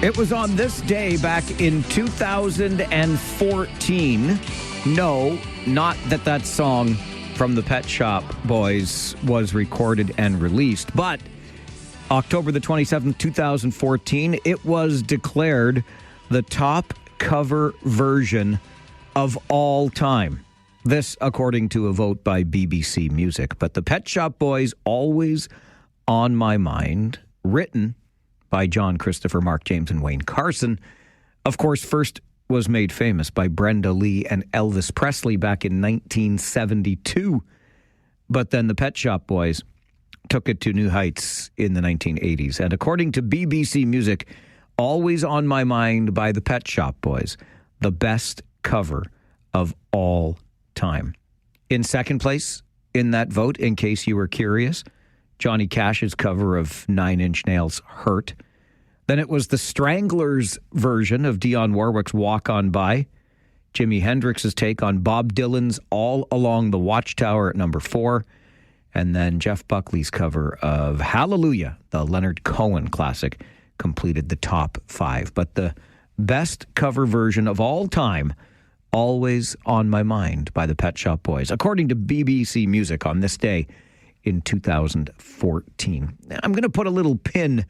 It was on this day back in 2014. No, not that song from the Pet Shop Boys was recorded and released, but October the 27th, 2014, it was declared the top cover version of all time. This, according to a vote by BBC Music. But the Pet Shop Boys, Always on My Mind, written by John Christopher, Mark James, and Wayne Carson, of course, first was made famous by Brenda Lee and Elvis Presley back in 1972. But then the Pet Shop Boys took it to new heights in the 1980s. And according to BBC Music, Always on My Mind by the Pet Shop Boys, the best cover of all time. In second place in that vote, in case you were curious, Johnny Cash's cover of Nine Inch Nails' Hurt. Then it was the Stranglers' version of Dionne Warwick's Walk On By. Jimi Hendrix's take on Bob Dylan's All Along the Watchtower at number 4. And then Jeff Buckley's cover of Hallelujah, the Leonard Cohen classic, completed the top 5. But the best cover version of all time, Always on My Mind by the Pet Shop Boys, according to BBC Music on this day in 2014. I'm going to put a little pin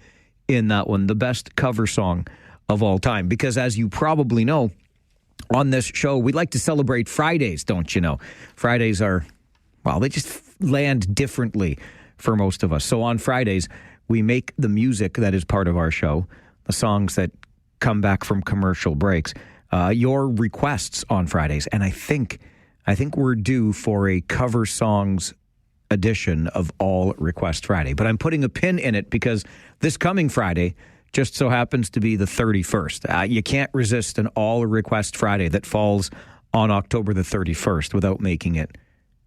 in that one, the best cover song of all time, because as you probably know, on this show, we like to celebrate Fridays, don't you know? Fridays are, well, they just land differently for most of us. So on Fridays, we make the music that is part of our show, the songs that come back from commercial breaks, your requests on Fridays. And I think we're due for a cover songs edition of All Request Friday. But I'm putting a pin in it because this coming Friday just so happens to be the 31st. You can't resist an All Request Friday that falls on October the 31st without making it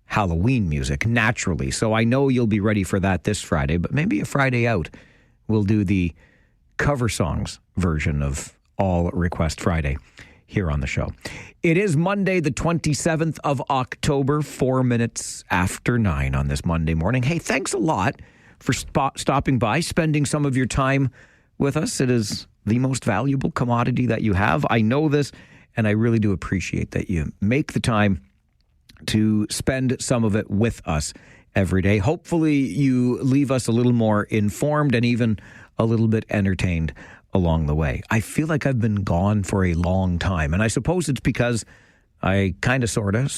Halloween music, naturally. So I know you'll be ready for that this Friday, but maybe a Friday out, we'll do the cover songs version of All Request Friday here on the show. It is Monday, the 27th of October, 4 minutes after 9 on this Monday morning. Hey, thanks a lot for stopping by, spending some of your time with us. It is the most valuable commodity that you have. I know this, and I really do appreciate that you make the time to spend some of it with us every day. Hopefully, you leave us a little more informed and even a little bit entertained along the way. I feel like I've been gone for a long time, and I suppose it's because I kind of, sort of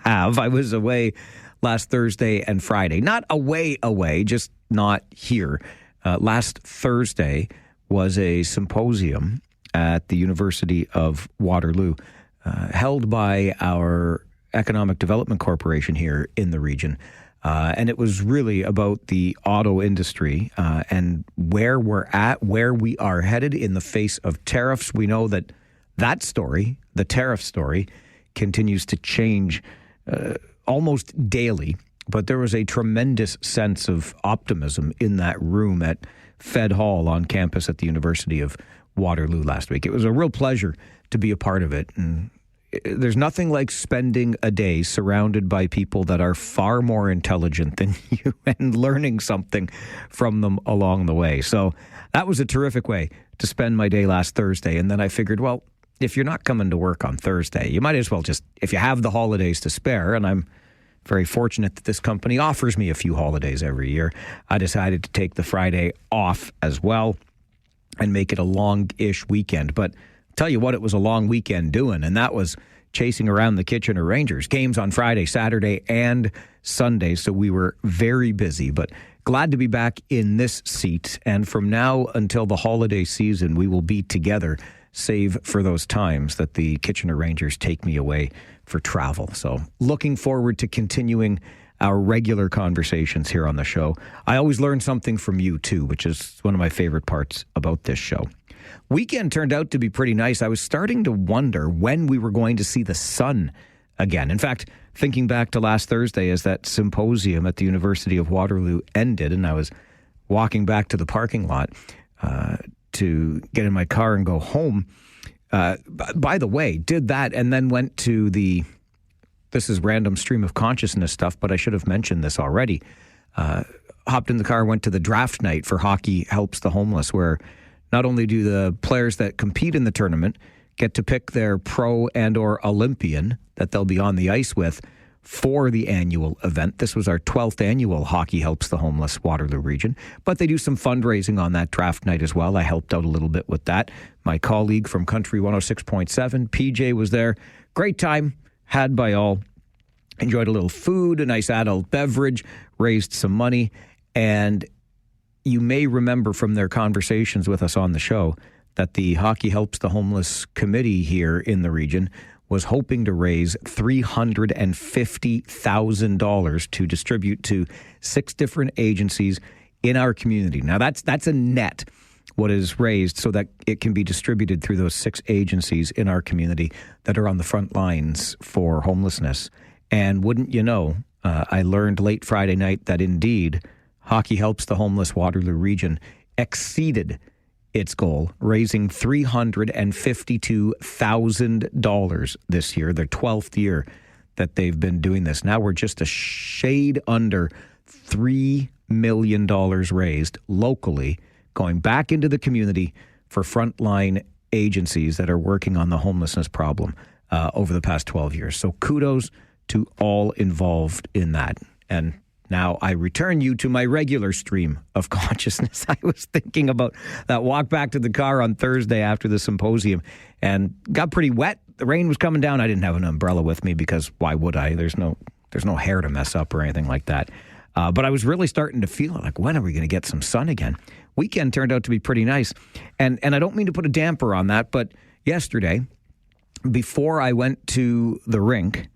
have. I was away last Thursday and Friday. Not away, just not here. Last Thursday was a symposium at the University of Waterloo, held by our Economic Development Corporation here in the region. And it was really about the auto industry and where we're at, where we are headed in the face of tariffs. We know that story, the tariff story, continues to change almost daily but there was a tremendous sense of optimism in that room at Fed Hall on campus at the University of Waterloo last week. It was a real pleasure to be a part of it. And there's nothing like spending a day surrounded by people that are far more intelligent than you and learning something from them along the way. So that was a terrific way to spend my day last Thursday. And then I figured, well, if you're not coming to work on Thursday, you might as well just, if you have the holidays to spare, and I'm very fortunate that this company offers me a few holidays every year, I decided to take the Friday off as well and make it a long-ish weekend. But tell you what, it was a long weekend doing, and that was chasing around the Kitchener Rangers. Games on Friday, Saturday, and Sunday, so we were very busy. But glad to be back in this seat, and from now until the holiday season, we will be together, save for those times that the Kitchener Rangers take me away for travel. So looking forward to continuing our regular conversations here on the show. I always learn something from you too, which is one of my favorite parts about this show. Weekend turned out to be pretty nice. I was starting to wonder when we were going to see the sun again. In fact, thinking back to last Thursday as that symposium at the University of Waterloo ended, and I was walking back to the parking lot to get in my car and go home. By the way, did that and then went to this is random stream of consciousness stuff, but I should have mentioned this already. Hopped in the car, went to the draft night for Hockey Helps the Homeless, where not only do the players that compete in the tournament get to pick their pro and or Olympian that they'll be on the ice with for the annual event. This was our 12th annual Hockey Helps the Homeless Waterloo region, but they do some fundraising on that draft night as well. I helped out a little bit with that. My colleague from Country 106.7, PJ, was there. Great time had by all. Enjoyed a little food, a nice adult beverage, raised some money, and you may remember from their conversations with us on the show that the Hockey Helps the Homeless committee here in the region was hoping to raise $350,000 to distribute to 6 different agencies in our community. Now, that's a net, what is raised, so that it can be distributed through those 6 agencies in our community that are on the front lines for homelessness. And wouldn't you know, I learned late Friday night that indeed Hockey Helps the Homeless Waterloo region exceeded its goal, raising $352,000 this year, their 12th year that they've been doing this. Now we're just a shade under $3 million raised locally, going back into the community for frontline agencies that are working on the homelessness problem over the past 12 years. So kudos to all involved in that. And now I return you to my regular stream of consciousness. I was thinking about that walk back to the car on Thursday after the symposium and got pretty wet. The rain was coming down. I didn't have an umbrella with me because why would I? There's no hair to mess up or anything like that. But I was really starting to feel like, when are we going to get some sun again? Weekend turned out to be pretty nice. And I don't mean to put a damper on that, but yesterday, before I went to the rink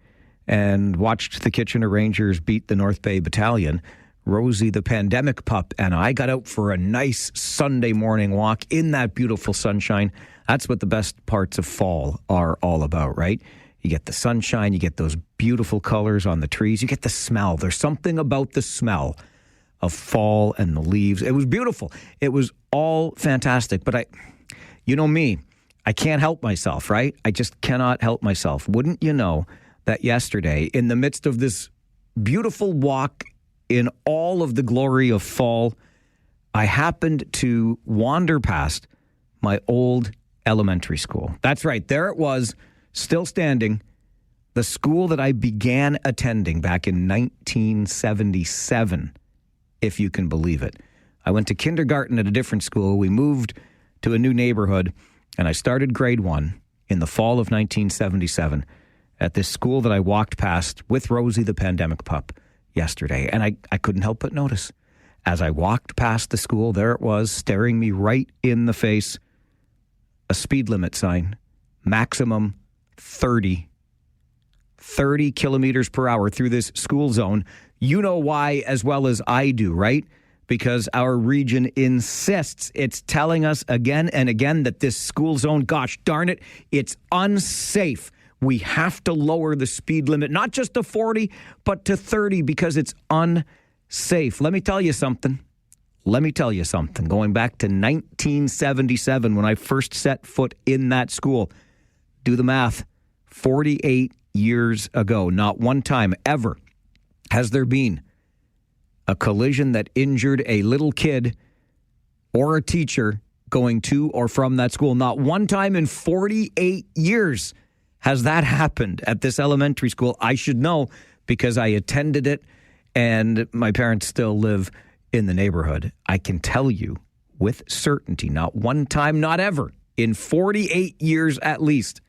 and watched the Kitchener Rangers beat the North Bay Battalion, Rosie, the pandemic pup, and I got out for a nice Sunday morning walk in that beautiful sunshine. That's what the best parts of fall are all about, right? You get the sunshine, you get those beautiful colors on the trees, you get the smell. There's something about the smell of fall and the leaves. It was beautiful. It was all fantastic. But you know me, I can't help myself, right? I just cannot help myself. Wouldn't you know that yesterday, in the midst of this beautiful walk in all of the glory of fall, I happened to wander past my old elementary school. That's right. There it was, still standing, the school that I began attending back in 1977, if you can believe it. I went to kindergarten at a different school. We moved to a new neighborhood, and I started grade 1 in the fall of 1977 at this school that I walked past with Rosie, the pandemic pup, yesterday. And I couldn't help but notice. As I walked past the school, there it was, staring me right in the face, a speed limit sign, maximum 30 kilometers per hour through this school zone. You know why as well as I do, right? Because our region insists. It's telling us again and again that this school zone, gosh darn it, it's unsafe. We have to lower the speed limit, not just to 40, but to 30 because it's unsafe. Let me tell you something. Going back to 1977 when I first set foot in that school, do the math, 48 years ago, not one time ever has there been a collision that injured a little kid or a teacher going to or from that school. Not one time in 48 years has that happened at this elementary school. I should know because I attended it and my parents still live in the neighborhood. I can tell you with certainty, not one time, not ever, in 48 years at least,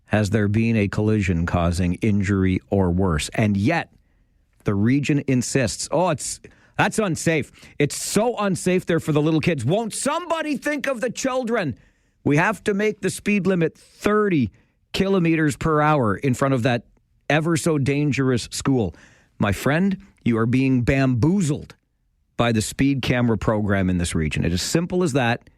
has there been a collision causing injury or worse. And yet, the region insists, that's unsafe. It's so unsafe there for the little kids. Won't somebody think of the children? We have to make the speed limit 30 kilometers per hour in front of that ever so dangerous school. My friend, you are being bamboozled by the speed camera program in this region. It is simple as that.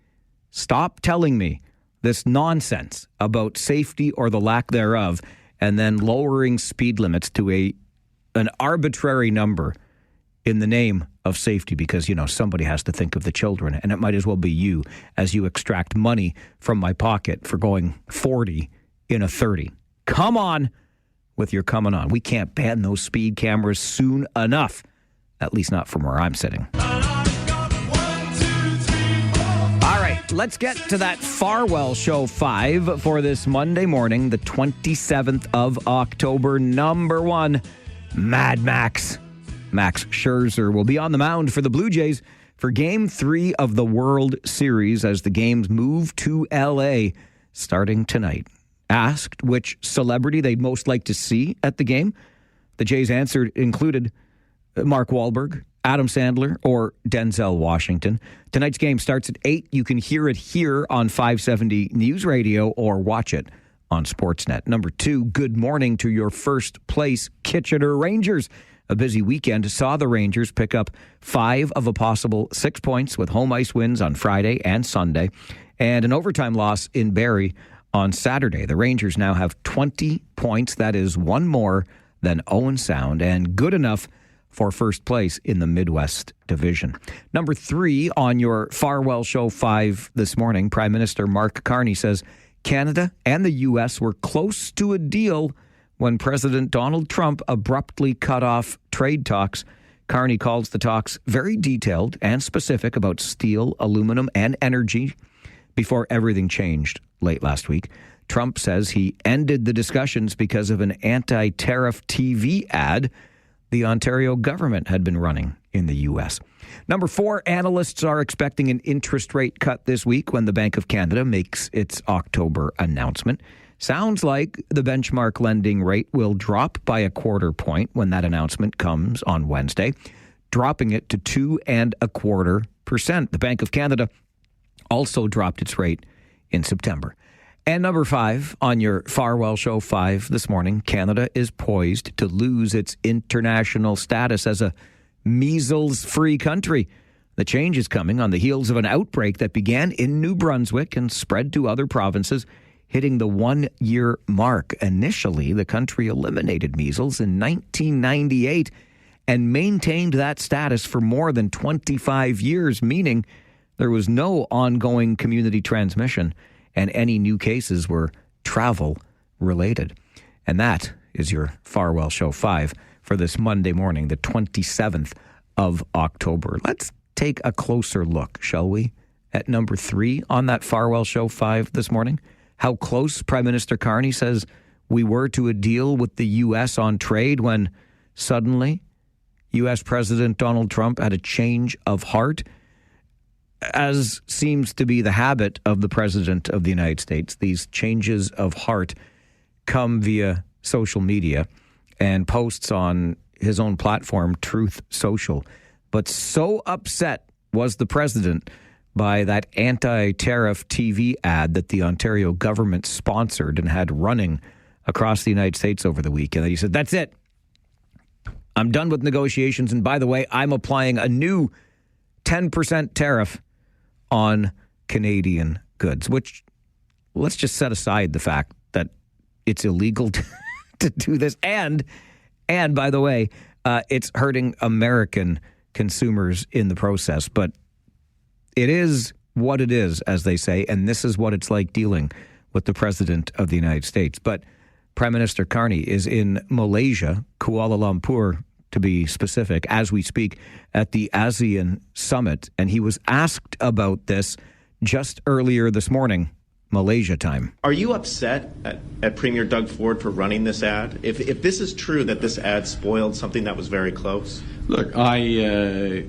Stop telling me this nonsense about safety or the lack thereof and then lowering speed limits to an arbitrary number in the name of safety because, somebody has to think of the children, and it might as well be you as you extract money from my pocket for going 40 in a 30. Come on with your coming on. We can't ban those speed cameras soon enough, at least not from where I'm sitting. All right, let's get to that Farwell Show 5 for this Monday morning, the 27th of October. Number 1, Mad Max. Max Scherzer will be on the mound for the Blue Jays for Game 3 of the World Series as the games move to L.A. starting tonight. Asked which celebrity they'd most like to see at the game, the Jays answered included Mark Wahlberg, Adam Sandler, or Denzel Washington. Tonight's game starts at 8. You can hear it here on 570 News Radio or watch it on Sportsnet. Number 2, good morning to your first place Kitchener Rangers. A busy weekend saw the Rangers pick up 5 of a possible 6 points with home ice wins on Friday and Sunday and an overtime loss in Barrie on Saturday. The Rangers now have 20 points. That is one more than Owen Sound and good enough for first place in the Midwest Division. Number 3 on your Farwell Show 5 this morning, Prime Minister Mark Carney says Canada and the U.S. were close to a deal when President Donald Trump abruptly cut off trade talks. Carney calls the talks very detailed and specific about steel, aluminum, and energy before everything changed late last week. Trump says he ended the discussions because of an anti-tariff TV ad the Ontario government had been running in the U.S. Number 4, analysts are expecting an interest rate cut this week when the Bank of Canada makes its October announcement. Sounds like the benchmark lending rate will drop by a quarter point when that announcement comes on Wednesday, dropping it to 2.25%. The Bank of Canada also dropped its rate in September. And number 5 on your Farwell Show 5 this morning, Canada is poised to lose its international status as a measles-free country. The change is coming on the heels of an outbreak that began in New Brunswick and spread to other provinces, hitting the 1-year mark. Initially, the country eliminated measles in 1998 and maintained that status for more than 25 years, meaning there was no ongoing community transmission and any new cases were travel-related. And that is your Farwell Show 5 for this Monday morning, the 27th of October. Let's take a closer look, shall we, at number 3 on that Farwell Show 5 this morning. How close Prime Minister Carney says we were to a deal with the U.S. on trade when suddenly U.S. President Donald Trump had a change of heart. As seems to be the habit of the President of the United States, these changes of heart come via social media and posts on his own platform, Truth Social. But so upset was the president by that anti-tariff TV ad that the Ontario government sponsored and had running across the United States over the weekend that he said, that's it. I'm done with negotiations. And by the way, I'm applying a new 10% tariff on Canadian goods, which let's just set aside the fact that it's illegal to do this. And by the way, it's hurting American consumers in the process. But it is what it is, as they say, and this is what it's like dealing with the President of the United States. But Prime Minister Carney is in Malaysia, Kuala Lumpur, to be specific, as we speak, at the ASEAN summit. And he was asked about this just earlier this morning, Malaysia time. Are you upset at Premier Doug Ford for running this ad? If this is true that this ad spoiled something that was very close? Look, I'd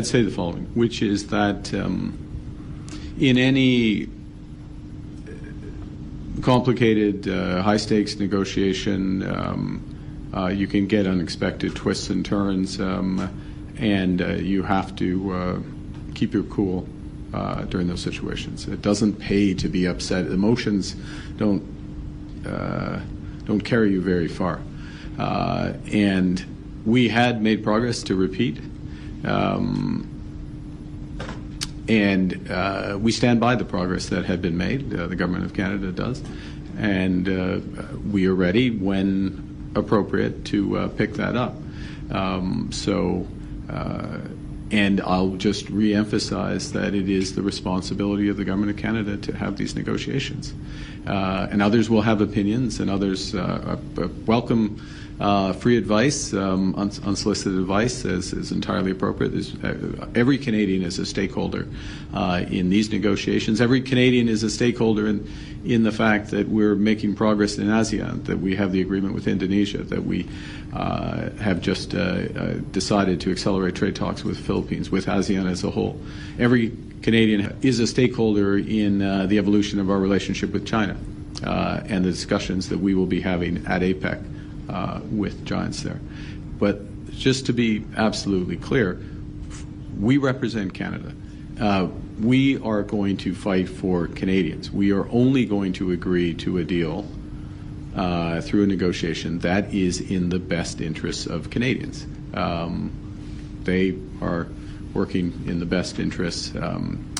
say the following, which is that in any complicated, high-stakes negotiation, you can get unexpected twists and turns, and you have to keep your cool during those situations. It doesn't pay to be upset. Emotions don't carry you very far. And we had made progress, to repeat, and we stand by the progress that had been made. The Government of Canada does. And we are ready, when appropriate, to pick that up. And I'll just re-emphasize that it is the responsibility of the Government of Canada to have these negotiations. And others will have opinions, and others welcome free advice, unsolicited advice is entirely appropriate. Every Canadian is a stakeholder in these negotiations. Every Canadian is a stakeholder in the fact that we're making progress in ASEAN, that we have the agreement with Indonesia, that we have just decided to accelerate trade talks with the Philippines, with ASEAN as a whole. Every Canadian is a stakeholder in the evolution of our relationship with China and the discussions that we will be having at APEC with giants there. But just to be absolutely clear, we represent Canada. We are going to fight for Canadians. We are only going to agree to a deal through a negotiation that is in the best interests of Canadians. They are working in the best interests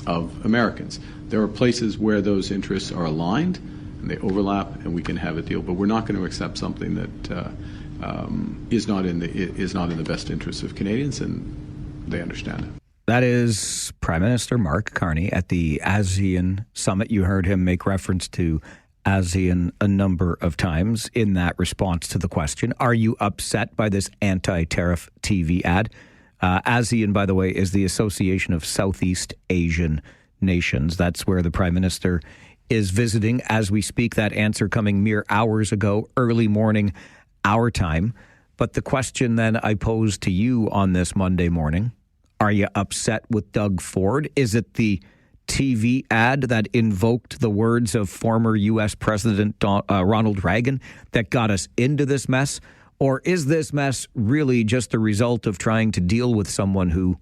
of Americans. There are places where those interests are aligned and they overlap, and we can have a deal. But we're not going to accept something that is not in the best interests of Canadians, and they understand it. That is Prime Minister Mark Carney at the ASEAN summit. You heard him make reference to ASEAN a number of times in that response to the question, are you upset by this anti-tariff TV ad? ASEAN, by the way, is the Association of Southeast Asian Nations. That's where the Prime Minister is visiting as we speak. That answer coming mere hours ago, early morning, our time. But the question then I pose to you on this Monday morning, are you upset with Doug Ford? Is it the TV ad that invoked the words of former U.S. President Ronald Reagan that got us into this mess? Or is this mess really just a result of trying to deal with someone who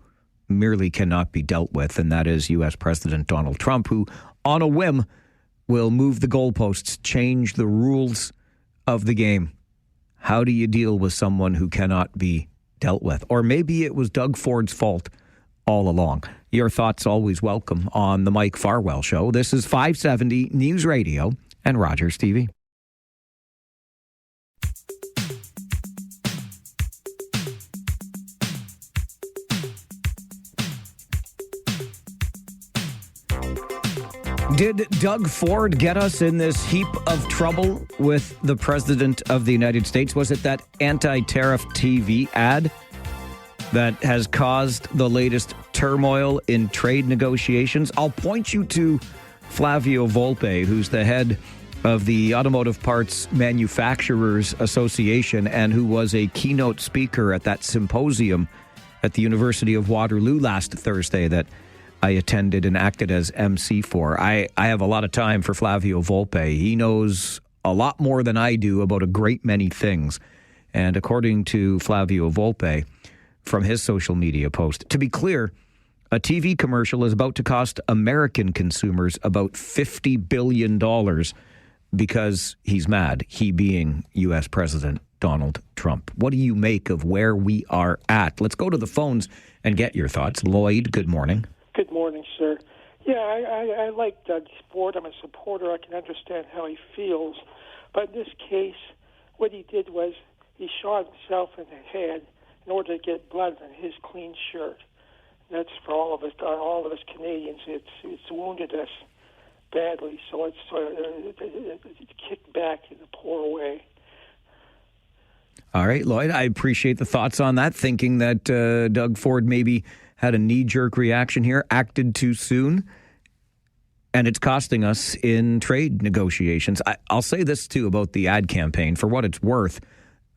merely cannot be dealt with, and that is U.S. President Donald Trump, who, on a whim, will move the goalposts, change the rules of the game? How do you deal with someone who cannot be dealt with? Or maybe it was Doug Ford's fault all along. Your thoughts always welcome on the Mike Farwell Show. This is 570 News Radio and Rogers TV. Did Doug Ford get us in this heap of trouble with the President of the United States? Was it that anti-tariff TV ad that has caused the latest turmoil in trade negotiations? I'll point you to Flavio Volpe, who's the head of the Automotive Parts Manufacturers Association and who was a keynote speaker at that symposium at the University of Waterloo last Thursday that I attended and acted as MC for. I have a lot of time for Flavio Volpe. He knows a lot more than I do about a great many things. And according to Flavio Volpe, from his social media post, to be clear, a TV commercial is about to cost American consumers about $50 billion because he's mad, he being U.S. President Donald Trump. What do you make of where we are at? Let's go to the phones and get your thoughts. Lloyd, good morning. Good morning, sir. Yeah, I like Doug Ford. I'm a supporter. I can understand how he feels. But in this case, what he did was he shot himself in the head in order to get blood on his clean shirt. That's for all of us Canadians. It's wounded us badly, so it's kicked back in a poor way. All right, Lloyd, I appreciate the thoughts on that, thinking that Doug Ford maybe had a knee-jerk reaction here, acted too soon, and it's costing us in trade negotiations. I'll say this, too, about the ad campaign. For what it's worth,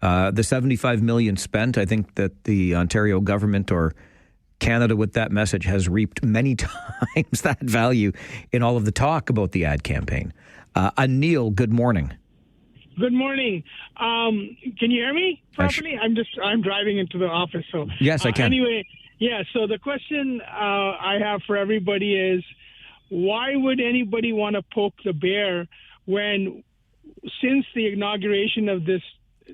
the $75 million spent, I think that the Ontario government or Canada with that message has reaped many times that value in all of the talk about the ad campaign. Anil, good morning. Good morning. Can you hear me properly? I'm driving into the office, so yes, I can. Anyway, yeah. So the question I have for everybody is, why would anybody want to poke the bear when, since the inauguration of this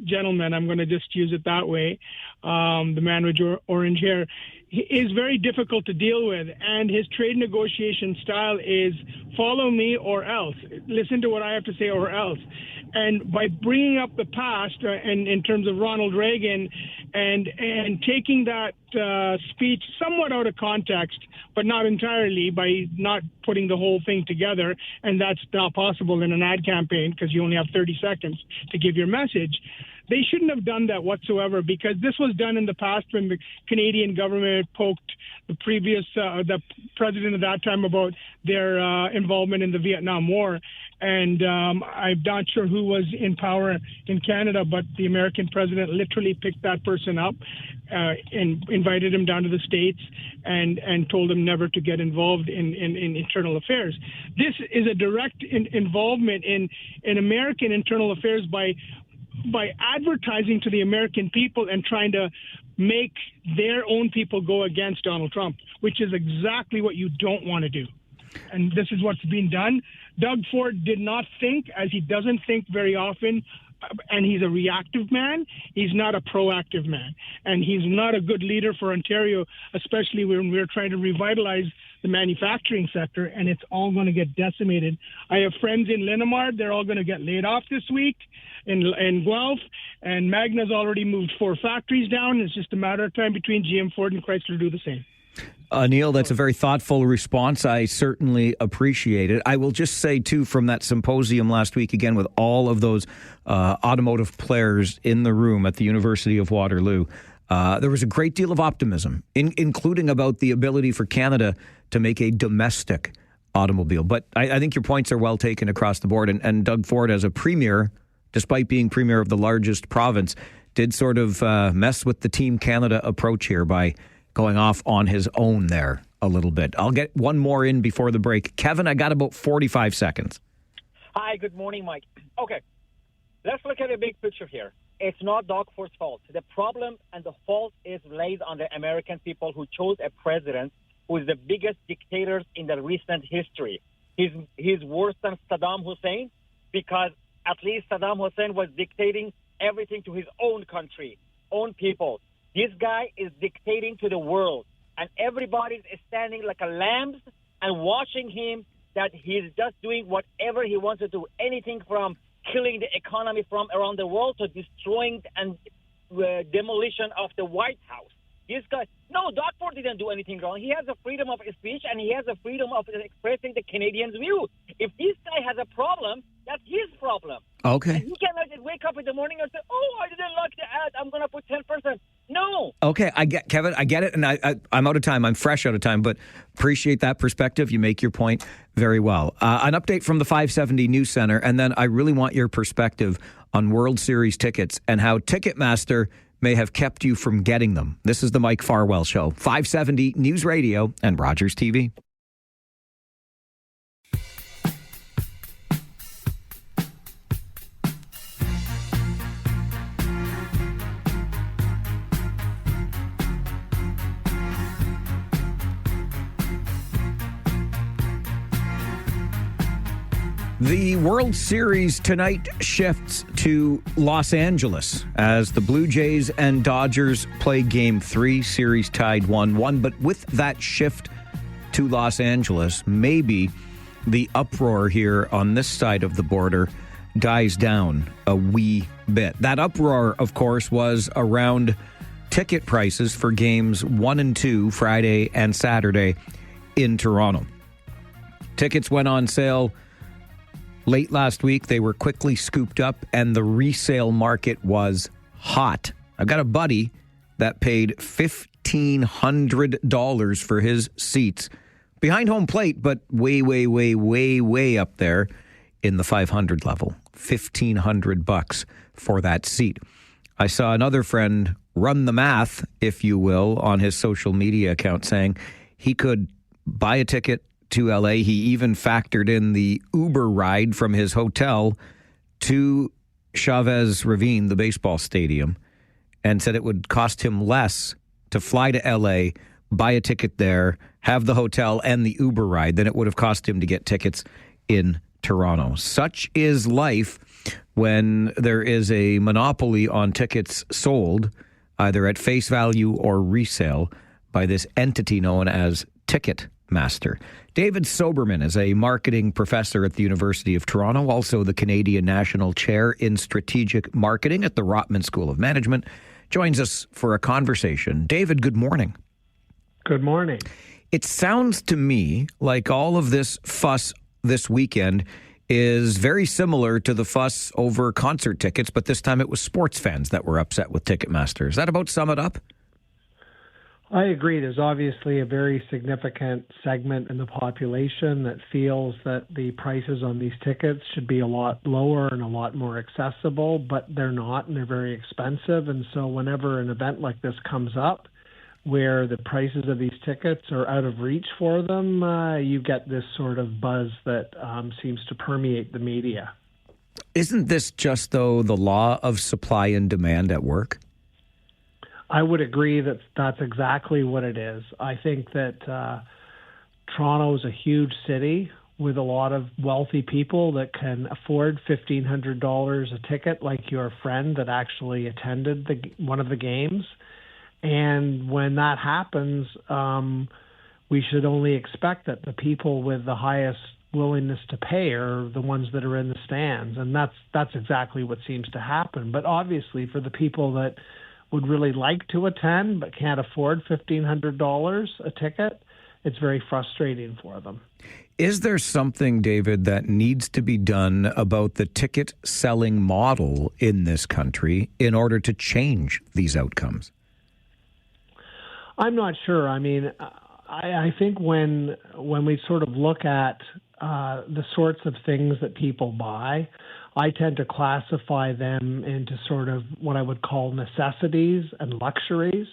gentleman, I'm going to just use it that way, the man with orange hair, is very difficult to deal with, and his trade negotiation style is follow me or else. Listen to what I have to say or else. And by bringing up the past and in terms of Ronald Reagan and taking that speech somewhat out of context, but not entirely, by not putting the whole thing together, and that's not possible in an ad campaign because you only have 30 seconds to give your message. They shouldn't have done that whatsoever, because this was done in the past when the Canadian government poked the previous the president at that time about their involvement in the Vietnam War. And I'm not sure who was in power in Canada, but the American president literally picked that person up and invited him down to the States and told him never to get involved in internal affairs. This is a direct involvement in American internal affairs by advertising to the American people and trying to make their own people go against Donald Trump, which is exactly what you don't want to do. And this is what's being done. Doug Ford did not think, as he doesn't think very often, and he's a reactive man. He's not a proactive man. And he's not a good leader for Ontario, especially when we're trying to revitalize the manufacturing sector, and it's all going to get decimated. I have friends in Linamar. They're all going to get laid off this week in Guelph, and Magna's already moved 4 factories down. It's just a matter of time between GM, Ford, and Chrysler do the same. Neil, that's a very thoughtful response. I certainly appreciate it. I will just say, too, from that symposium last week, again, with all of those automotive players in the room at the University of Waterloo, there was a great deal of optimism, including about the ability for Canada to make a domestic automobile. But I think your points are well taken across the board. And Doug Ford, as a premier, despite being premier of the largest province, did sort of mess with the Team Canada approach here by going off on his own there a little bit. I'll get one more in before the break. Kevin, I got about 45 seconds. Hi, good morning, Mike. Okay, let's look at the big picture here. It's not Doug Ford's fault. The problem and the fault is laid on the American people who chose a president who is the biggest dictator in the recent history. He's worse than Saddam Hussein, because at least Saddam Hussein was dictating everything to his own country, own people. This guy is dictating to the world, and everybody's standing like a lambs and watching him, that he's just doing whatever he wants to do, anything from killing the economy from around the world to destroying and demolition of the White House. This guy, no, Doug Ford didn't do anything wrong. He has the freedom of speech, and he has the freedom of expressing the Canadians' view. If this guy has a problem, that's his problem. Okay. And he cannot just wake up in the morning and say, oh, I didn't like the ad, I'm going to put 10%. No. Okay, Kevin, I get it, and I'm out of time. I'm fresh out of time, but appreciate that perspective. You make your point very well. An update from the 570 News Center, and then I really want your perspective on World Series tickets and how Ticketmaster may have kept you from getting them. This is the Mike Farwell Show, 570 News Radio and Rogers TV. The World Series tonight shifts to Los Angeles as the Blue Jays and Dodgers play Game 3, series tied 1-1. But with that shift to Los Angeles, maybe the uproar here on this side of the border dies down a wee bit. That uproar, of course, was around ticket prices for games 1 and 2, Friday and Saturday in Toronto. Tickets went on sale late last week. They were quickly scooped up, and the resale market was hot. I've got a buddy that paid $1,500 for his seats behind home plate, but way up there in the 500 level. $1,500 for that seat. I saw another friend run the math, if you will, on his social media account saying he could buy a ticket to LA. He even factored in the Uber ride from his hotel to Chavez Ravine, the baseball stadium, and said it would cost him less to fly to LA, buy a ticket there, have the hotel and the Uber ride than it would have cost him to get tickets in Toronto. Such is life when there is a monopoly on tickets sold, either at face value or resale, by this entity known as Ticketmaster. David Soberman is a marketing professor at the University of Toronto, also the Canadian National Chair in Strategic Marketing at the Rotman School of Management, joins us for a conversation. David, good morning. Good morning. It sounds to me like all of this fuss this weekend is very similar to the fuss over concert tickets, but this time it was sports fans that were upset with Ticketmaster. Does that about sum it up? I agree. There's obviously a very significant segment in the population that feels that the prices on these tickets should be a lot lower and a lot more accessible, but they're not, and they're very expensive. And so whenever an event like this comes up, where the prices of these tickets are out of reach for them, you get this sort of buzz that seems to permeate the media. Isn't this just, though, the law of supply and demand at work? I would agree that that's exactly what it is. I think that Toronto is a huge city with a lot of wealthy people that can afford $1,500 a ticket, like your friend that actually attended one of the games. And when that happens, we should only expect that the people with the highest willingness to pay are the ones that are in the stands. And that's exactly what seems to happen. But obviously, for the people that would really like to attend but can't afford $1,500 a ticket, it's very frustrating for them. Is there something, David, that needs to be done about the ticket selling model in this country in order to change these outcomes? I'm not sure. I mean, I think when we sort of look at the sorts of things that people buy, I tend to classify them into sort of what I would call necessities and luxuries.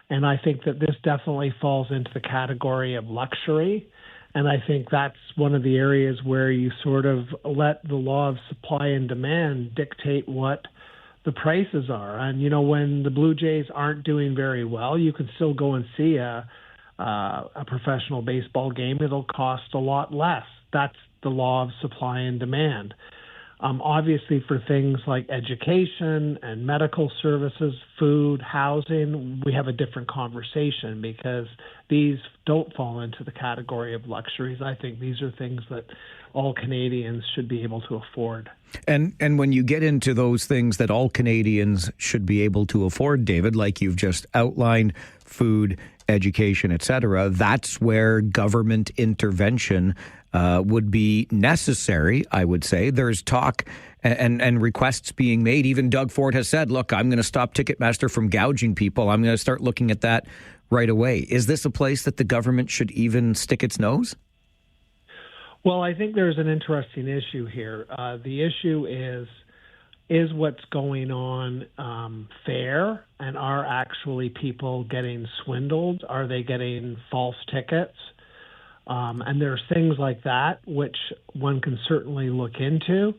And I think that this definitely falls into the category of luxury. And I think that's one of the areas where you sort of let the law of supply and demand dictate what the prices are. And, you know, when the Blue Jays aren't doing very well, you can still go and see a professional baseball game. It'll cost a lot less. That's the law of supply and demand. Obviously, for things like education and medical services, food, housing, we have a different conversation because these don't fall into the category of luxuries. I think these are things that all Canadians should be able to afford. And when you get into those things that all Canadians should be able to afford, David, like you've just outlined, food, education, etc., that's where government intervention would be necessary, I would say. There's talk and requests being made. Even Doug Ford has said, look, I'm going to stop Ticketmaster from gouging people. I'm going to start looking at that right away. Is this a place that the government should even stick its nose? Well, I think there's an interesting issue here. The issue is what's going on fair, and are actually people getting swindled? Are they getting false tickets? And there's things like that which one can certainly look into.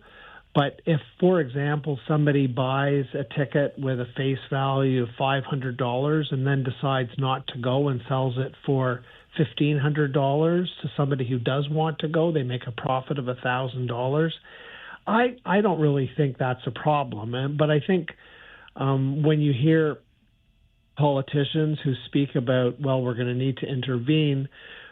But if, for example, somebody buys a ticket with a face value of $500 and then decides not to go and sells it for $1,500 to somebody who does want to go, they make a profit of $1,000. I don't really think that's a problem. But I think when you hear politicians who speak about, well, we're going to need to intervene,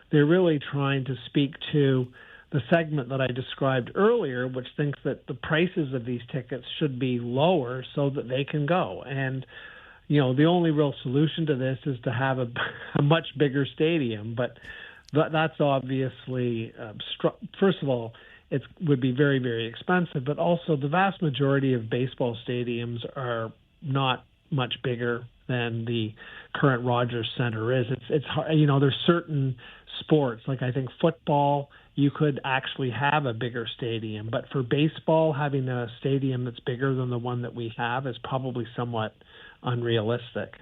they're really trying to speak to the segment that I described earlier, which thinks that the prices of these tickets should be lower so that they can go. And, the only real solution to this is to have a much bigger stadium. But that's obviously, first of all, it would be very, very expensive. But also the vast majority of baseball stadiums are not much bigger than the current Rogers Center is. It's hard, there's certain sports, like I think football, you could actually have a bigger stadium. But for baseball, having a stadium that's bigger than the one that we have is probably somewhat unrealistic.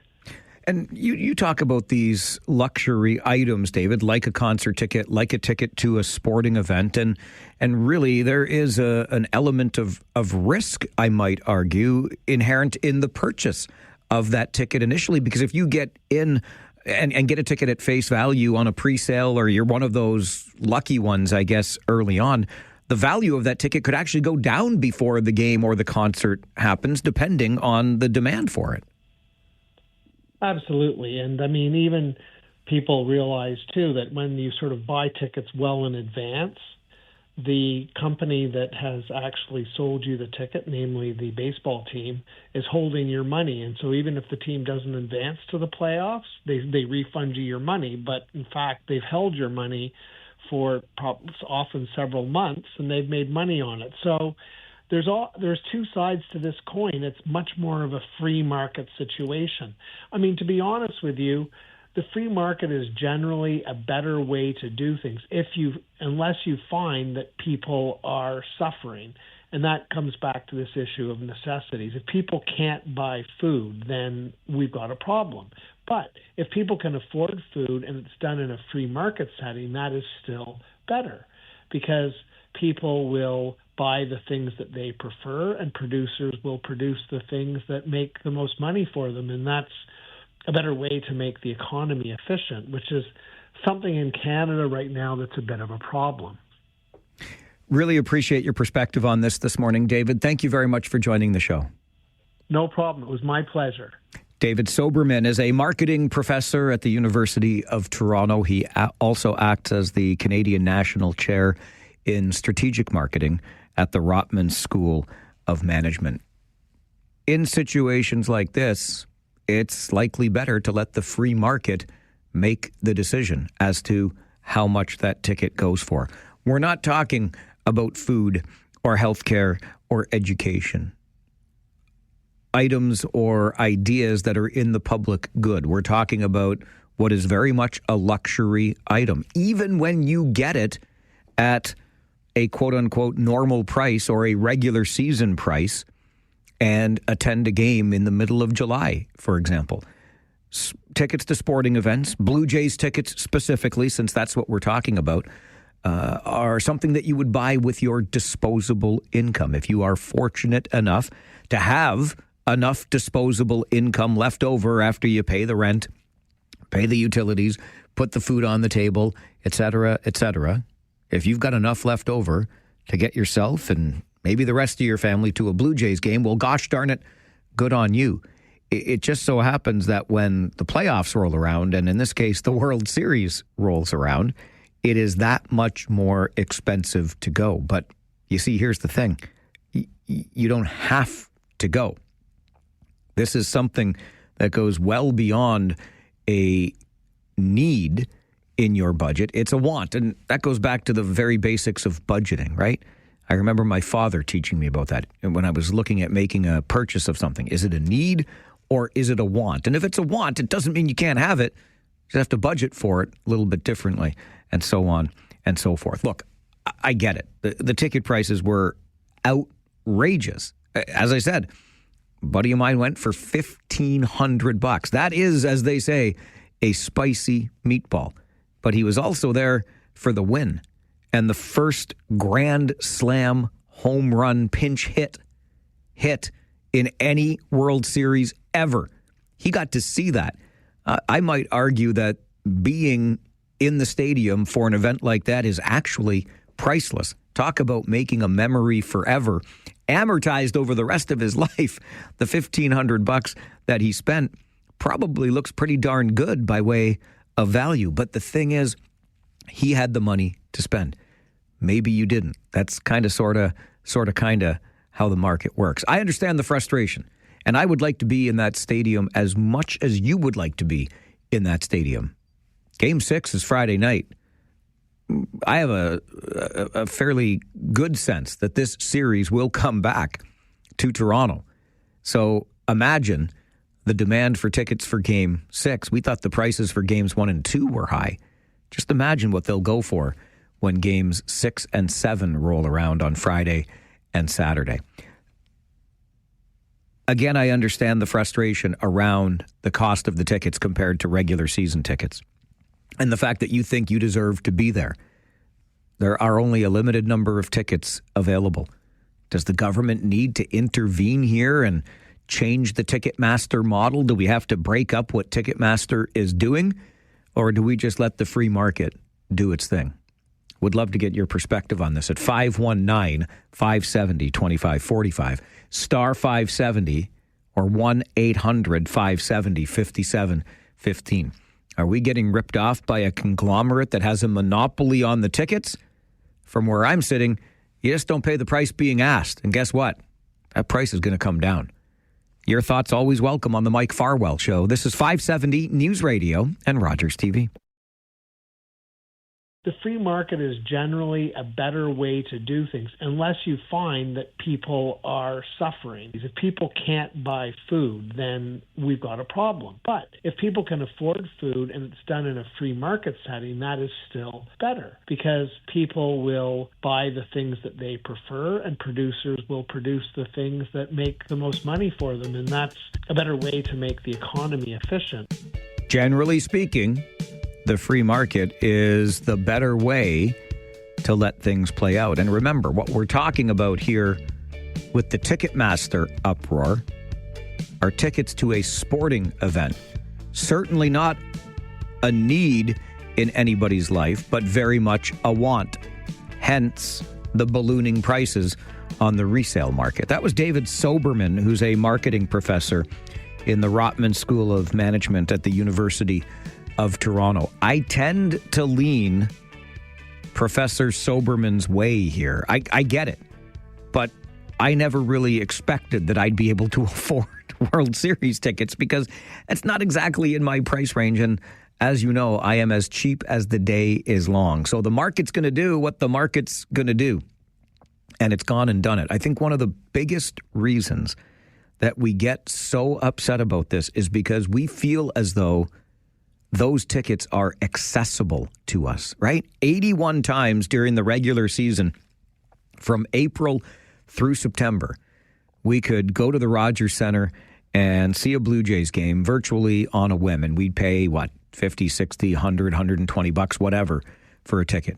And you talk about these luxury items, David, like a concert ticket, like a ticket to a sporting event. And really, there is an element of risk, I might argue, inherent in the purchase of that ticket initially. Because if you get in and get a ticket at face value on a pre-sale, or you're one of those lucky ones, I guess, early on, the value of that ticket could actually go down before the game or the concert happens, depending on the demand for it. Absolutely. And I mean, even people realize, too, that when you sort of buy tickets well in advance, the company that has actually sold you the ticket, namely the baseball team, is holding your money. And so even if the team doesn't advance to the playoffs, they refund you your money. But in fact, they've held your money for often several months, and they've made money on it. So there's two sides to this coin. It's much more of a free market situation. I mean, to be honest with you, the free market is generally a better way to do things unless you find that people are suffering. And that comes back to this issue of necessities. If people can't buy food, then we've got a problem. But if people can afford food and it's done in a free market setting, that is still better, because people will buy the things that they prefer and producers will produce the things that make the most money for them. And that's a better way to make the economy efficient, which is something in Canada right now that's a bit of a problem. Really appreciate your perspective on this morning, David. Thank you very much for joining the show. No problem. It was my pleasure. David Soberman is a marketing professor at the University of Toronto. He also acts as the Canadian National Chair in Strategic Marketing at the Rotman School of Management. In situations like this, it's likely better to let the free market make the decision as to how much that ticket goes for. We're not talking about food or healthcare or education, items or ideas that are in the public good. We're talking about what is very much a luxury item, even when you get it at a quote-unquote normal price or a regular season price and attend a game in the middle of July, for example. Tickets to sporting events, Blue Jays tickets specifically, since that's what we're talking about, are something that you would buy with your disposable income. If you are fortunate enough to have enough disposable income left over after you pay the rent, pay the utilities, put the food on the table, etc., etc., if you've got enough left over to get yourself and maybe the rest of your family to a Blue Jays game, well, gosh darn it, good on you. It just so happens that when the playoffs roll around, and in this case, the World Series rolls around, it is that much more expensive to go. But you see, here's the thing. You don't have to go. This is something that goes well beyond a need in your budget. It's a want. And that goes back to the very basics of budgeting, right? I remember my father teaching me about that when I was looking at making a purchase of something. Is it a need or is it a want? And if it's a want, it doesn't mean you can't have it. You just have to budget for it a little bit differently, and so on and so forth. Look, I get it. The ticket prices were outrageous. As I said, a buddy of mine went for $1,500. That is, as they say, a spicy meatball. But he was also there for the win and the first Grand Slam home run pinch hit in any World Series ever. He got to see that. I might argue that being in the stadium for an event like that is actually priceless. Talk about making a memory forever, amortized over the rest of his life. The $1,500 that he spent probably looks pretty darn good by way of value. But the thing is, he had the money to spend. maybe you didn't. That's kind of, sort of how the market works. I understand the frustration, and I would like to be in that stadium as much as you would like to be in that stadium. Game 6 is Friday night. I have a fairly good sense that this series will come back to Toronto. So imagine the demand for tickets for Game 6. We thought the prices for Games 1 and 2 were high. Just imagine what they'll go for when Games 6 and 7 roll around on Friday and Saturday. Again, I understand the frustration around the cost of the tickets compared to regular season tickets. And the fact that you think you deserve to be there. There are only a limited number of tickets available. Does the government need to intervene here and change the Ticketmaster model? Do we have to break up what Ticketmaster is doing? Or do we just let the free market do its thing? Would love to get your perspective on this at 519-570-2545, star 570, or 1-800-570-5715. Are we getting ripped off by a conglomerate that has a monopoly on the tickets? From where I'm sitting, you just don't pay the price being asked. And guess what? That price is going to come down. Your thoughts always welcome on the Mike Farwell Show. This is 570 News Radio and Rogers TV. The free market is generally a better way to do things unless you find that people are suffering. If people can't buy food, then we've got a problem. But if people can afford food and it's done in a free market setting, that is still better because people will buy the things that they prefer and producers will produce the things that make the most money for them. And that's a better way to make the economy efficient. Generally speaking, the free market is the better way to let things play out. And remember, what we're talking about here with the Ticketmaster uproar are tickets to a sporting event. Certainly not a need in anybody's life, but very much a want. Hence, the ballooning prices on the resale market. That was David Soberman, who's a marketing professor in the Rotman School of Management at the University of Toronto. I tend to lean Professor Soberman's way here. I get it, but I never really expected that I'd be able to afford World Series tickets because it's not exactly in my price range. And as you know, I am as cheap as the day is long. So the market's going to do what the market's going to do. And it's gone and done it. I think one of the biggest reasons that we get so upset about this is because we feel as though those tickets are accessible to us, right? 81 times during the regular season from April through September, we could go to the Rogers Centre and see a Blue Jays game virtually on a whim. And we'd pay, what, 50, 60, 100, 120 bucks, whatever, for a ticket.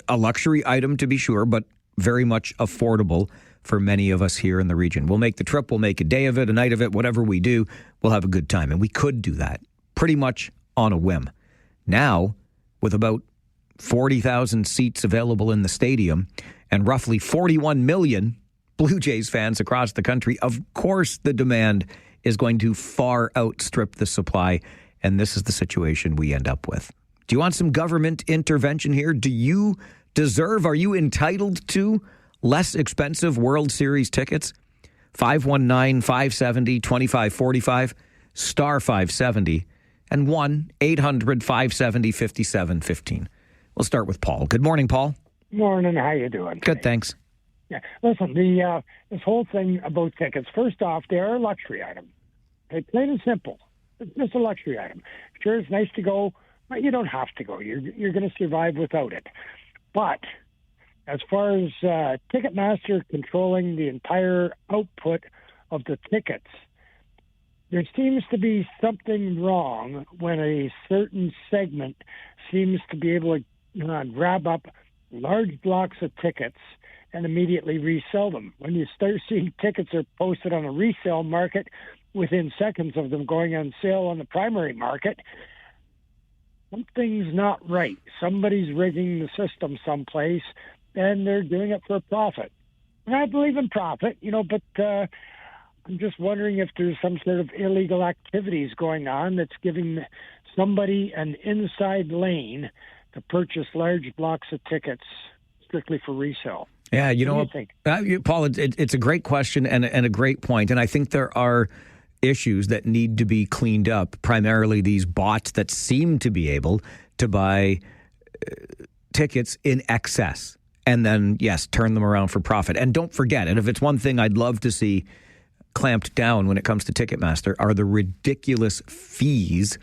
A luxury item, to be sure, but very much affordable for many of us here in the region. We'll make the trip. We'll make a day of it, a night of it, whatever we do. We'll have a good time. And we could do that pretty much on a whim. Now, with about 40,000 seats available in the stadium and roughly 41 million Blue Jays fans across the country, of course the demand is going to far outstrip the supply, and this is the situation we end up with. Do you want some government intervention here? Do you deserve, are you entitled to less expensive World Series tickets? 519-570-2545, star 570, and 1-800-570-5715. We'll start with Paul. Good morning, Paul. Morning. How you doing? Good, thanks. Yeah. Listen, this whole thing about tickets, first off, they are a luxury item. Okay, plain and simple. It's just a luxury item. Sure, it's nice to go, but you don't have to go. You're going to survive without it. But as far as Ticketmaster controlling the entire output of the tickets, there seems to be something wrong when a certain segment seems to be able to grab up large blocks of tickets and immediately resell them. When you start seeing tickets are posted on a resale market within seconds of them going on sale on the primary market, something's not right. Somebody's rigging the system someplace, and they're doing it for a profit. And I believe in profit, but I'm just wondering if there's some sort of illegal activities going on that's giving somebody an inside lane to purchase large blocks of tickets strictly for resale? Yeah, you know What what, do you think? Paul, it's a great question and a great point. And I think there are issues that need to be cleaned up, primarily these bots that seem to be able to buy tickets in excess and then, yes, turn them around for profit. And don't forget, and if it's one thing I'd love to see clamped down when it comes to Ticketmaster, are the ridiculous fees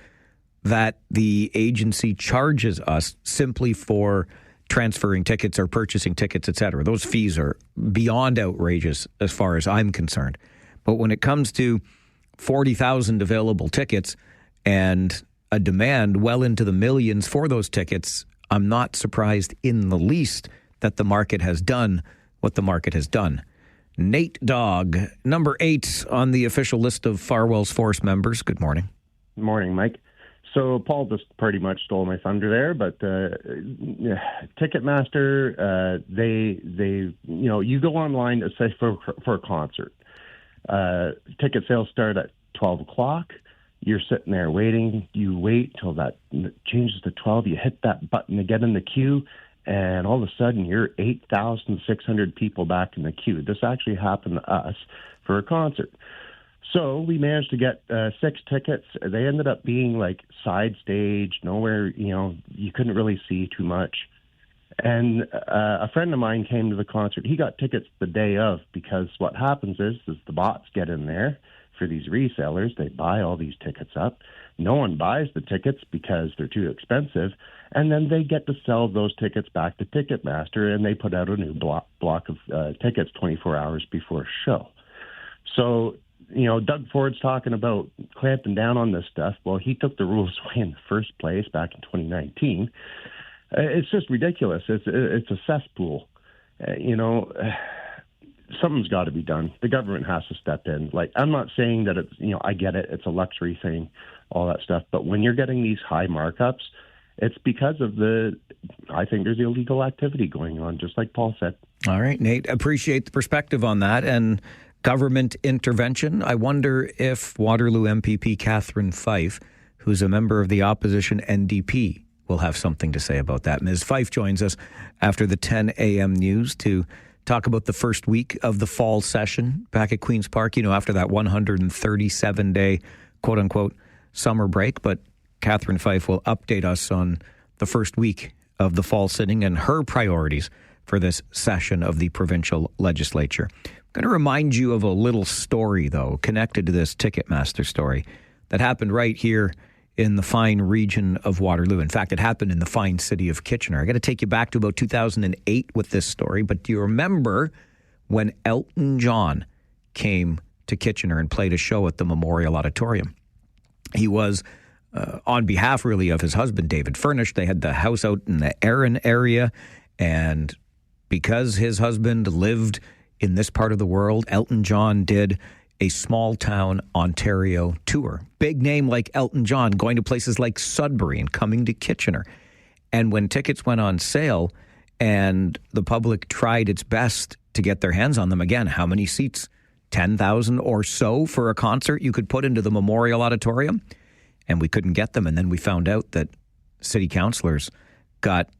that the agency charges us simply for transferring tickets or purchasing tickets, et cetera. Those fees are beyond outrageous as far as I'm concerned. But when it comes to 40,000 available tickets and a demand well into the millions for those tickets, I'm not surprised in the least that the market has done what the market has done. Nate Dogg, number 8 on the official list of Farwell's Force members. Good morning. Good morning, Mike. So Paul just pretty much stole my thunder there, but Ticketmaster, they you go online, say for a concert. Ticket sales start at 12 o'clock. You're sitting there waiting. You wait till that changes to 12. You hit that button to get in the queue, and all of a sudden you're 8,600 people back in the queue. This actually happened to us for a concert. So we managed to get 6 tickets. They ended up being like side stage, nowhere, you couldn't really see too much. And a friend of mine came to the concert. He got tickets the day of, because what happens is the bots get in there for these resellers. They buy all these tickets up. No one buys the tickets because they're too expensive. And then they get to sell those tickets back to Ticketmaster, and they put out a new block of tickets 24 hours before a show. So, Doug Ford's talking about clamping down on this stuff. Well, he took the rules away in the first place back in 2019. It's just ridiculous. It's a cesspool. Something's got to be done. The government has to step in. Like, I'm not saying that it's, I get it. It's a luxury thing, all that stuff. But when you're getting these high markups, it's because of I think there's illegal activity going on, just like Paul said. All right, Nate, appreciate the perspective on that. And government intervention. I wonder if Waterloo MPP Catherine Fife, who's a member of the opposition NDP, will have something to say about that. Ms. Fife joins us after the 10 a.m. news to talk about the first week of the fall session back at Queen's Park, after that 137-day, quote-unquote, summer break. But Catherine Fife will update us on the first week of the fall sitting and her priorities for this session of the provincial legislature. I'm going to remind you of a little story, though, connected to this Ticketmaster story that happened right here in the fine region of Waterloo. In fact, it happened in the fine city of Kitchener. I got to take you back to about 2008 with this story, but do you remember when Elton John came to Kitchener and played a show at the Memorial Auditorium? He was, on behalf really of his husband, David Furnish. They had the house out in the Erin area, and because his husband lived in this part of the world, Elton John did a small town Ontario tour. Big name like Elton John going to places like Sudbury and coming to Kitchener. And when tickets went on sale and the public tried its best to get their hands on them, again, how many seats? 10,000 or so for a concert you could put into the Memorial Auditorium? And we couldn't get them. And then we found out that city councillors got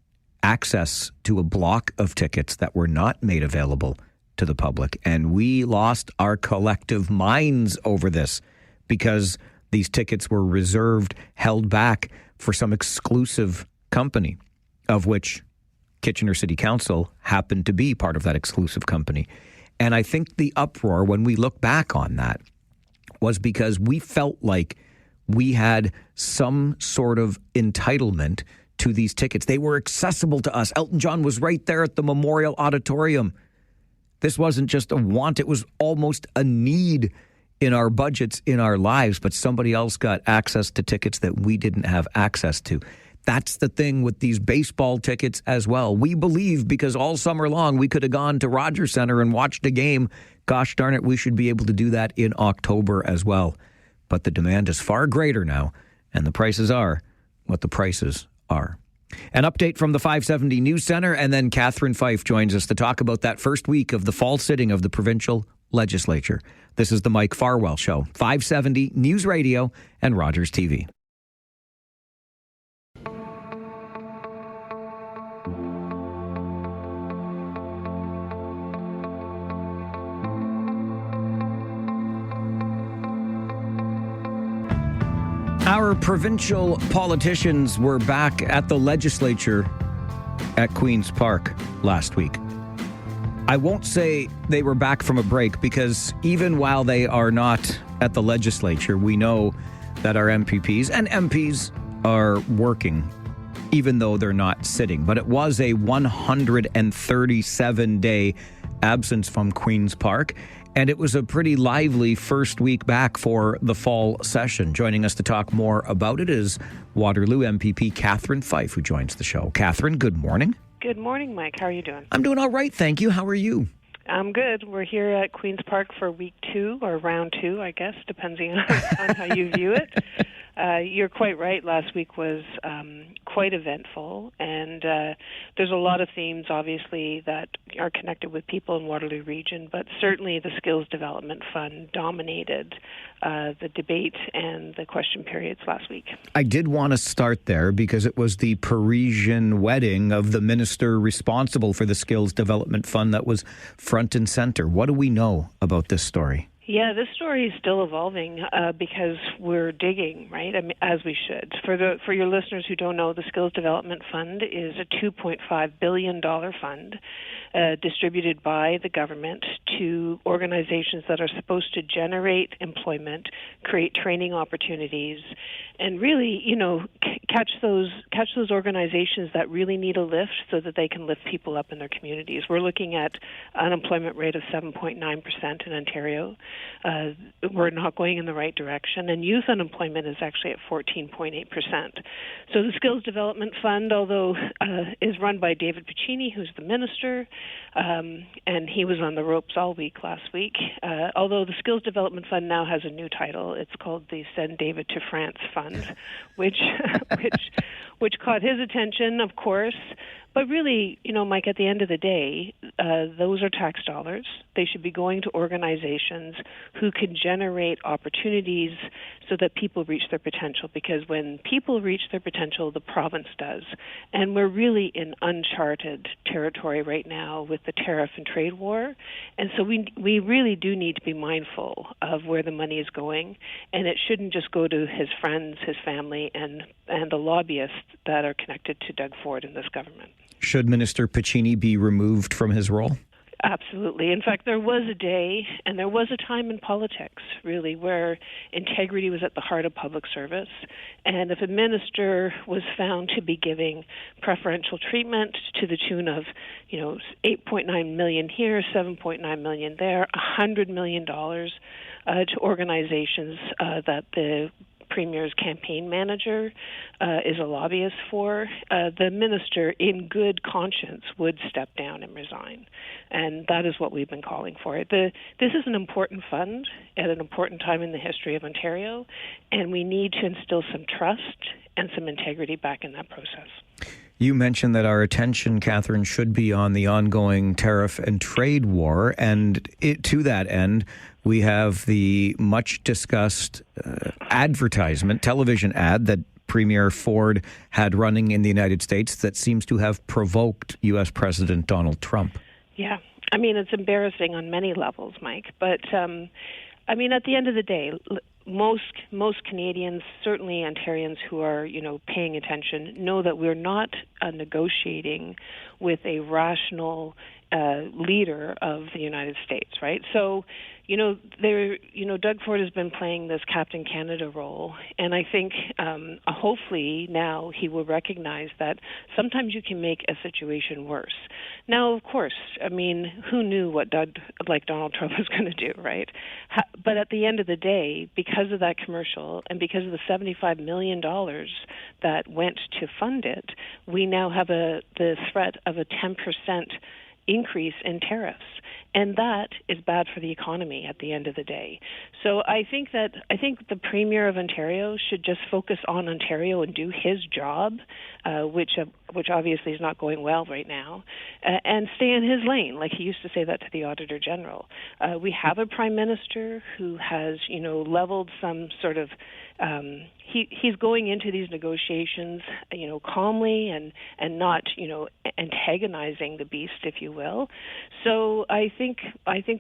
access to a block of tickets that were not made available to the public. And we lost our collective minds over this because these tickets were reserved, held back for some exclusive company, of which Kitchener City Council happened to be part of that exclusive company. And I think the uproar, when we look back on that, was because we felt like we had some sort of entitlement to these tickets. They were accessible to us. Elton John was right there at the Memorial Auditorium. This wasn't just a want, it was almost a need in our budgets, in our lives, but somebody else got access to tickets that we didn't have access to. That's the thing with these baseball tickets as well. We believe because all summer long we could have gone to Rogers Centre and watched a game. Gosh darn it, we should be able to do that in October as well. But the demand is far greater now, and the prices are what the prices are. An update from the 570 News Centre, and then Catherine Fife joins us to talk about that first week of the fall sitting of the provincial legislature. This is the Mike Farwell Show, 570 News Radio and Rogers TV. Our provincial politicians were back at the legislature at Queen's Park last week. I won't say they were back from a break, because even while they are not at the legislature, we know that our MPPs and MPs are working, even though they're not sitting. But it was a 137-day absence from Queen's Park, and it was a pretty lively first week back for the fall session. Joining us to talk more about it is Waterloo MPP Catherine Fife, who joins the show. Catherine, good morning. Good morning, Mike. How are you doing? I'm doing all right, thank you. How are you? I'm good. We're here at Queen's Park for week 2, or round 2, I guess, depending on how you view it. You're quite right. Last week was quite eventful, and there's a lot of themes, obviously, that are connected with people in Waterloo Region, but certainly the Skills Development Fund dominated the debate and the question periods last week. I did want to start there because it was the Parisian wedding of the minister responsible for the Skills Development Fund that was front and center. What do we know about this story? Yeah, this story is still evolving because we're digging, right, as we should. For your listeners who don't know, the Skills Development Fund is a $2.5 billion fund distributed by the government to organizations that are supposed to generate employment, create training opportunities, and really, catch those organizations that really need a lift so that they can lift people up in their communities. We're looking at unemployment rate of 7.9% in Ontario. We're not going in the right direction, and youth unemployment is actually at 14.8%. So the Skills Development Fund, although is run by David Piccini, who's the minister, and he was on the ropes all week last week, although the Skills Development Fund now has a new title. It's called the Send David to France Fund, which caught his attention, of course. But really, Mike, at the end of the day, those are tax dollars. They should be going to organizations who can generate opportunities so that people reach their potential. Because when people reach their potential, the province does. And we're really in uncharted territory right now with the tariff and trade war. And so we really do need to be mindful of where the money is going. And it shouldn't just go to his friends, his family, and the lobbyists that are connected to Doug Ford in this government. Should Minister Piccini be removed from his role? Absolutely. In fact, there was a day and there was a time in politics, really, where integrity was at the heart of public service. And if a minister was found to be giving preferential treatment to the tune of, $8.9 million here, $7.9 million there, $100 million to organizations that the Premier's campaign manager is a lobbyist for, the minister in good conscience would step down and resign. And that is what we've been calling for. This is an important fund at an important time in the history of Ontario, and we need to instill some trust and some integrity back in that process. You mentioned that our attention, Catherine, should be on the ongoing tariff and trade war, and to that end, we have the much-discussed advertisement, television ad that Premier Ford had running in the United States that seems to have provoked U.S. President Donald Trump. Yeah. It's embarrassing on many levels, Mike. But, at the end of the day, most Canadians, certainly Ontarians who are, paying attention, know that we're not negotiating with a rational leader of the United States, right? So, Doug Ford has been playing this Captain Canada role, and I think hopefully now he will recognize that sometimes you can make a situation worse. Now, of course, who knew what Donald Trump was going to do, right? But at the end of the day, because of that commercial and because of the $75 million that went to fund it, we now have the threat of a 10% increase in tariffs. And that is bad for the economy at the end of the day. So I think the Premier of Ontario should just focus on Ontario and do his job, which obviously is not going well right now, and stay in his lane, like he used to say that to the Auditor General. We have a Prime Minister who has, leveled some sort of he's going into these negotiations, calmly and not, antagonizing the beast, if you will. So I think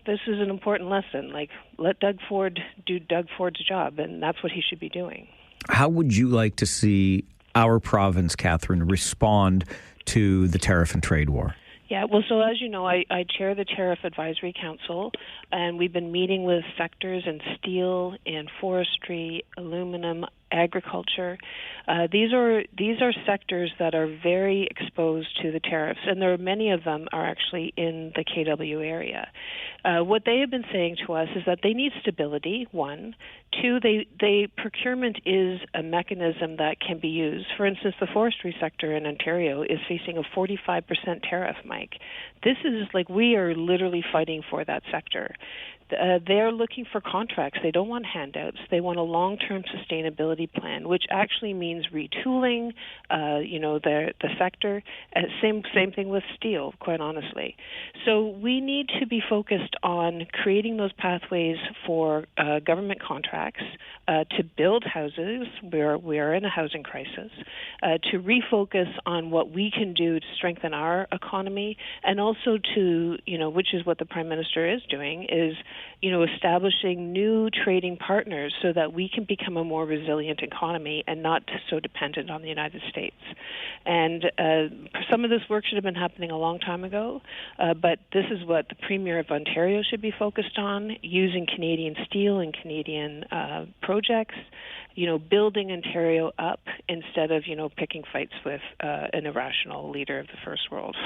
this is an important lesson. Like, let Doug Ford do Doug Ford's job, and that's what he should be doing. How would you like to see our province, Catherine, respond to the tariff and trade war? Yeah, well, so as you know, I chair the Tariff Advisory Council, and we've been meeting with sectors in steel, in forestry, aluminum, agriculture. These are sectors that are very exposed to the tariffs, and there are many of them are actually in the KW area. What they have been saying to us is that they need stability, one. Two, procurement is a mechanism that can be used. For instance, the forestry sector in Ontario is facing a 45% tariff, Mike. This is we are literally fighting for that sector. They're looking for contracts. They don't want handouts. They want a long-term sustainability plan, which actually means retooling, the sector. Same thing with steel, quite honestly. So we need to be focused on creating those pathways for government contracts to build houses. We are in a housing crisis. To refocus on what we can do to strengthen our economy, and also to, which is what the Prime Minister is doing, is establishing new trading partners so that we can become a more resilient economy and not so dependent on the United States. And some of this work should have been happening a long time ago, but this is what the Premier of Ontario should be focused on, using Canadian steel and Canadian projects, building Ontario up instead of, picking fights with an irrational leader of the first world.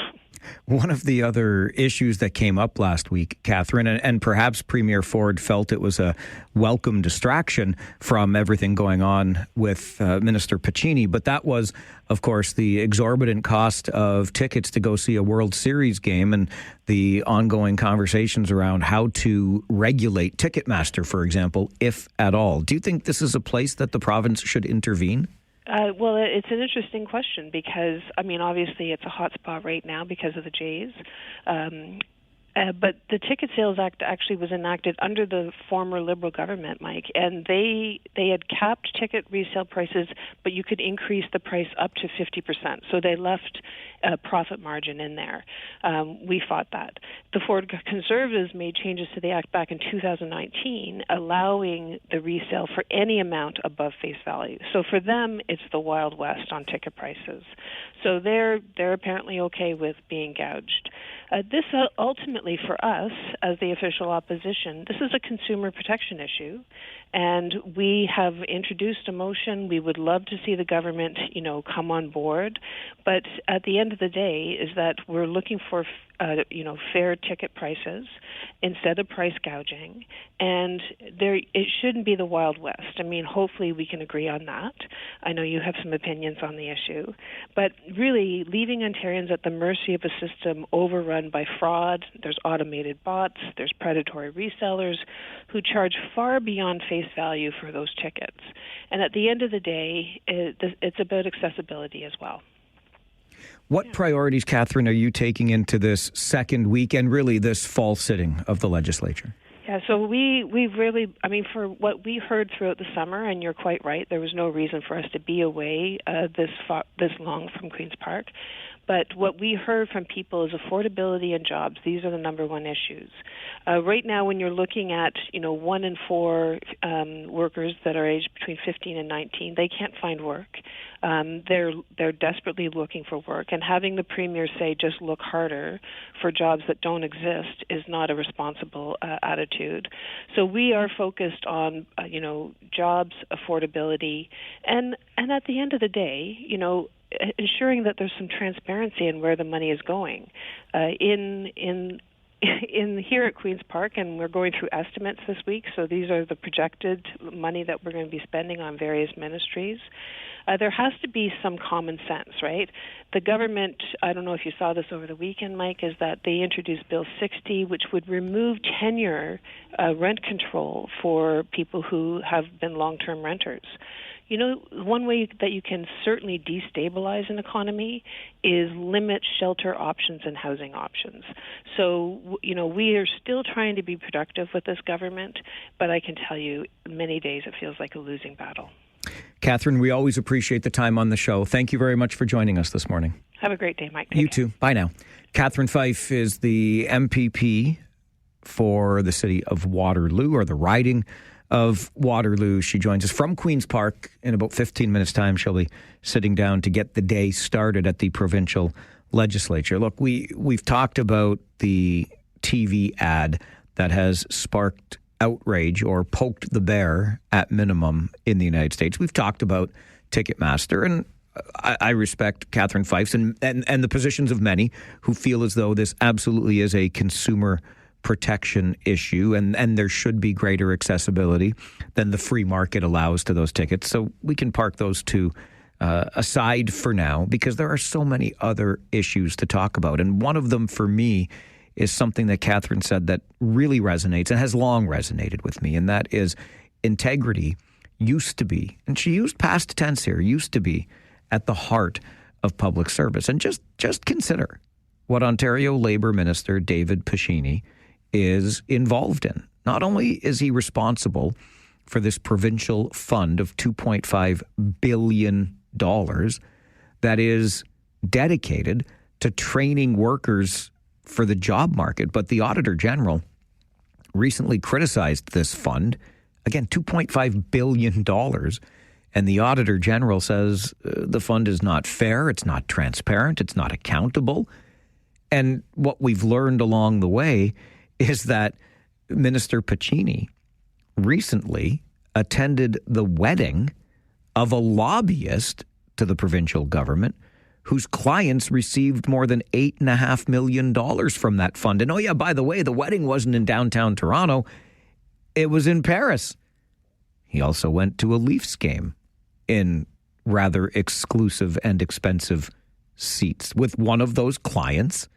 One of the other issues that came up last week, Catherine, and perhaps Premier Ford felt it was a welcome distraction from everything going on with Minister Piccini, but that was, of course, the exorbitant cost of tickets to go see a World Series game and the ongoing conversations around how to regulate Ticketmaster, for example, if at all. Do you think this is a place that the province should intervene? Well, it's an interesting question because, obviously it's a hot spot right now because of the Jays. But the Ticket Sales Act actually was enacted under the former Liberal government, Mike, and they had capped ticket resale prices, but you could increase the price up to 50%. So they left a profit margin in there. We fought that. The Ford Conservatives made changes to the Act back in 2019, allowing the resale for any amount above face value. So for them, it's the Wild West on ticket prices. So they're apparently okay with being gouged. This ultimately, for us, as the official opposition, this is a consumer protection issue, and we have introduced a motion. We would love to see the government, come on board, but at the end of the day, is that we're looking for, fair ticket prices instead of price gouging, and it shouldn't be the Wild West. Hopefully we can agree on that. I know you have some opinions on the issue, but really leaving Ontarians at the mercy of a system overrun by fraud. There's automated bots, there's predatory resellers who charge far beyond face value for those tickets. And at the end of the day, it's about accessibility as well. What priorities, Catherine, are you taking into this second week and really this fall sitting of the legislature? Yeah, so we've really, for what we heard throughout the summer, and you're quite right, there was no reason for us to be away this long from Queen's Park. But what we heard from people is affordability and jobs. These are the number one issues. Right now, when you're looking at, 1 in 4 workers that are aged between 15 and 19, they can't find work. They're desperately looking for work. And having the Premier say, just look harder for jobs that don't exist is not a responsible attitude. So we are focused on, jobs, affordability, and at the end of the day, ensuring that there's some transparency in where the money is going. In here at Queen's Park, and we're going through estimates this week, so these are the projected money that we're going to be spending on various ministries. There has to be some common sense, right? The government, I don't know if you saw this over the weekend, Mike, is that they introduced Bill 60, which would remove tenure rent control for people who have been long-term renters. One way that you can certainly destabilize an economy is limit shelter options and housing options. So, we are still trying to be productive with this government, but I can tell you, many days it feels like a losing battle. Catherine, we always appreciate the time on the show. Thank you very much for joining us this morning. Have a great day, Mike. You too. Bye now. Catherine Fife is the MPP for the city of Waterloo, or the riding of Waterloo. She joins us from Queen's Park. In about 15 minutes' time, she'll be sitting down to get the day started at the provincial legislature. Look, we've talked about the TV ad that has sparked outrage or poked the bear at minimum in the United States. We've talked about Ticketmaster, and I respect Catherine Fife's and the positions of many who feel as though this absolutely is a consumer protection issue, and there should be greater accessibility than the free market allows to those tickets. So we can park those two aside for now, because there are so many other issues to talk about. And one of them for me is something that Catherine said that really resonates and has long resonated with me, and that is integrity used to be, and she used past tense here, used to be at the heart of public service. And just consider what Ontario Labour Minister David Piccini is involved in. Not only is he responsible for this provincial fund of $2.5 billion that is dedicated to training workers for the job market, but the Auditor General recently criticized this fund. Again, $2.5 billion. And the Auditor General says the fund is not fair, it's not transparent, it's not accountable. And what we've learned along the way is that Minister Piccini recently attended the wedding of a lobbyist to the provincial government whose clients received more than $8.5 million from that fund. And oh yeah, by the way, the wedding wasn't in downtown Toronto, it was in Paris. He also went to a Leafs game in rather exclusive and expensive seats with one of those clients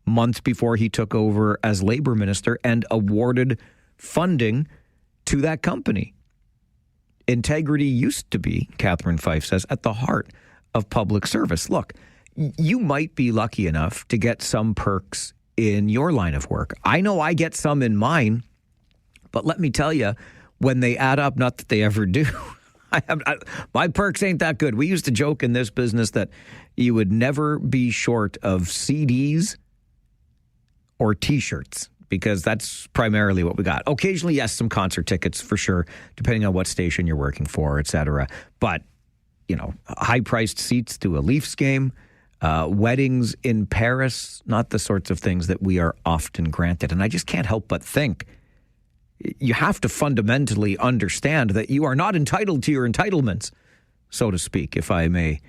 months before he took over as Labour Minister and awarded funding to that company. Integrity used to be, Catherine Fife says, at the heart of public service. Look, you might be lucky enough to get some perks in your line of work. I know I get some in mine, but let me tell you, when they add up, not that they ever do, my perks ain't that good. We used to joke in this business that you would never be short of CDs or T-shirts, because that's primarily what we got. Occasionally, yes, some concert tickets for sure, depending on what station you're working for, et cetera. But, you know, high-priced seats to a Leafs game, weddings in Paris, not the sorts of things that we are often granted. And I just can't help but think you have to fundamentally understand that you are not entitled to your entitlements, so to speak, if I may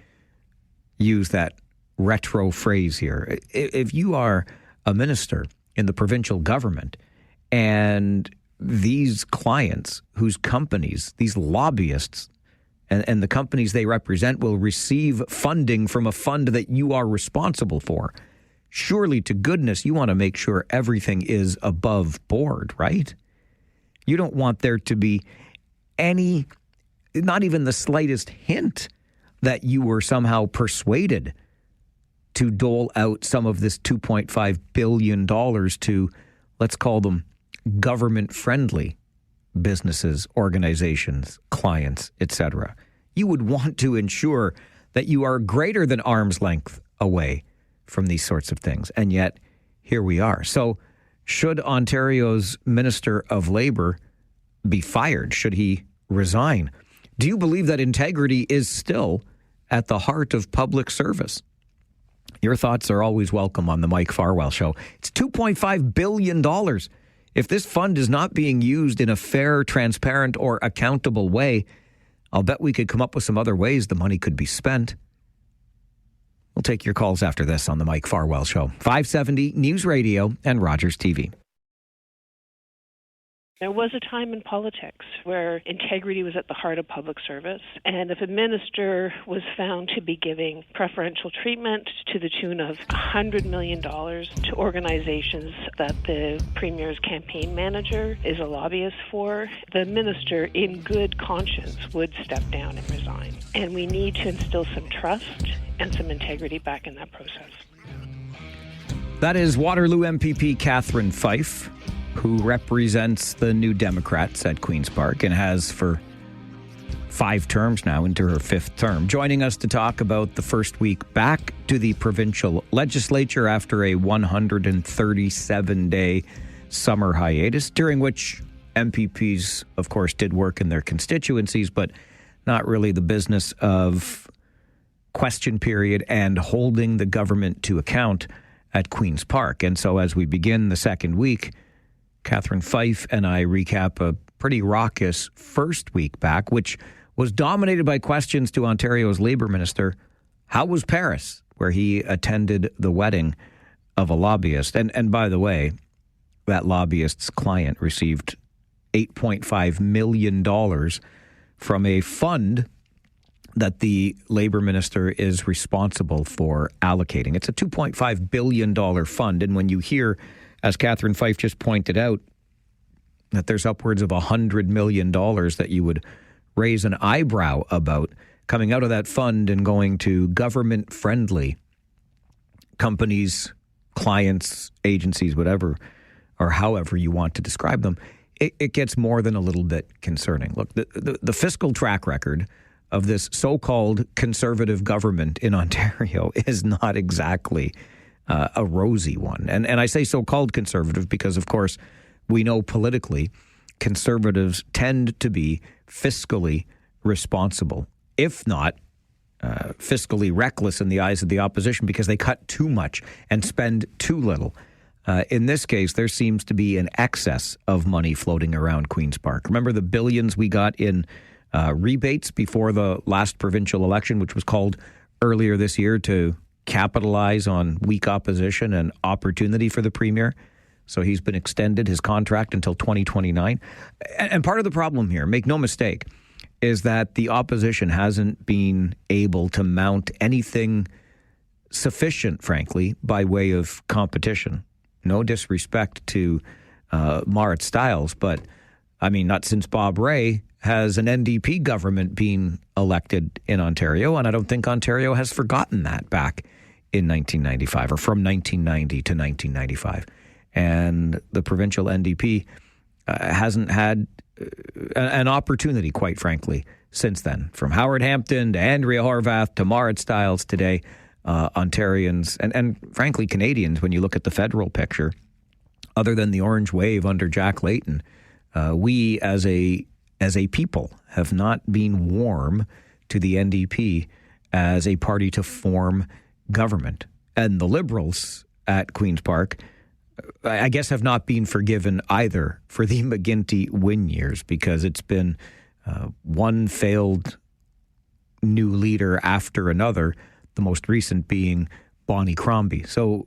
use that retro phrase here. If you are a minister in the provincial government and these clients whose companies, these lobbyists, and the companies they represent will receive funding from a fund that you are responsible for, surely to goodness you want to make sure everything is above board, right? You don't want there to be any, not even the slightest hint that you were somehow persuaded to dole out some of this $2.5 billion to, let's call them government-friendly businesses, organizations, clients, etc. You would want to ensure that you are greater than arm's length away from these sorts of things. And yet, here we are. So, should Ontario's Minister of Labour be fired? Should he resign? Do you believe that integrity is still at the heart of public service? Your thoughts are always welcome on the Mike Farwell Show. It's $2.5 billion. If this fund is not being used in a fair, transparent, or accountable way, I'll bet we could come up with some other ways the money could be spent. We'll take your calls after this on the Mike Farwell Show. 570 News Radio and Rogers TV. There was a time in politics where integrity was at the heart of public service, and if a minister was found to be giving preferential treatment to the tune of $100 million to organizations that the Premier's campaign manager is a lobbyist for, the minister in good conscience would step down and resign. And we need to instill some trust and some integrity back in that process. That is Waterloo MPP Catherine Fife, who represents the New Democrats at Queen's Park and has for 5 terms now, into her 5th term. Joining us to talk about the first week back to the provincial legislature after a 137-day summer hiatus, during which MPPs, of course, did work in their constituencies, but not really the business of question period and holding the government to account at Queen's Park. And so as we begin the second week, Catherine Fife and I recap a pretty raucous first week back, which was dominated by questions to Ontario's Labour Minister. How was Paris, where he attended the wedding of a lobbyist? And by the way, that lobbyist's client received $8.5 million from a fund that the Labour Minister is responsible for allocating. It's a $2.5 billion fund. And when you hear, as Catherine Fife just pointed out, that there's upwards of $100 million that you would raise an eyebrow about coming out of that fund and going to government-friendly companies, clients, agencies, whatever, or however you want to describe them, it gets more than a little bit concerning. Look, the fiscal track record of this so-called conservative government in Ontario is not exactly a rosy one. And I say so-called conservative because, of course, we know politically conservatives tend to be fiscally responsible, if not fiscally reckless in the eyes of the opposition because they cut too much and spend too little. In this case, there seems to be an excess of money floating around Queen's Park. Remember the billions we got in rebates before the last provincial election, which was called earlier this year to capitalize on weak opposition and opportunity for the Premier? So he's been extended his contract until 2029. And part of the problem here, make no mistake, is that the opposition hasn't been able to mount anything sufficient, frankly, by way of competition. No disrespect to Marit Stiles, but I mean, not since Bob Rae has an NDP government been elected in Ontario, and I don't think Ontario has forgotten that back in 1995 or from 1990 to 1995. And the provincial NDP hasn't had an opportunity, quite frankly, since then. From Howard Hampton to Andrea Horwath to Marit Stiles today, Ontarians and frankly Canadians, when you look at the federal picture, other than the orange wave under Jack Layton, we as a people have not been warm to the NDP as a party to form government. And the Liberals at Queen's Park, I guess, have not been forgiven either for the McGuinty win years because it's been one failed new leader after another, the most recent being Bonnie Crombie. So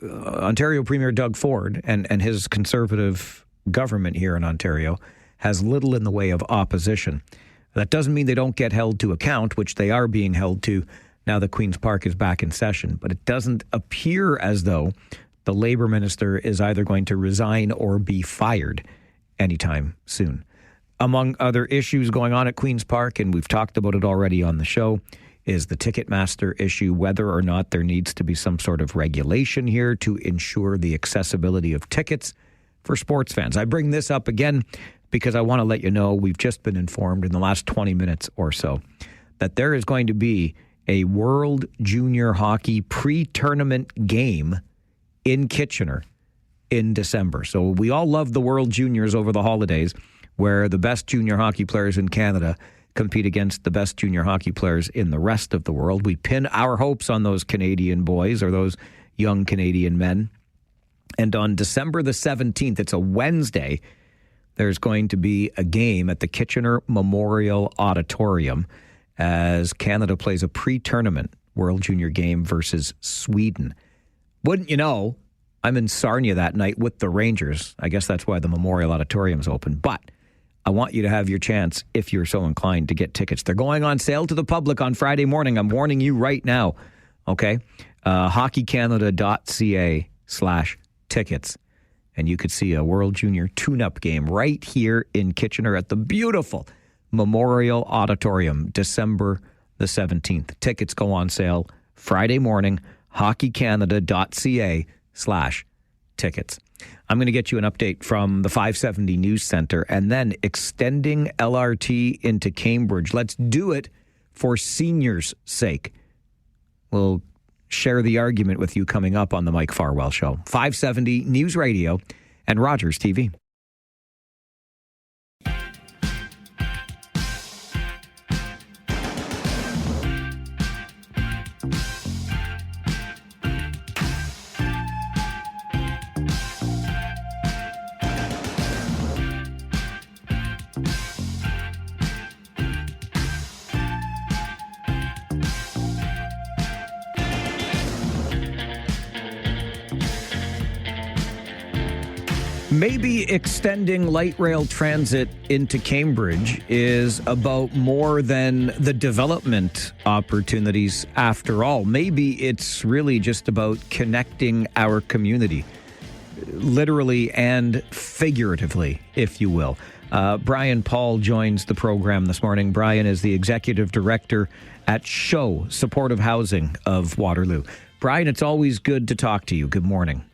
Ontario Premier Doug Ford and his Conservative government here in Ontario has little in the way of opposition. That doesn't mean they don't get held to account, which they are being held to now that Queen's Park is back in session. But it doesn't appear as though the Labour Minister is either going to resign or be fired anytime soon. Among other issues going on at Queen's Park, and we've talked about it already on the show, is the Ticketmaster issue, whether or not there needs to be some sort of regulation here to ensure the accessibility of tickets for sports fans. I bring this up again because I want to let you know we've just been informed in the last 20 minutes or so that there is going to be a World Junior Hockey pre-tournament game in Kitchener in December. So we all love the World Juniors over the holidays, where the best junior hockey players in Canada compete against the best junior hockey players in the rest of the world. We pin our hopes on those Canadian boys or those young Canadian men. And on December the 17th, it's a Wednesday, there's going to be a game at the Kitchener Memorial Auditorium as Canada plays a pre-tournament World Junior game versus Sweden. Wouldn't you know, I'm in Sarnia that night with the Rangers. I guess that's why the Memorial Auditorium's open. But I want you to have your chance, if you're so inclined, to get tickets. They're going on sale to the public on Friday morning. I'm warning you right now, okay? hockeycanada.ca/tickets. And you could see a World Junior tune-up game right here in Kitchener at the beautiful Memorial Auditorium, December the 17th. Tickets go on sale Friday morning, hockeycanada.ca/tickets. I'm going to get you an update from the 570 News Center and then extending LRT into Cambridge. Let's do it for seniors' sake. We'll share the argument with you coming up on the Mike Farwell Show. 570 News Radio and Rogers TV. Maybe extending light rail transit into Cambridge is about more than the development opportunities after all. Maybe it's really just about connecting our community, literally and figuratively, if you will. Brian Paul joins the program this morning. Brian is the executive director at SHOW, Supportive Housing of Waterloo. Brian, it's always good to talk to you. Good morning.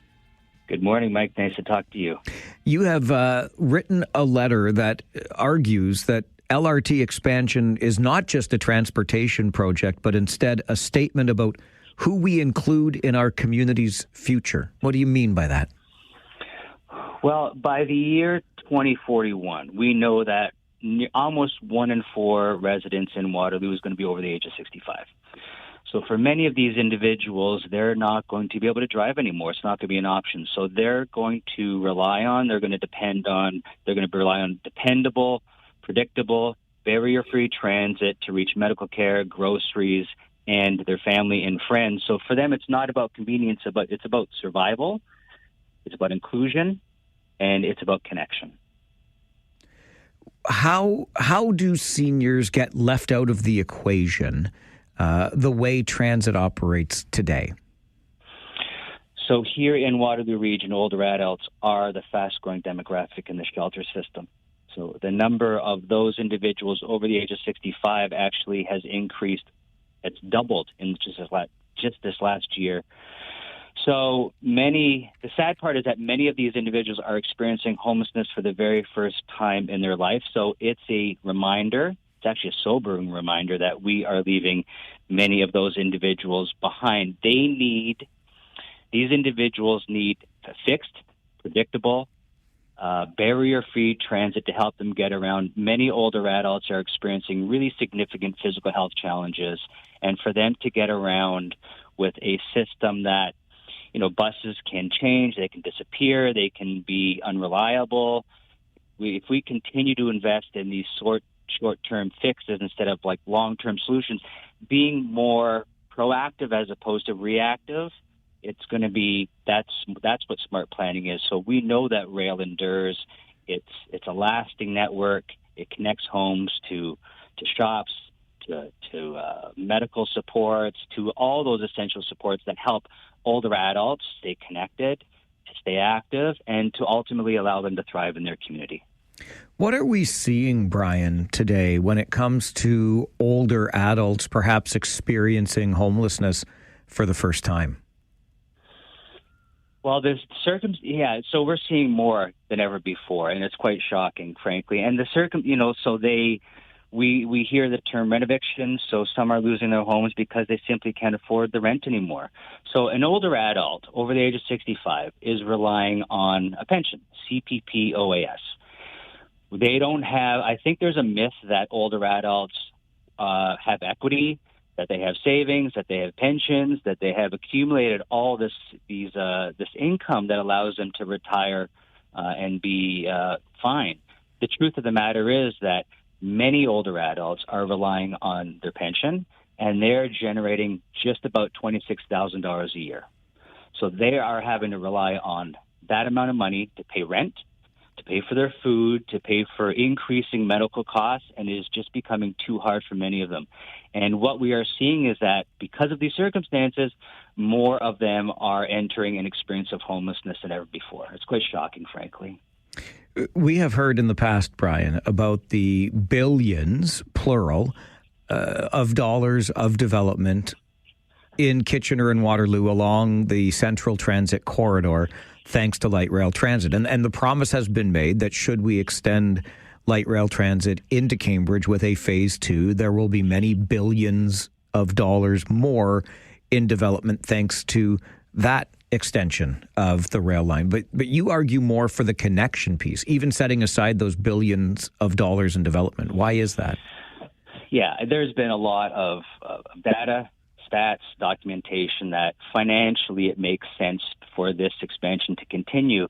Good morning, Mike. Nice to talk to you. You have written a letter that argues that LRT expansion is not just a transportation project, but instead a statement about who we include in our community's future. What do you mean by that? Well, by the year 2041, we know that almost 1 in 4 residents in Waterloo is going to be over the age of 65. So for many of these individuals, they're not going to be able to drive anymore. It's not going to be an option. So they're going to rely on dependable, predictable, barrier-free transit to reach medical care, groceries, and their family and friends. So for them, it's not about convenience, but it's about survival, it's about inclusion, and it's about connection. How do seniors get left out of the equation the way transit operates today? So here in Waterloo Region, older adults are the fast-growing demographic in the shelter system. So the number of those individuals over the age of 65 actually has increased. It's doubled in just this last year. So the sad part is that many of these individuals are experiencing homelessness for the very first time in their life. So it's a reminder. It's actually a sobering reminder that we are leaving many of those individuals behind. These individuals need fixed, predictable, barrier-free transit to help them get around. Many older adults are experiencing really significant physical health challenges, and for them to get around with a system that, buses can change, they can disappear, they can be unreliable. If we continue to invest in these short-term fixes instead of long-term solutions, being more proactive as opposed to reactive, it's going to be that's what smart planning is. So we know that rail endures. It's a lasting network. It connects homes to shops, to medical supports, to all those essential supports that help older adults stay connected, to stay active, and to ultimately allow them to thrive in their community. What are we seeing, Brian, today when it comes to older adults perhaps experiencing homelessness for the first time? Well, so we're seeing more than ever before, and it's quite shocking, frankly. And we hear the term rent eviction, so some are losing their homes because they simply can't afford the rent anymore. So an older adult over the age of 65 is relying on a pension, CPP OAS. They don't have, I think there's a myth that older adults have equity, that they have savings, that they have pensions, that they have accumulated all this income that allows them to retire and be fine. The truth of the matter is that many older adults are relying on their pension, and they're generating just about $26,000 a year. So they are having to rely on that amount of money to pay rent, to pay for their food, to pay for increasing medical costs, and it is just becoming too hard for many of them. And what we are seeing is that because of these circumstances, more of them are entering an experience of homelessness than ever before. It's quite shocking, frankly. We have heard in the past, Brian, about the billions, plural, of dollars of development in Kitchener and Waterloo along the Central Transit Corridor, thanks to light rail transit. And the promise has been made that should we extend light rail transit into Cambridge with a phase 2, there will be many billions of dollars more in development thanks to that extension of the rail line. But you argue more for the connection piece, even setting aside those billions of dollars in development. Why is that? Yeah, there's been a lot of data, stats, documentation that financially it makes sense for this expansion to continue.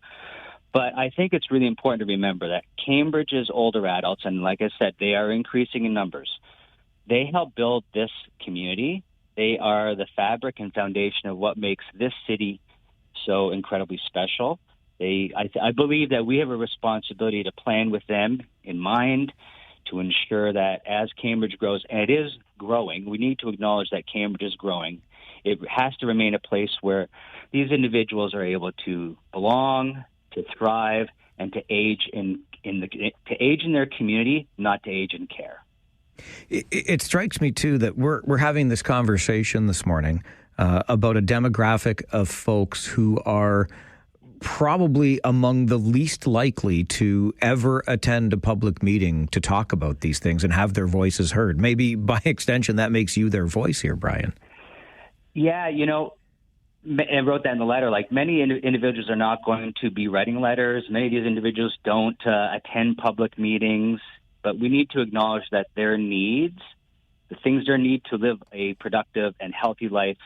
But I think it's really important to remember that Cambridge's older adults, and like I said, they are increasing in numbers. They help build this community. They are the fabric and foundation of what makes this city so incredibly special. I believe that we have a responsibility to plan with them in mind to ensure that as Cambridge grows, and it is growing, we need to acknowledge that Cambridge is growing. It has to remain a place where these individuals are able to belong, to thrive, and to age in their community, not to age in care. It strikes me too that we're having this conversation this morning about a demographic of folks who are probably among the least likely to ever attend a public meeting to talk about these things and have their voices heard. Maybe by extension, that makes you their voice here, Brian. Yeah, I wrote that in the letter. Like, many individuals are not going to be writing letters. Many of these individuals don't attend public meetings, but we need to acknowledge that their needs, the things they need to live a productive and healthy life,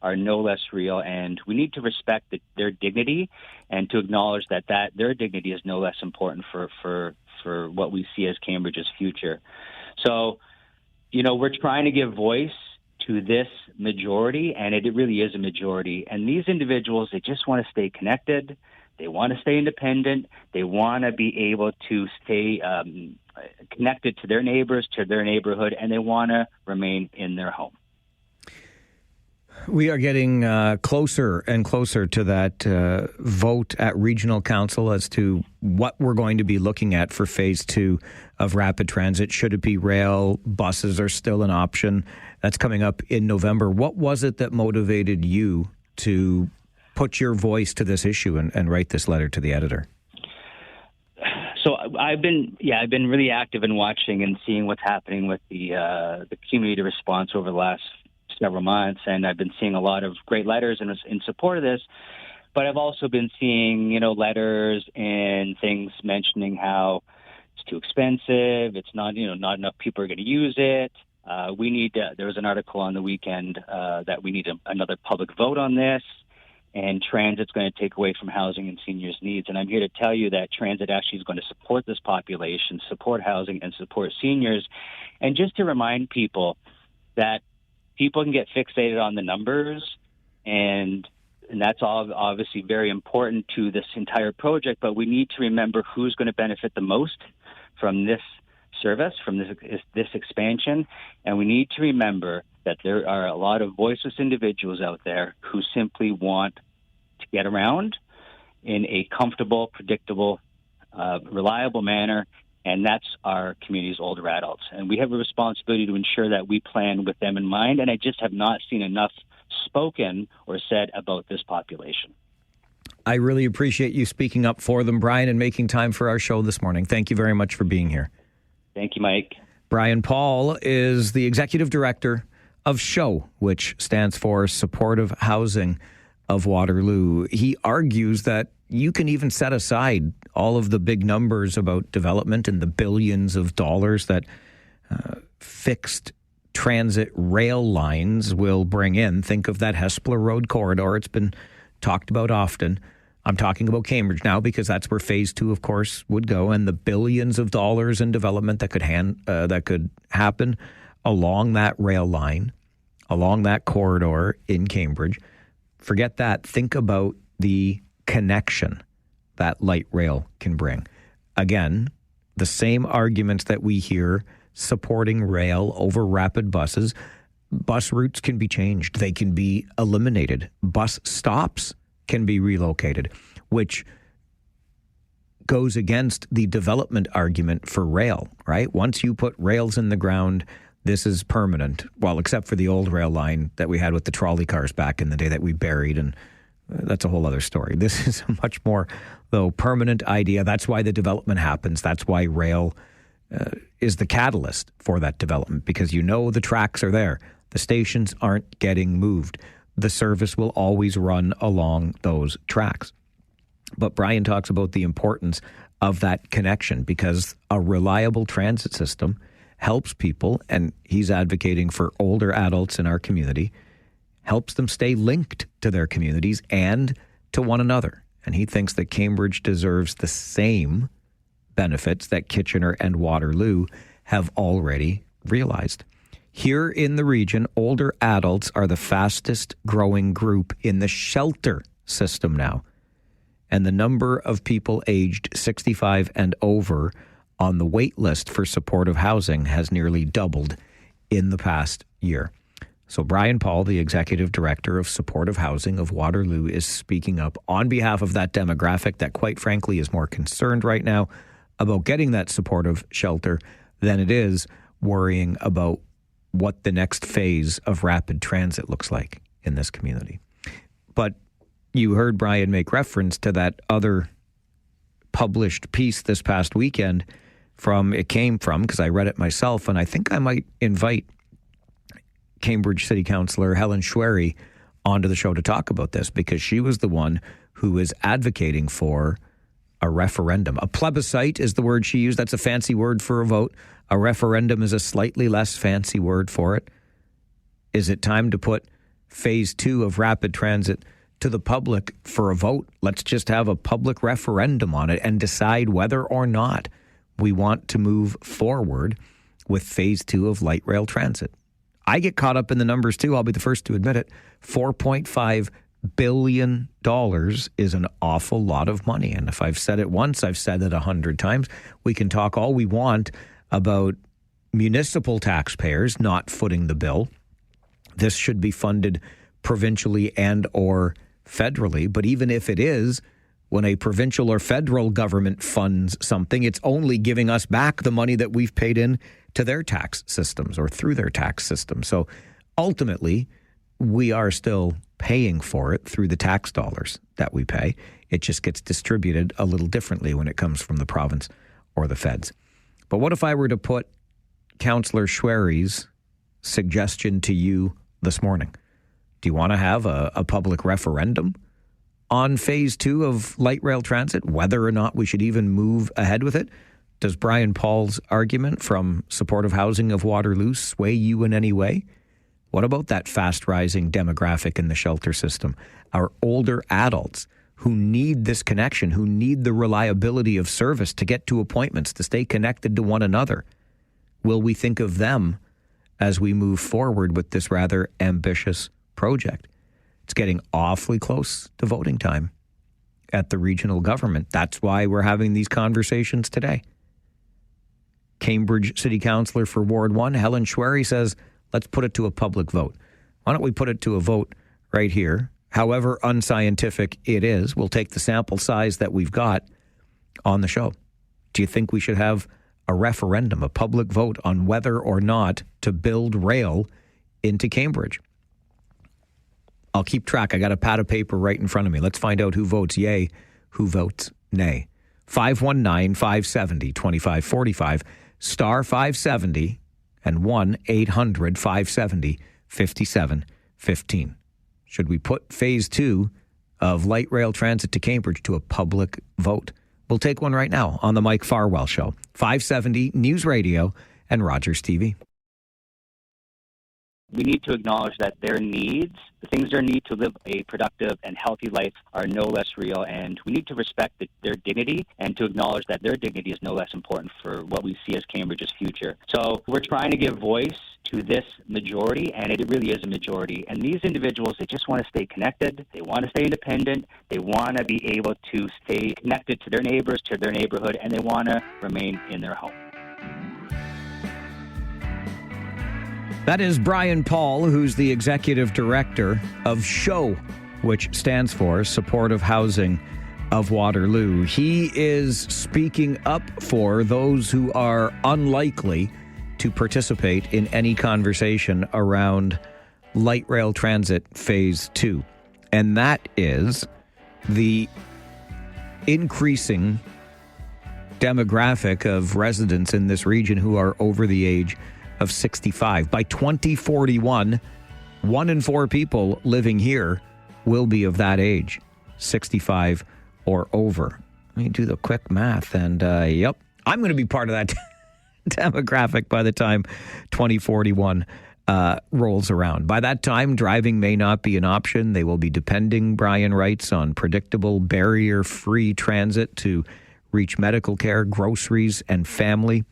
are no less real, and we need to respect their dignity and to acknowledge that their dignity is no less important for what we see as Cambridge's future. So, we're trying to give voice to this majority, and it really is a majority. And these individuals, they just want to stay connected. They want to stay independent. They want to be able to stay connected to their neighbors, to their neighborhood, and they want to remain in their home. We are getting closer and closer to that vote at Regional Council as to what we're going to be looking at for Phase 2 of rapid transit. Should it be rail? Buses are still an option. That's coming up in November. What was it that motivated you to put your voice to this issue and write this letter to the editor? So I've been really active in watching and seeing what's happening with the community response over the last several months, and I've been seeing a lot of great letters in support of this. But I've also been seeing, letters and things mentioning how it's too expensive. It's not enough people are going to use it. There was an article on the weekend that we need another public vote on this, and transit's going to take away from housing and seniors' needs. And I'm here to tell you that transit actually is going to support this population, support housing, and support seniors. And just to remind people that people can get fixated on the numbers, and that's all obviously very important to this entire project, but we need to remember who's going to benefit the most from this service, from this expansion, and we need to remember that there are a lot of voiceless individuals out there who simply want to get around in a comfortable, predictable, reliable manner, and that's our community's older adults. And we have a responsibility to ensure that we plan with them in mind, and I just have not seen enough spoken or said about this population. I really appreciate you speaking up for them, Brian, and making time for our show this morning. Thank you very much for being here. Thank you, Mike. Brian Paul is the executive director of SHOW, which stands for Supportive Housing of Waterloo. He argues that you can even set aside all of the big numbers about development and the billions of dollars that fixed transit rail lines will bring in. Think of that Hespeler Road corridor. It's been talked about often. I'm talking about Cambridge now because that's where Phase 2, of course, would go, and the billions of dollars in development that could happen along that rail line, along that corridor in Cambridge. Forget that. Think about the connection that light rail can bring. Again, the same arguments that we hear supporting rail over rapid buses. Bus routes can be changed. They can be eliminated. Bus stops can be relocated, which goes against the development argument for rail, right? Once you put rails in the ground, this is permanent. Well, except for the old rail line that we had with the trolley cars back in the day that we buried, and that's a whole other story. This is a much more, though, permanent idea. That's why the development happens. That's why rail is the catalyst for that development, because the tracks are there. The stations aren't getting moved. The service will always run along those tracks. But Brian talks about the importance of that connection, because a reliable transit system helps people, and he's advocating for older adults in our community, helps them stay linked to their communities and to one another. And he thinks that Cambridge deserves the same benefits that Kitchener and Waterloo have already realized. Here in the region, older adults are the fastest growing group in the shelter system now. and the number of people aged 65 and over on the wait list for supportive housing has nearly doubled in the past year. So Brian Paul, the executive director of supportive housing of Waterloo, is speaking up on behalf of that demographic that, quite frankly, is more concerned right now about getting that supportive shelter than it is worrying about what the next phase of rapid transit looks like in this community. But you heard Brian make reference to that other published piece this past weekend because I read it myself, and I think I might invite Cambridge City Councillor Helen Schwery onto the show to talk about this, because she was the one who is advocating for a referendum. A plebiscite is the word she used. That's a fancy word for a vote. A referendum is a slightly less fancy word for it. Is it time to put phase 2 of rapid transit to the public for a vote? Let's just have a public referendum on it and decide whether or not we want to move forward with phase 2 of light rail transit. I get caught up in the numbers too. I'll be the first to admit it. $4.5 billion is an awful lot of money. And if I've said it once, I've said it 100 times. We can talk all we want about municipal taxpayers not footing the bill. This should be funded provincially and or federally. But even if it is, when a provincial or federal government funds something, it's only giving us back the money that we've paid in to their tax systems or through their tax system. So ultimately, we are still paying for it through the tax dollars that we pay. It just gets distributed a little differently when it comes from the province or the feds. But what if I were to put Councillor Schwery's suggestion to you this morning? Do you want to have a public referendum on phase 2 of light rail transit, whether or not we should even move ahead with it? Does Brian Paul's argument from supportive housing of Waterloo sway you in any way? What about that fast-rising demographic in the shelter system? Our older adults who need this connection, who need the reliability of service to get to appointments, to stay connected to one another. Will we think of them as we move forward with this rather ambitious project? It's getting awfully close to voting time at the regional government. That's why we're having these conversations today. Cambridge City Councillor for Ward 1, Helen Schwery, says, let's put it to a public vote. Why don't we put it to a vote right here? However unscientific it is, we'll take the sample size that we've got on the show. Do you think we should have a referendum, a public vote on whether or not to build rail into Cambridge? I'll keep track. I got a pad of paper right in front of me. Let's find out who votes yay, who votes nay. 519-570-2545, star 570 and 1-800-570-5715. Should we put phase 2 of light rail transit to Cambridge to a public vote? We'll take one right now on the Mike Farwell Show. 570 News Radio and Rogers TV. We need to acknowledge that their needs, the things they need to live a productive and healthy life, are no less real, and we need to respect their dignity and to acknowledge that their dignity is no less important for what we see as Cambridge's future. So we're trying to give voice to this majority, and it really is a majority. And these individuals, they just want to stay connected, they want to stay independent, they want to be able to stay connected to their neighbors, to their neighborhood, and they want to remain in their home. That is Brian Paul, who's the executive director of SHOW, which stands for Supportive Housing of Waterloo. He is speaking up for those who are unlikely to participate in any conversation around light rail transit phase 2. And that is the increasing demographic of residents in this region who are over the age of 65. By 2041, 1 in 4 people living here will be of that age, 65 or over. Let me do the quick math, and yep, I'm going to be part of that demographic by the time 2041 rolls around. By that time, driving may not be an option. They will be depending, Brian writes, on predictable, barrier-free transit to reach medical care, groceries, and family.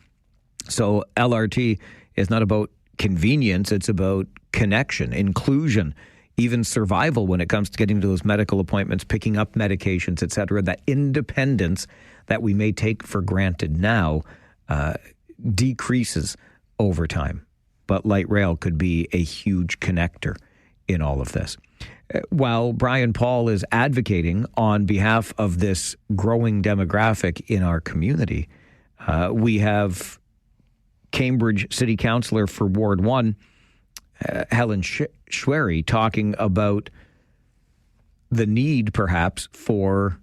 So LRT is not about convenience, it's about connection, inclusion even survival when it comes to getting to those medical appointments, picking up medications, et cetera. That independence that we may take for granted now decreases over time. But light rail could be a huge connector in all of this. While Brian Paul is advocating on behalf of this growing demographic in our community, we have Cambridge City Councillor for Ward 1, Helen Schwery, talking about the need perhaps for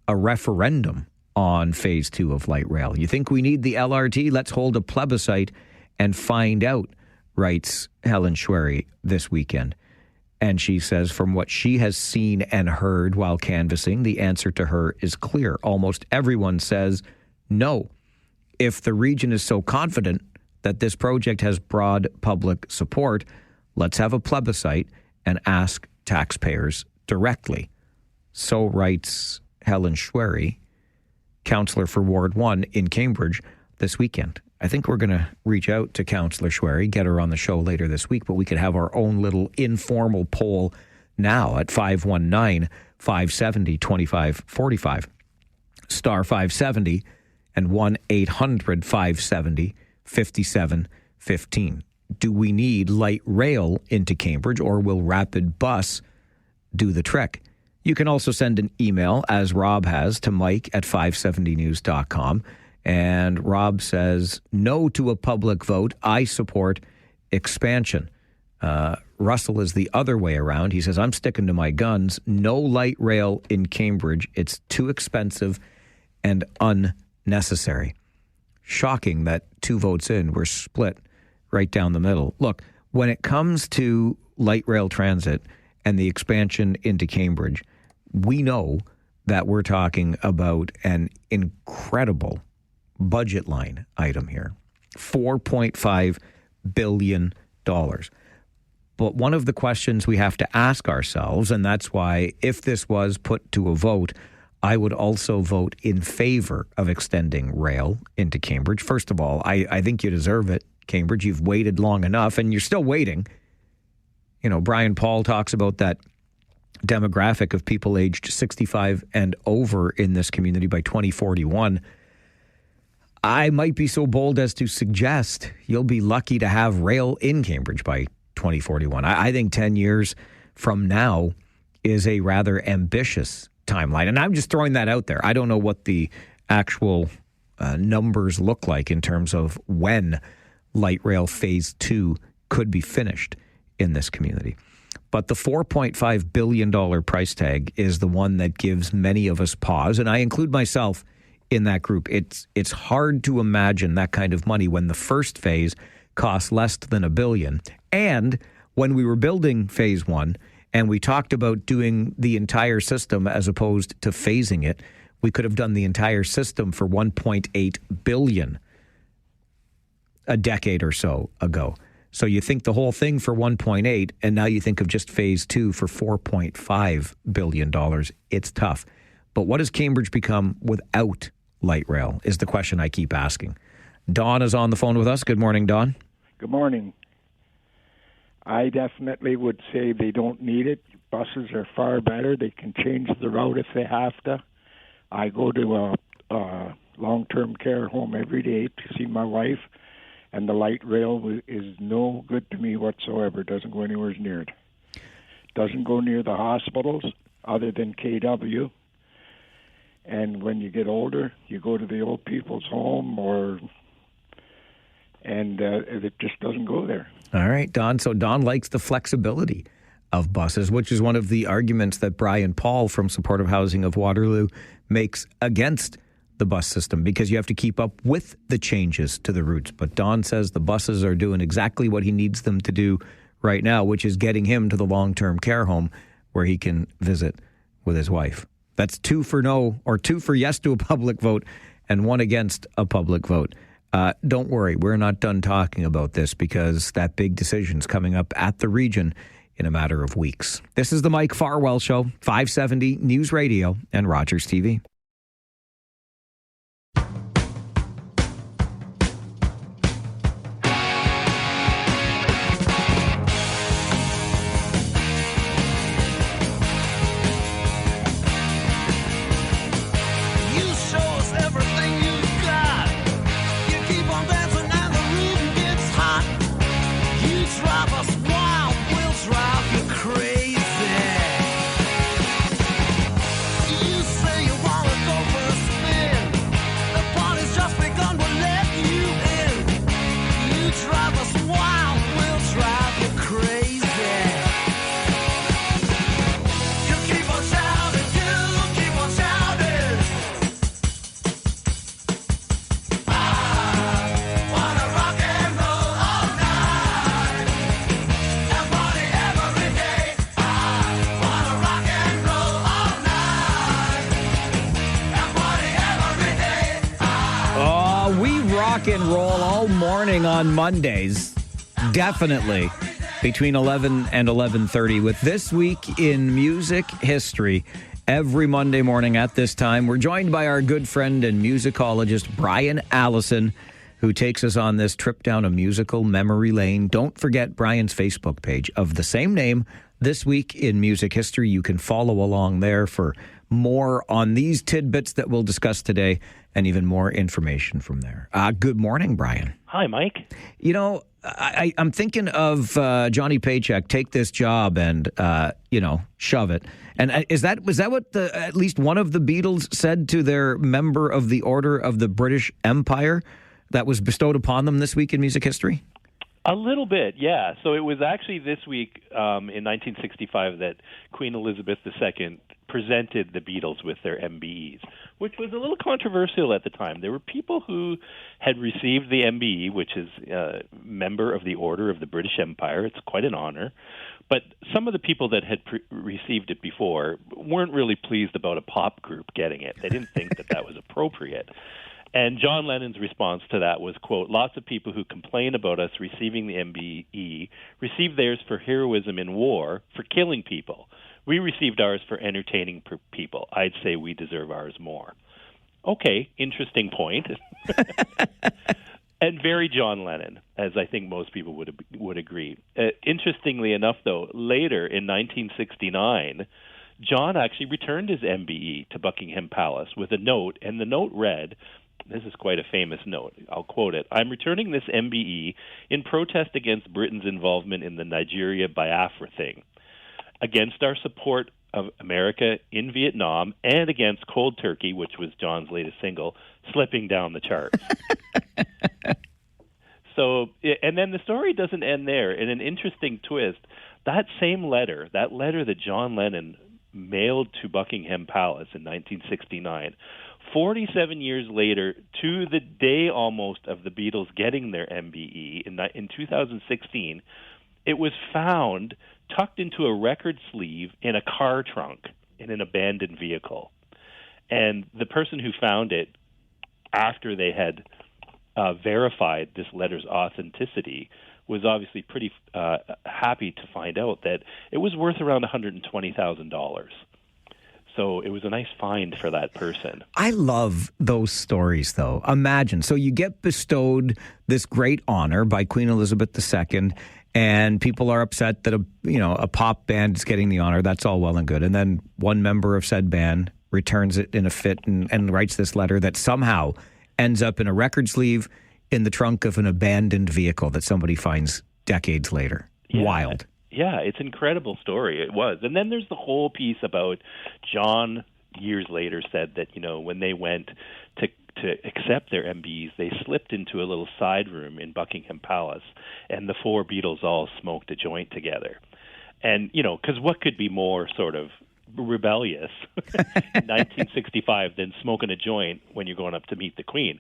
a referendum on Phase 2 of light rail. You think we need the LRT? Let's hold a plebiscite and find out, writes Helen Schwery this weekend. And she says from what she has seen and heard while canvassing, the answer to her is clear. Almost everyone says no. If the region is so confident that this project has broad public support, let's have a plebiscite and ask taxpayers directly. So writes Helen Schwery, councillor for Ward 1 in Cambridge this weekend. I think we're going to reach out to Councillor Schwery, get her on the show later this week, but we could have our own little informal poll now at 519-570-2545, star 570 and 1-800-570-5715. Do we need light rail into Cambridge, or will rapid bus do the trick? You can also send an email, as Rob has, to mike@570news.com. And Rob says, no to a public vote. I support expansion. Russell is the other way around. He says, I'm sticking to my guns. No light rail in Cambridge. It's too expensive and unnecessary. Shocking that 2 votes in were split right down the middle. Look, when it comes to light rail transit and the expansion into Cambridge, we know that we're talking about an incredible budget line item here, $4.5 billion. But one of the questions we have to ask ourselves, and that's why if this was put to a vote, I would also vote in favor of extending rail into Cambridge. First of all, I think you deserve it, Cambridge. You've waited long enough, and you're still waiting. You know, Brian Paul talks about that demographic of people aged 65 and over in this community by 2041. I might be so bold as to suggest you'll be lucky to have rail in Cambridge by 2041. I think 10 years from now is a rather ambitious timeline. And I'm just throwing that out there. I don't know what the actual numbers look like in terms of when light rail phase 2 could be finished in this community. But the $4.5 billion price tag is the one that gives many of us pause, and I include myself in that group. It's hard to imagine that kind of money when the first phase cost less than $1 billion. And when we were building phase 1 and we talked about doing the entire system as opposed to phasing it, we could have done the entire system for $1.8 billion a decade or so ago. So you think the whole thing for 1.8, and now you think of just phase 2 for $4.5 billion. It's tough. But what has Cambridge become without light rail is the question I keep asking. Don is on the phone with us. Good morning, Don. Good morning. I definitely would say they don't need it. Buses are far better. They can change the route if they have to. I go to a long-term care home every day to see my wife, and the light rail is no good to me whatsoever. It doesn't go anywhere near it. Doesn't go near the hospitals other than KW. And when you get older, you go to the old people's home and it just doesn't go there. All right, Don. So Don likes the flexibility of buses, which is one of the arguments that Brian Paul from Supportive Housing of Waterloo makes against the bus system, because you have to keep up with the changes to the routes. But Don says the buses are doing exactly what he needs them to do right now, which is getting him to the long-term care home where he can visit with his wife. That's 2 for no, or 2 for yes to a public vote and 1 against a public vote. Don't worry, we're not done talking about this, because that big decision's coming up at the region in a matter of weeks. This is the Mike Farwell Show, 570 News Radio and Rogers TV. rock and roll all morning on Mondays. Definitely between 11 and 11:30 with This Week in Music History. Every Monday morning at this time, we're joined by our good friend and musicologist, Brian Allison, who takes us on this trip down a musical memory lane. Don't forget Brian's Facebook page of the same name, This Week in Music History. You can follow along there for more on these tidbits that we'll discuss today and even more information from there. Good morning, Brian. Hi, Mike. You know, I'm thinking of Johnny Paycheck, take this job and, shove it. And was that what at least one of the Beatles said to their member of the Order of the British Empire that was bestowed upon them this week in music history? A little bit, yeah. So it was actually this week in 1965 that Queen Elizabeth II presented the Beatles with their MBEs, which was a little controversial at the time. There were people who had received the MBE, which is a member of the Order of the British Empire. It's quite an honor. But some of the people that had received it before weren't really pleased about a pop group getting it. They didn't think that was appropriate. And John Lennon's response to that was, quote, "Lots of people who complain about us receiving the MBE received theirs for heroism in war, for killing people. We received ours for entertaining people. I'd say we deserve ours more." Okay, interesting point. And very John Lennon, as I think most people would agree. Interestingly enough, though, later in 1969, John actually returned his MBE to Buckingham Palace with a note, and the note read, this is quite a famous note, I'll quote it, "I'm returning this MBE in protest against Britain's involvement in the Nigeria-Biafra thing, against our support of America in Vietnam, and against Cold Turkey," which was John's latest single, "slipping down the charts." So, and then the story doesn't end there. In an interesting twist, that same letter, that John Lennon mailed to Buckingham Palace in 1969, 47 years later, to the day almost of the Beatles getting their MBE in 2016, it was found tucked into a record sleeve in a car trunk in an abandoned vehicle. And the person who found it, after they had verified this letter's authenticity, was obviously pretty happy to find out that it was worth around $120,000. So it was a nice find for that person. I love those stories, though. Imagine. So you get bestowed this great honor by Queen Elizabeth II, and people are upset that a pop band is getting the honor. That's all well and good. And then one member of said band returns it in a fit and writes this letter that somehow ends up in a record sleeve in the trunk of an abandoned vehicle that somebody finds decades later. Yeah. Wild. Yeah, it's an incredible story. It was. And then there's the whole piece about John years later said that, when they went to accept their MBEs, they slipped into a little side room in Buckingham Palace, and the four Beatles all smoked a joint together. And, because what could be more sort of rebellious in 1965 than smoking a joint when you're going up to meet the Queen?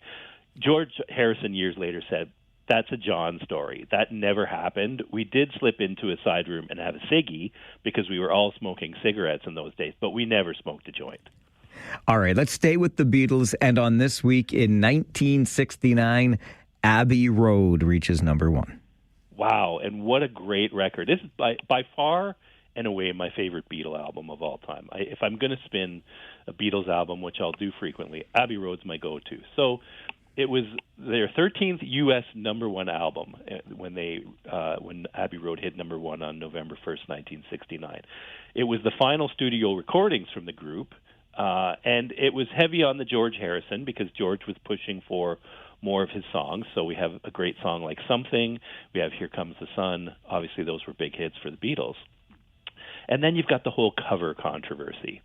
George Harrison years later said, "That's a John story. That never happened. We did slip into a side room and have a ciggy because we were all smoking cigarettes in those days, but we never smoked a joint." All right, let's stay with the Beatles. And on this week in 1969, Abbey Road reaches number one. Wow, and what a great record. This is by far and away my favorite Beatle album of all time. If I'm going to spin a Beatles album, which I'll do frequently, Abbey Road's my go-to. So it was their 13th U.S. number one album when Abbey Road hit number one on November 1st, 1969. It was the final studio recordings from the group, and it was heavy on the George Harrison because George was pushing for more of his songs. So we have a great song like Something. We have Here Comes the Sun. Obviously, those were big hits for the Beatles. And then you've got the whole cover controversy.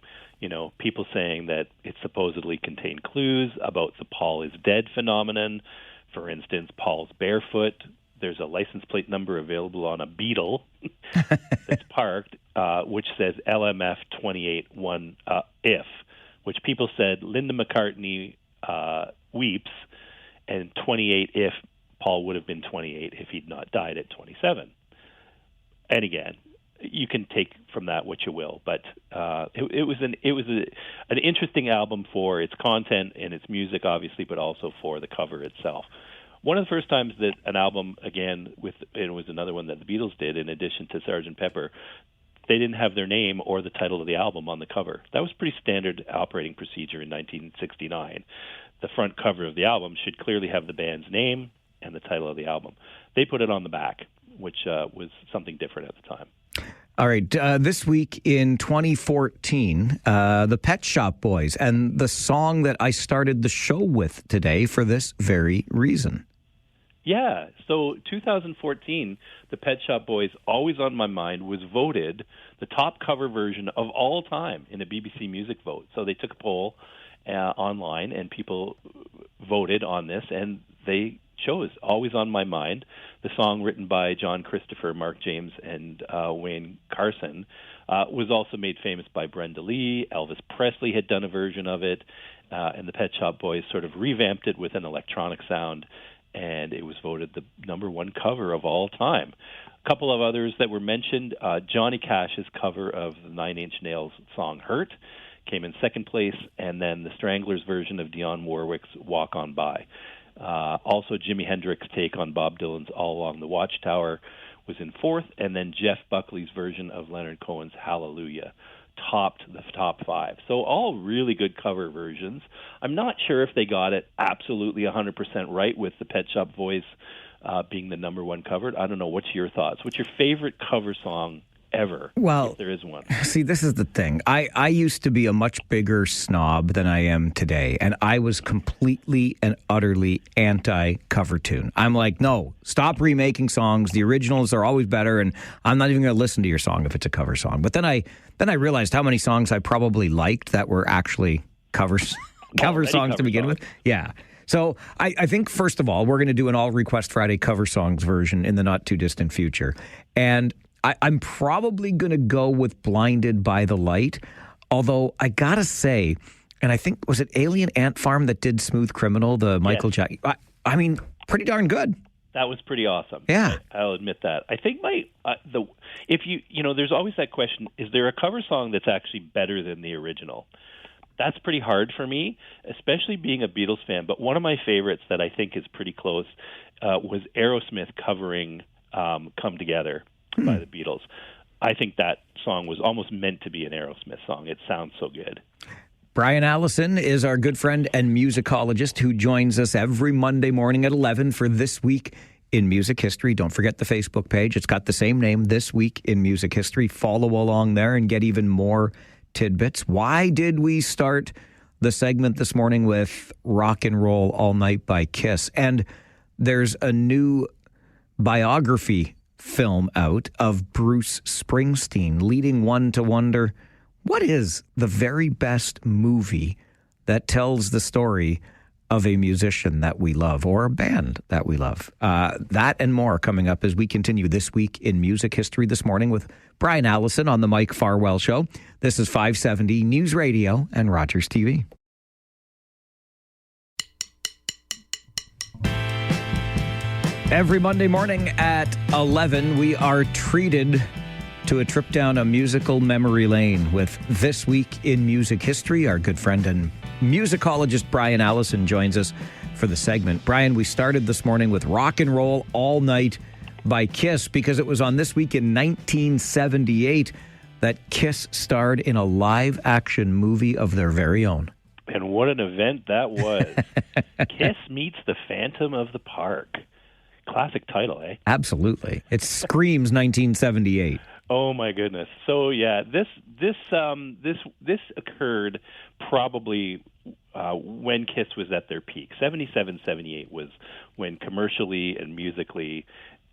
People saying that it supposedly contained clues about the Paul is dead phenomenon. For instance, Paul's barefoot. There's a license plate number available on a Beetle that's parked, which says LMF 281 if, which people said Linda McCartney weeps, and 28 if Paul would have been 28 if he'd not died at 27. And again, you can take from that what you will, but it was an interesting album for its content and its music, obviously, but also for the cover itself. one of the first times that an album, again, it was another one that the Beatles did in addition to Sgt. Pepper, they didn't have their name or the title of the album on the cover. That was pretty standard operating procedure in 1969. The front cover of the album should clearly have the band's name and the title of the album. They put it on the back, which was something different at the time. All right, this week in 2014, the Pet Shop Boys, and the song that I started the show with today for this very reason. Yeah, so 2014, the Pet Shop Boys' Always on My Mind was voted the top cover version of all time in a BBC Music vote. So they took a poll online, and people voted on this, and they chose Always on My Mind, the song written by John Christopher, Mark James, and Wayne Carson, was also made famous by Brenda Lee. Elvis Presley had done a version of it, and the Pet Shop Boys sort of revamped it with an electronic sound, and it was voted the number one cover of all time. A couple of others that were mentioned, Johnny Cash's cover of the Nine Inch Nails song Hurt came in second place, and then the Stranglers' version of Dionne Warwick's Walk On By. Also, Jimi Hendrix's take on Bob Dylan's All Along the Watchtower was in fourth, and then Jeff Buckley's version of Leonard Cohen's Hallelujah topped the top five. So all really good cover versions. I'm not sure if they got it absolutely 100% right with the Pet Shop Boys being the number one cover. I don't know. What's your thoughts? What's your favorite cover song ever, if there is one? See, this is the thing. I used to be a much bigger snob than I am today, and I was completely and utterly anti-cover tune. I'm like, no, stop remaking songs. The originals are always better, and I'm not even going to listen to your song if it's a cover song. But then I realized how many songs I probably liked that were actually cover songs to begin with. Yeah. So I think, first of all, we're going to do an All Request Friday cover songs version in the not-too-distant future. And I'm probably going to go with Blinded by the Light, although I got to say, and I think, was it Alien Ant Farm that did Smooth Criminal, the Michael Jackson? I mean, pretty darn good. That was pretty awesome. Yeah. I'll admit that. I think if there's always that question, is there a cover song that's actually better than the original? That's pretty hard for me, especially being a Beatles fan. But one of my favorites that I think is pretty close was Aerosmith covering Come Together by the Beatles. I think that song was almost meant to be an Aerosmith song. It sounds so good. Brian Allison is our good friend and musicologist who joins us every Monday morning at 11 for This Week in Music History. Don't forget the Facebook page. It's got the same name, This Week in Music History. Follow along there and get even more tidbits. Why did we start the segment this morning with Rock and Roll All Night by Kiss? And there's a new biography film out of Bruce Springsteen, leading one to wonder, what is the very best movie that tells the story of a musician that we love or a band that we love? That and more coming up as we continue This Week in Music History this morning with Brian Allison on the Mike Farwell Show. This is 570 News Radio and Rogers TV. Every Monday morning at 11, we are treated to a trip down a musical memory lane with This Week in Music History. Our good friend and musicologist Brian Allison joins us for the segment. Brian, we started this morning with Rock and Roll All Night by Kiss because it was on This Week in 1978 that Kiss starred in a live-action movie of their very own. And what an event that was. Kiss meets the Phantom of the Park. Classic title, eh? Absolutely. It screams 1978. Oh my goodness. So yeah, this occurred probably when Kiss was at their peak. 77, 78 was when commercially and musically,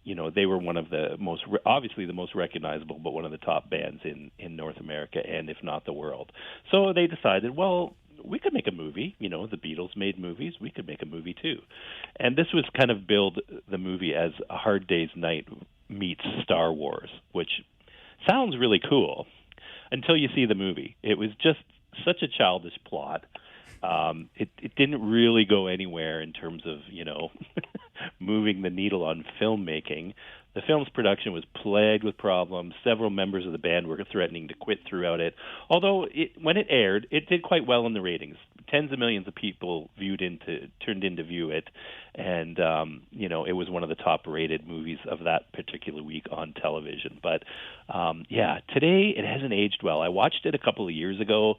they were one of the most, obviously the most recognizable, but one of the top bands in North America and if not the world. So they decided, well, we could make a movie. The Beatles made movies. We could make a movie too. And this was kind of billed the movie as A Hard Day's Night meets Star Wars, which sounds really cool until you see the movie. It was just such a childish plot. It didn't really go anywhere in terms of, moving the needle on filmmaking. The film's production was plagued with problems. Several members of the band were threatening to quit throughout it. Although when it aired, it did quite well in the ratings. Tens of millions of people turned in to view it, and it was one of the top-rated movies of that particular week on television. But today it hasn't aged well. I watched it a couple of years ago,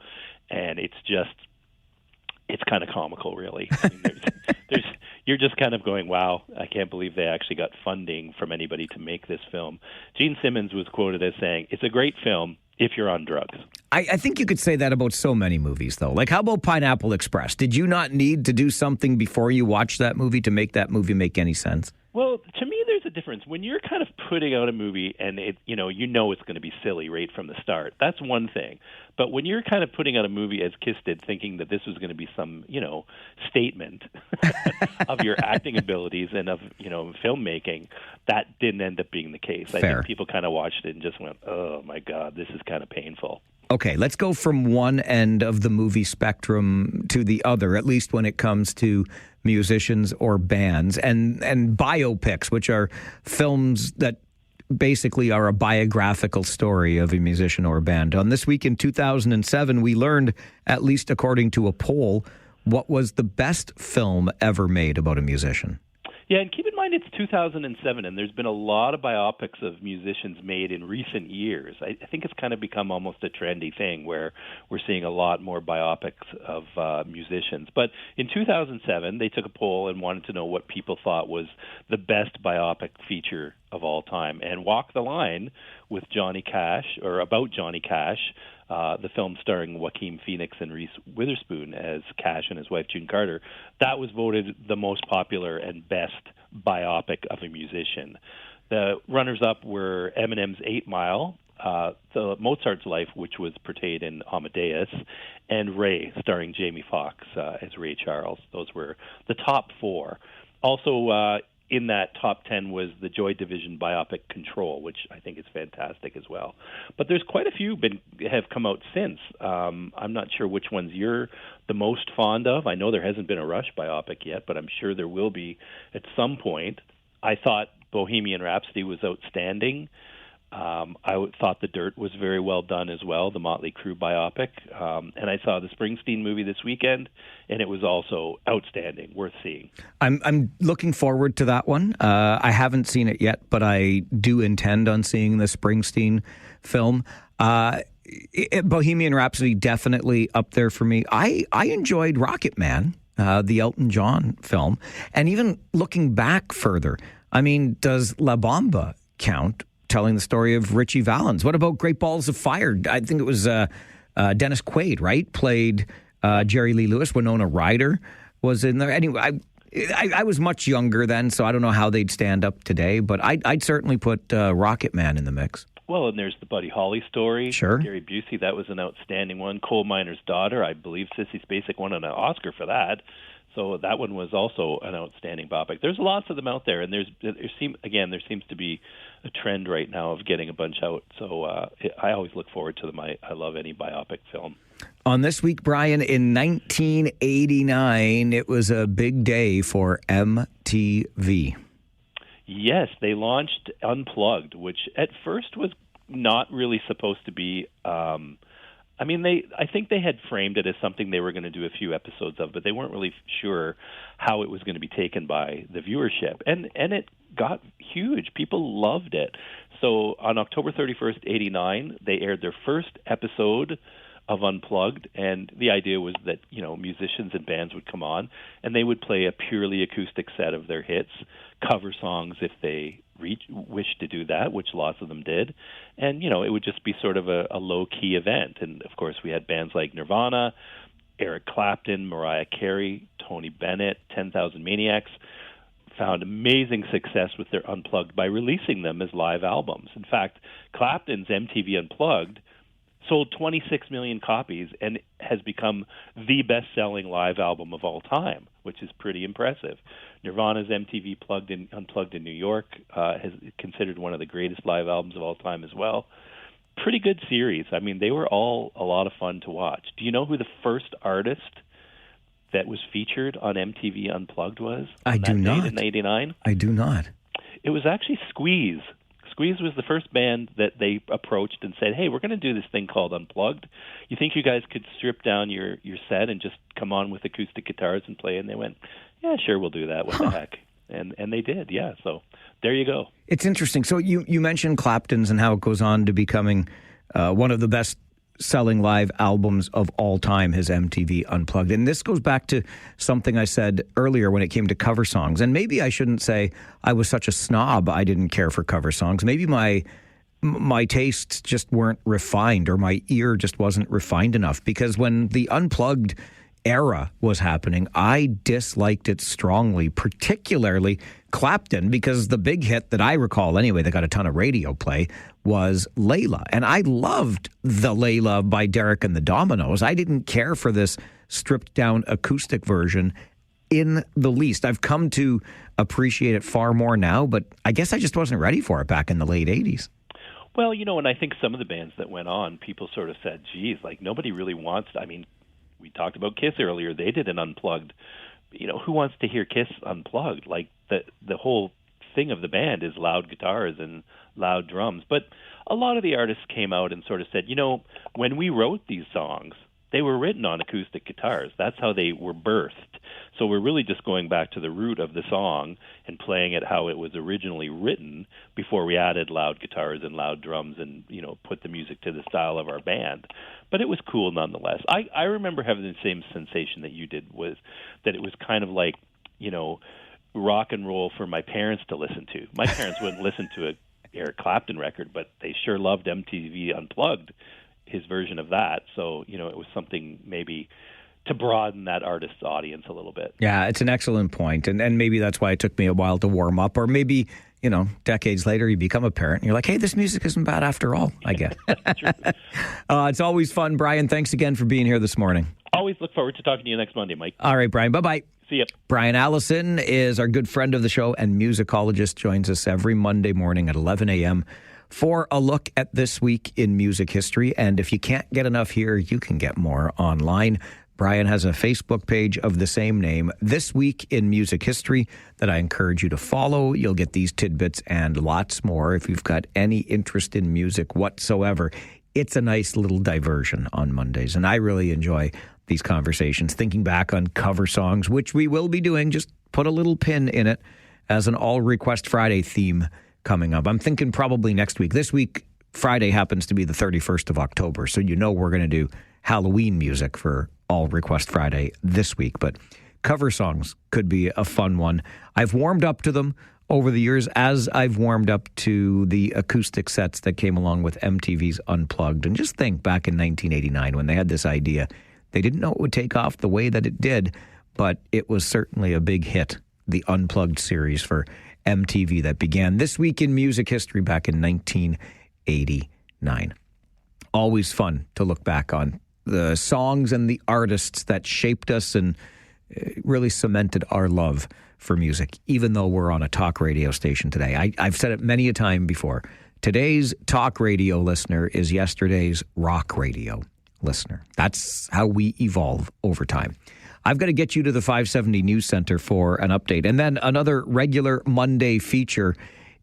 and it's kind of comical, really. I mean, you're just kind of going, wow, I can't believe they actually got funding from anybody to make this film. Gene Simmons was quoted as saying, "It's a great film if you're on drugs." I think you could say that about so many movies, though. Like, how about Pineapple Express? Did you not need to do something before you watched that movie to make that movie make any sense? Well, to me, there's a difference. When you're kind of putting out a movie and it's going to be silly right from the start, that's one thing. But when you're kind of putting out a movie, as Kiss did, thinking that this was going to be some, statement of your acting abilities and of, filmmaking, that didn't end up being the case. Fair. I think people kind of watched it and just went, oh, my God, this is kind of painful. Okay, let's go from one end of the movie spectrum to the other, at least when it comes to musicians or bands and biopics, which are films that basically are a biographical story of a musician or a band. On This Week in 2007, we learned, at least according to a poll, what was the best film ever made about a musician. Yeah, and keep in mind it's 2007, and there's been a lot of biopics of musicians made in recent years. I think it's kind of become almost a trendy thing where we're seeing a lot more biopics of musicians. But in 2007, they took a poll and wanted to know what people thought was the best biopic feature of all time. And Walk the Line with Johnny Cash, or about Johnny Cash, the film starring Joaquin Phoenix and Reese Witherspoon as Cash and his wife June Carter, that was voted the most popular and best biopic of a musician. The runners-up were Eminem's 8 Mile, the Mozart's Life, which was portrayed in Amadeus, and Ray, starring Jamie Foxx as Ray Charles. Those were the top 4. Also, in that top 10 was the Joy Division biopic Control, which I think is fantastic as well. But there's quite a few have come out since. I'm not sure which ones you're the most fond of. I know there hasn't been a Rush biopic yet, but I'm sure there will be at some point. I thought Bohemian Rhapsody was outstanding. I thought The Dirt was very well done as well, the Motley Crue biopic. And I saw the Springsteen movie this weekend, and it was also outstanding, worth seeing. I'm looking forward to that one. I haven't seen it yet, but I do intend on seeing the Springsteen film. Bohemian Rhapsody definitely up there for me. I enjoyed Rocket Man, the Elton John film. And even looking back further, I mean, does La Bamba count? Telling the story of Richie Valens. What about Great Balls of Fire? I think it was Dennis Quaid, right? Played Jerry Lee Lewis. Winona Ryder was in there. Anyway, I was much younger then, so I don't know how they'd stand up today, but I'd certainly put Rocket Man in the mix. Well, and there's the Buddy Holly story. Sure. Gary Busey, that was an outstanding one. Coal Miner's Daughter, I believe Sissy Spacek won an Oscar for that. So that one was also an outstanding biopic. There's lots of them out there, and there seems to be a trend right now of getting a bunch out. So I always look forward to them. I love any biopic film. On This Week, Brian, in 1989, it was a big day for MTV. Yes, they launched Unplugged, which at first was not really supposed to be... I think they had framed it as something they were going to do a few episodes of, but they weren't really sure how it was going to be taken by the viewership. And it got huge. People loved it. So on October 31st, 89, they aired their first episode of Unplugged, and the idea was that, musicians and bands would come on, and they would play a purely acoustic set of their hits, cover songs if they wished to do that, which lots of them did. And, it would just be sort of a low-key event. And, of course, we had bands like Nirvana, Eric Clapton, Mariah Carey, Tony Bennett, 10,000 Maniacs, found amazing success with their Unplugged by releasing them as live albums. In fact, Clapton's MTV Unplugged sold 26 million copies and has become the best-selling live album of all time, which is pretty impressive. Nirvana's MTV Unplugged in New York is considered one of the greatest live albums of all time as well. Pretty good series. I mean, they were all a lot of fun to watch. Do you know who the first artist that was featured on MTV Unplugged was? I do not. In '89? I do not. It was actually Squeeze. Squeeze was the first band that they approached and said, hey, we're going to do this thing called Unplugged. You think you guys could strip down your set and just come on with acoustic guitars and play? And they went, yeah, sure, we'll do that. What the heck? And they did, yeah. So there you go. It's interesting. So you mentioned Clapton's and how it goes on to becoming one of the best selling live albums of all time, his MTV Unplugged. And this goes back to something I said earlier when it came to cover songs. And maybe I shouldn't say I was such a snob I didn't care for cover songs. Maybe my tastes just weren't refined, or my ear just wasn't refined enough, because when the Unplugged era was happening, I disliked it strongly, particularly Clapton, because the big hit that I recall anyway that got a ton of radio play was Layla. And I loved the Layla by Derek and the Dominoes. I didn't care for this stripped down acoustic version in the least. I've come to appreciate it far more now, but I guess I just wasn't ready for it back in the late 80s. Well, and I think some of the bands that went on, people sort of said, geez, like nobody really wants to. I mean, we talked about Kiss earlier. They did an Unplugged. Who wants to hear Kiss Unplugged? Like the whole thing of the band is loud guitars and loud drums. But a lot of the artists came out and sort of said, when we wrote these songs, they were written on acoustic guitars. That's how they were birthed. So we're really just going back to the root of the song and playing it how it was originally written before we added loud guitars and loud drums and, put the music to the style of our band. But it was cool nonetheless. I remember having the same sensation that you did, was that it was kind of like, rock and roll for my parents to listen to. My parents wouldn't listen to a Eric Clapton record, but they sure loved MTV Unplugged, his version of that. So, it was something maybe to broaden that artist's audience a little bit. Yeah, it's an excellent point. And maybe that's why it took me a while to warm up. Or maybe, decades later, you become a parent and you're like, hey, this music isn't bad after all, I guess. It's always fun. Brian, thanks again for being here this morning. Always look forward to talking to you next Monday, Mike. All right, Brian. Bye-bye. See ya. Brian Allison is our good friend of the show and musicologist, joins us every Monday morning at 11 a.m. for a look at this week in music history. And if you can't get enough here, you can get more online. Brian has a Facebook page of the same name, This Week in Music History, that I encourage you to follow. You'll get these tidbits and lots more if you've got any interest in music whatsoever. It's a nice little diversion on Mondays, and I really enjoy these conversations, thinking back on cover songs, which we will be doing. Just put a little pin in it as an All Request Friday theme coming up. I'm thinking probably next week. This week, Friday happens to be the 31st of October, so we're going to do Halloween music for All Request Friday this week. But cover songs could be a fun one. I've warmed up to them over the years, as I've warmed up to the acoustic sets that came along with MTV's Unplugged. And just think back in 1989 when they had this idea. They didn't know it would take off the way that it did, but it was certainly a big hit, the Unplugged series for MTV that began This Week in Music History back in 1989. Always fun to look back on the songs and the artists that shaped us and really cemented our love for music, even though we're on a talk radio station today. I've said it many a time before. Today's talk radio listener is yesterday's rock radio listener. That's how we evolve over time. I've got to get you to the 570 News Center for an update. And then another regular Monday feature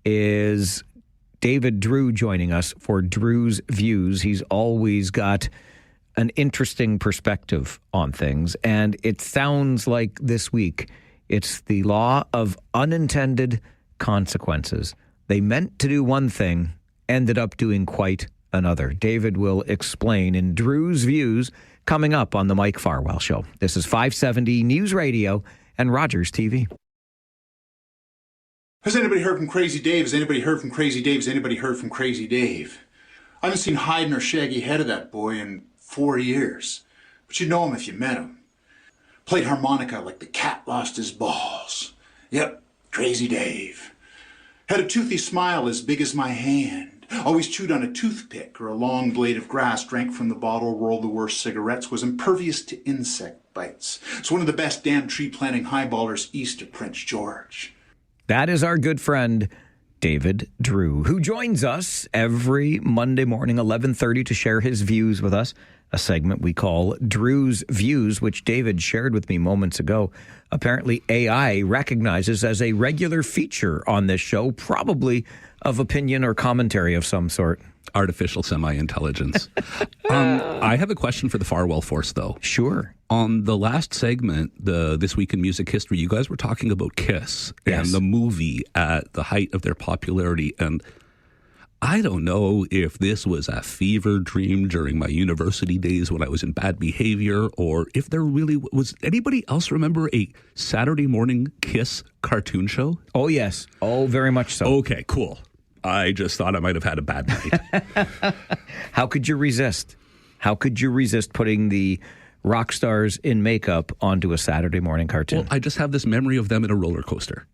is David Drewe joining us for Drewe's Views. He's always got an interesting perspective on things. And it sounds like this week it's the law of unintended consequences. They meant to do one thing, ended up doing quite another. David will explain in Drewe's Views coming up on the Mike Farwell Show. This is 570 News Radio and Rogers TV. Has anybody heard from Crazy Dave? Has anybody heard from Crazy Dave? Has anybody heard from Crazy Dave? I haven't seen hide nor shaggy head of that boy in 4 years. But you'd know him if you met him. Played harmonica like the cat lost his balls. Yep, Crazy Dave. Had a toothy smile as big as my hand. Always chewed on a toothpick or a long blade of grass, drank from the bottle, rolled the worst cigarettes, was impervious to insect bites. It's one of the best damn tree planting highballers east of Prince George. That is our good friend, David Drewe, who joins us every Monday morning, 11:30, to share his views with us, a segment we call Drewe's Views, which David shared with me moments ago. Apparently, AI recognizes as a regular feature on this show, probably of opinion or commentary of some sort. Artificial semi-intelligence. I have a question for the Farwell Force, though. Sure. On the last segment, This Week in Music History, you guys were talking about Kiss and the movie at the height of their popularity. And I don't know if this was a fever dream during my university days when I was in bad behavior, or if there really was. Anybody else remember a Saturday morning Kiss cartoon show? Oh, yes. Oh, very much so. Okay, cool. I just thought I might have had a bad night. How could you resist? How could you resist putting the rock stars in makeup onto a Saturday morning cartoon? Well, I just have this memory of them in a roller coaster.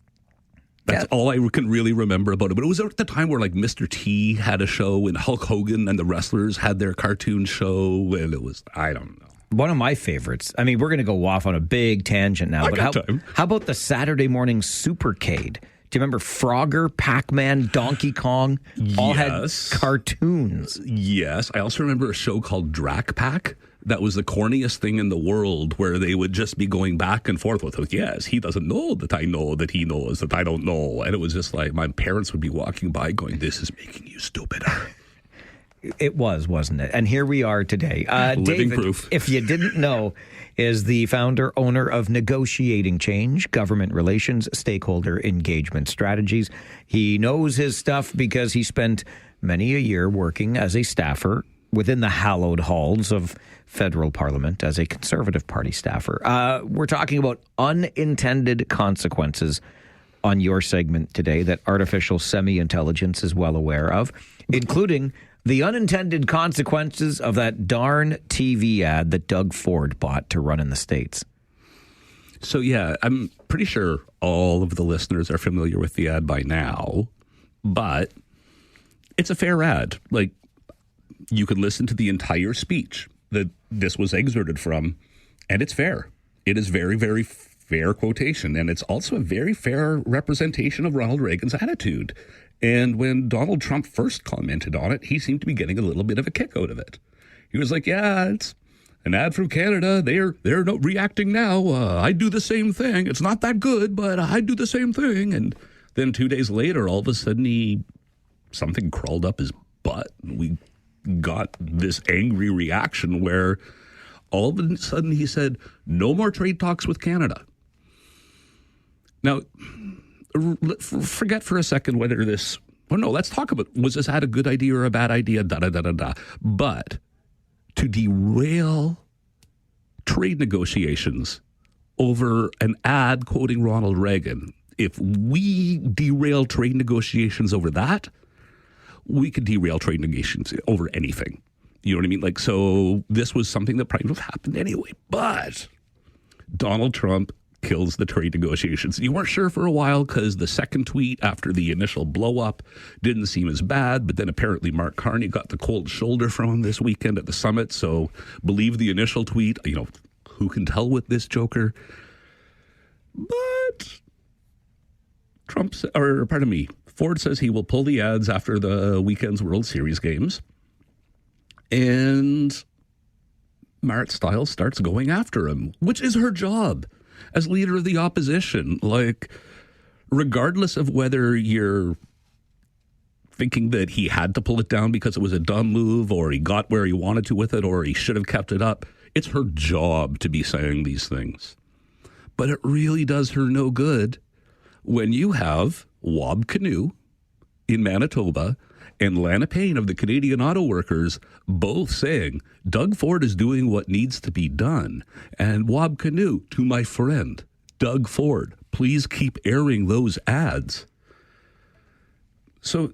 That's all I can really remember about it. But it was at the time where, like, Mr. T had a show and Hulk Hogan and the wrestlers had their cartoon show. And it was, I don't know. One of my favorites. I mean, we're going to go off on a big tangent now. But how about the Saturday morning Supercade? Do you remember Frogger, Pac-Man, Donkey Kong? All had cartoons. Yes. I also remember a show called Drac Pack. That was the corniest thing in the world, where they would just be going back and forth with, yes, he doesn't know that I know that he knows that I don't know. And it was just like my parents would be walking by going, this is making you stupider. It was, wasn't it? And here we are today. Living David, proof. If you didn't know, is the founder, owner of Negotiating Change, government relations, stakeholder engagement strategies. He knows his stuff because he spent many a year working as a staffer within the hallowed halls of federal parliament as a Conservative Party staffer. We're talking about unintended consequences on your segment today that artificial semi-intelligence is well aware of, including the unintended consequences of that darn TV ad that Doug Ford bought to run in the States. So, yeah, I'm pretty sure all of the listeners are familiar with the ad by now, but it's a fair ad. Like, you can listen to the entire speech that this was excerpted from, and it's fair. It is very, very fair quotation, and it's also a very fair representation of Ronald Reagan's attitude. And when Donald Trump first commented on it, he seemed to be getting a little bit of a kick out of it. He was like, yeah, it's an ad from Canada. They're not reacting now. I do the same thing. It's not that good, but I do the same thing. And then 2 days later, all of a sudden, something crawled up his butt. We got this angry reaction where all of a sudden he said, no more trade talks with Canada. Now, forget for a second whether this, let's talk about, was this ad a good idea or a bad idea, But to derail trade negotiations over an ad quoting Ronald Reagan, if we derail trade negotiations over that, we could derail trade negotiations over anything. You know what I mean? Like, so this was something that probably would have happened anyway. But Donald Trump kills the trade negotiations. You weren't sure for a while because the second tweet after the initial blow up didn't seem as bad, but then apparently Mark Carney got the cold shoulder from him this weekend at the summit. So believe the initial tweet. Who can tell with this joker? But Ford says he will pull the ads after the weekend's World Series games. And Marit Stiles starts going after him, which is her job as leader of the opposition. Like, regardless of whether you're thinking that he had to pull it down because it was a dumb move, or he got where he wanted to with it, or he should have kept it up, it's her job to be saying these things. But it really does her no good when you have Wob Canoe in Manitoba and Lana Payne of the Canadian Auto Workers both saying Doug Ford is doing what needs to be done. And Wob Canoe, to my friend, Doug Ford, please keep airing those ads. So,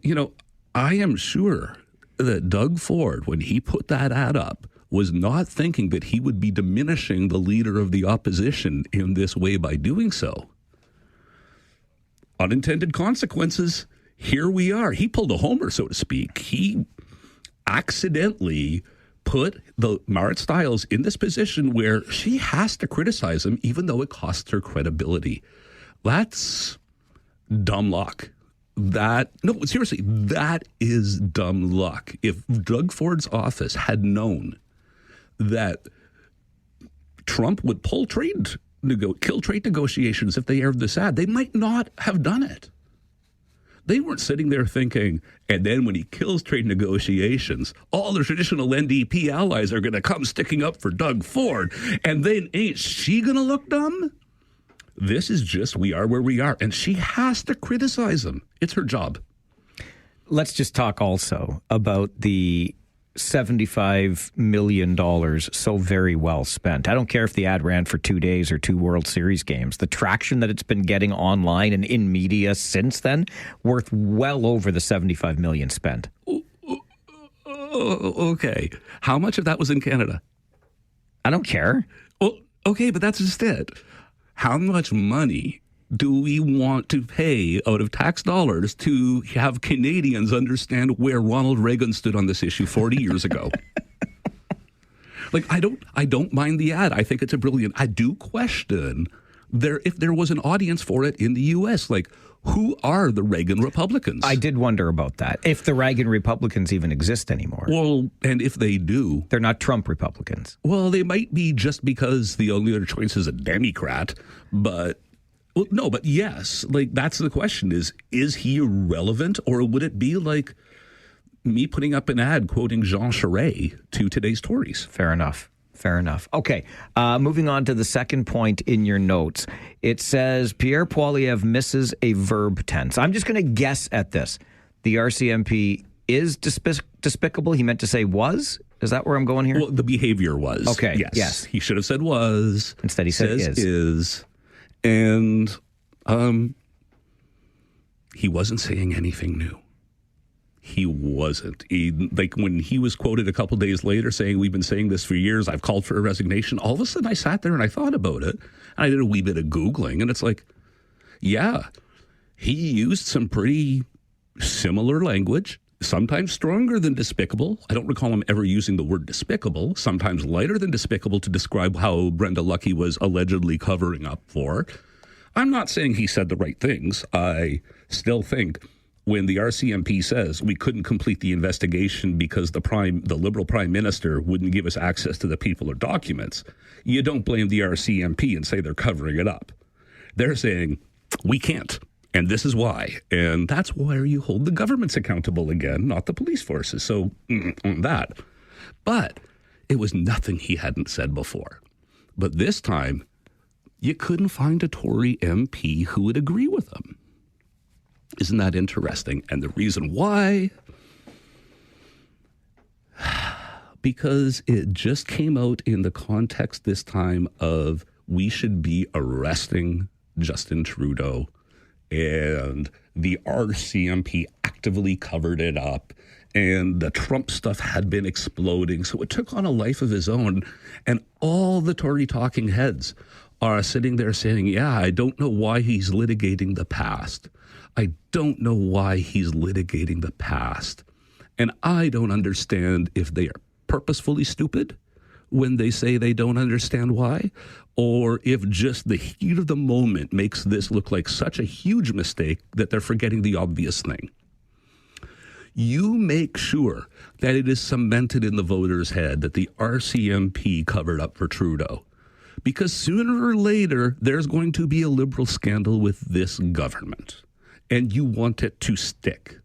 I am sure that Doug Ford, when he put that ad up, was not thinking that he would be diminishing the leader of the opposition in this way by doing so. Unintended consequences. Here we are. He pulled a homer, so to speak. He accidentally put the Marit Stiles in this position where she has to criticize him, even though it costs her credibility. That's dumb luck. seriously, that is dumb luck. If Doug Ford's office had known that Trump would kill trade negotiations if they aired this ad, they might not have done it. They weren't sitting there thinking, and then when he kills trade negotiations, all the traditional NDP allies are going to come sticking up for Doug Ford, and then ain't she going to look dumb? This is just, we are where we are, and she has to criticize him. It's her job. Let's just talk also about the $75 million so very well spent. I don't care if the ad ran for 2 days or 2 World Series games. The traction that it's been getting online and in media since then, worth well over the $75 million spent. Okay. How much of that was in Canada? I don't care. Well, okay, but that's just it. How much money do we want to pay out of tax dollars to have Canadians understand where Ronald Reagan stood on this issue 40 years ago? Like, I don't mind the ad. I think it's a brilliant. I do question if there was an audience for it in the U.S. Like, who are the Reagan Republicans? I did wonder about that. If the Reagan Republicans even exist anymore. Well, and if they do, they're not Trump Republicans. Well, they might be just because the only other choice is a Democrat, but. Well, no, but yes, like that's the question is he irrelevant, or would it be like me putting up an ad quoting Jean Charest to today's Tories? Fair enough. Okay, moving on to the second point in your notes. It says Pierre Poilievre misses a verb tense. I'm just going to guess at this. The RCMP is despicable. He meant to say was. Is that where I'm going here? Well, the behavior was. Okay, yes. He should have said was. Instead he said is. And he wasn't saying anything new. He wasn't. Like when he was quoted a couple days later saying, we've been saying this for years, I've called for a resignation. All of a sudden I sat there and I thought about it. And I did a wee bit of Googling. And it's like, yeah, he used some pretty similar language, sometimes stronger than despicable. I don't recall him ever using the word despicable, sometimes lighter than despicable to describe how Brenda Lucki was allegedly covering up for. I'm not saying he said the right things. I still think when the RCMP says we couldn't complete the investigation because the Liberal Prime Minister wouldn't give us access to the people or documents, you don't blame the RCMP and say they're covering it up. They're saying we can't. And this is why. And that's where you hold the governments accountable again, not the police forces. So on that. But it was nothing he hadn't said before. But this time, you couldn't find a Tory MP who would agree with him. Isn't that interesting? And the reason why? Because it just came out in the context this time of we should be arresting Justin Trudeau. And the RCMP actively covered it up, and the Trump stuff had been exploding. So it took on a life of its own. And all the Tory talking heads are sitting there saying, yeah, I don't know why he's litigating the past. I don't know why he's litigating the past. And I don't understand if they are purposefully stupid when they say they don't understand why, or if just the heat of the moment makes this look like such a huge mistake that they're forgetting the obvious thing. You make sure that it is cemented in the voter's head that the RCMP covered up for Trudeau, because sooner or later there's going to be a Liberal scandal with this government, and you want it to stick.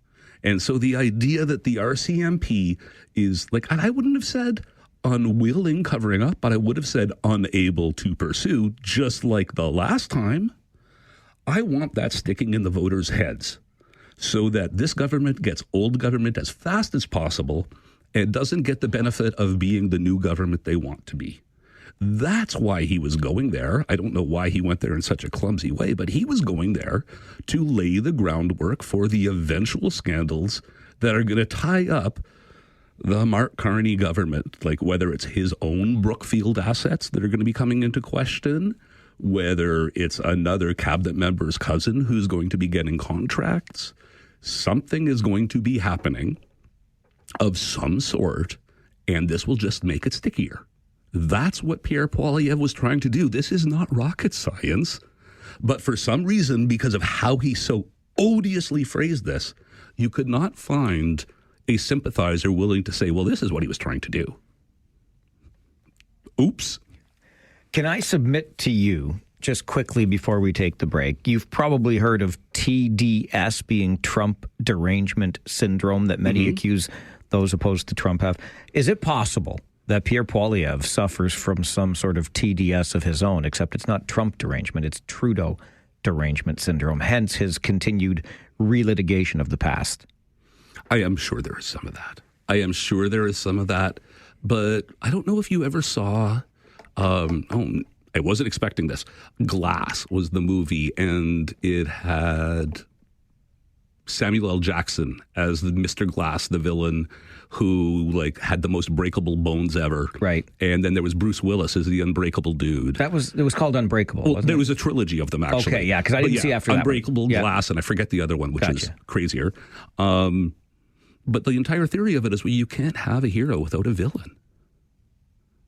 And so the idea that the RCMP is like, and I wouldn't have said unwilling covering up, but I would have said unable to pursue, just like the last time. I want that sticking in the voters' heads so that this government gets old government as fast as possible and doesn't get the benefit of being the new government they want to be. That's why he was going there. I don't know why he went there in such a clumsy way, but he was going there to lay the groundwork for the eventual scandals that are going to tie up the Mark Carney government, like whether it's his own Brookfield assets that are going to be coming into question, whether it's another cabinet member's cousin who's going to be getting contracts. Something is going to be happening of some sort, and this will just make it stickier. That's what Pierre Poilievre was trying to do. This is not rocket science, but for some reason, because of how he's so odiously phrased this, you could not find a sympathizer willing to say, well, this is what he was trying to do. Oops. Can I submit to you, just quickly before we take the break, you've probably heard of TDS being Trump derangement syndrome that many accuse those opposed to Trump have. Is it possible that Pierre Poilievre suffers from some sort of TDS of his own, except it's not Trump derangement, it's Trudeau derangement syndrome, hence his continued relitigation of the past? I am sure there is some of that. But I don't know if you ever saw, I wasn't expecting this. Glass was the movie, and it had Samuel L. Jackson as the Mr. Glass, the villain, who like had the most breakable bones ever. Right. And then there was Bruce Willis as the unbreakable dude. It was called Unbreakable, well, wasn't there it? was a trilogy of them, actually. Okay, yeah, because I didn't see after that. Unbreakable, Glass, and I forget the other one, which is crazier. But the entire theory of it is, well, you can't have a hero without a villain.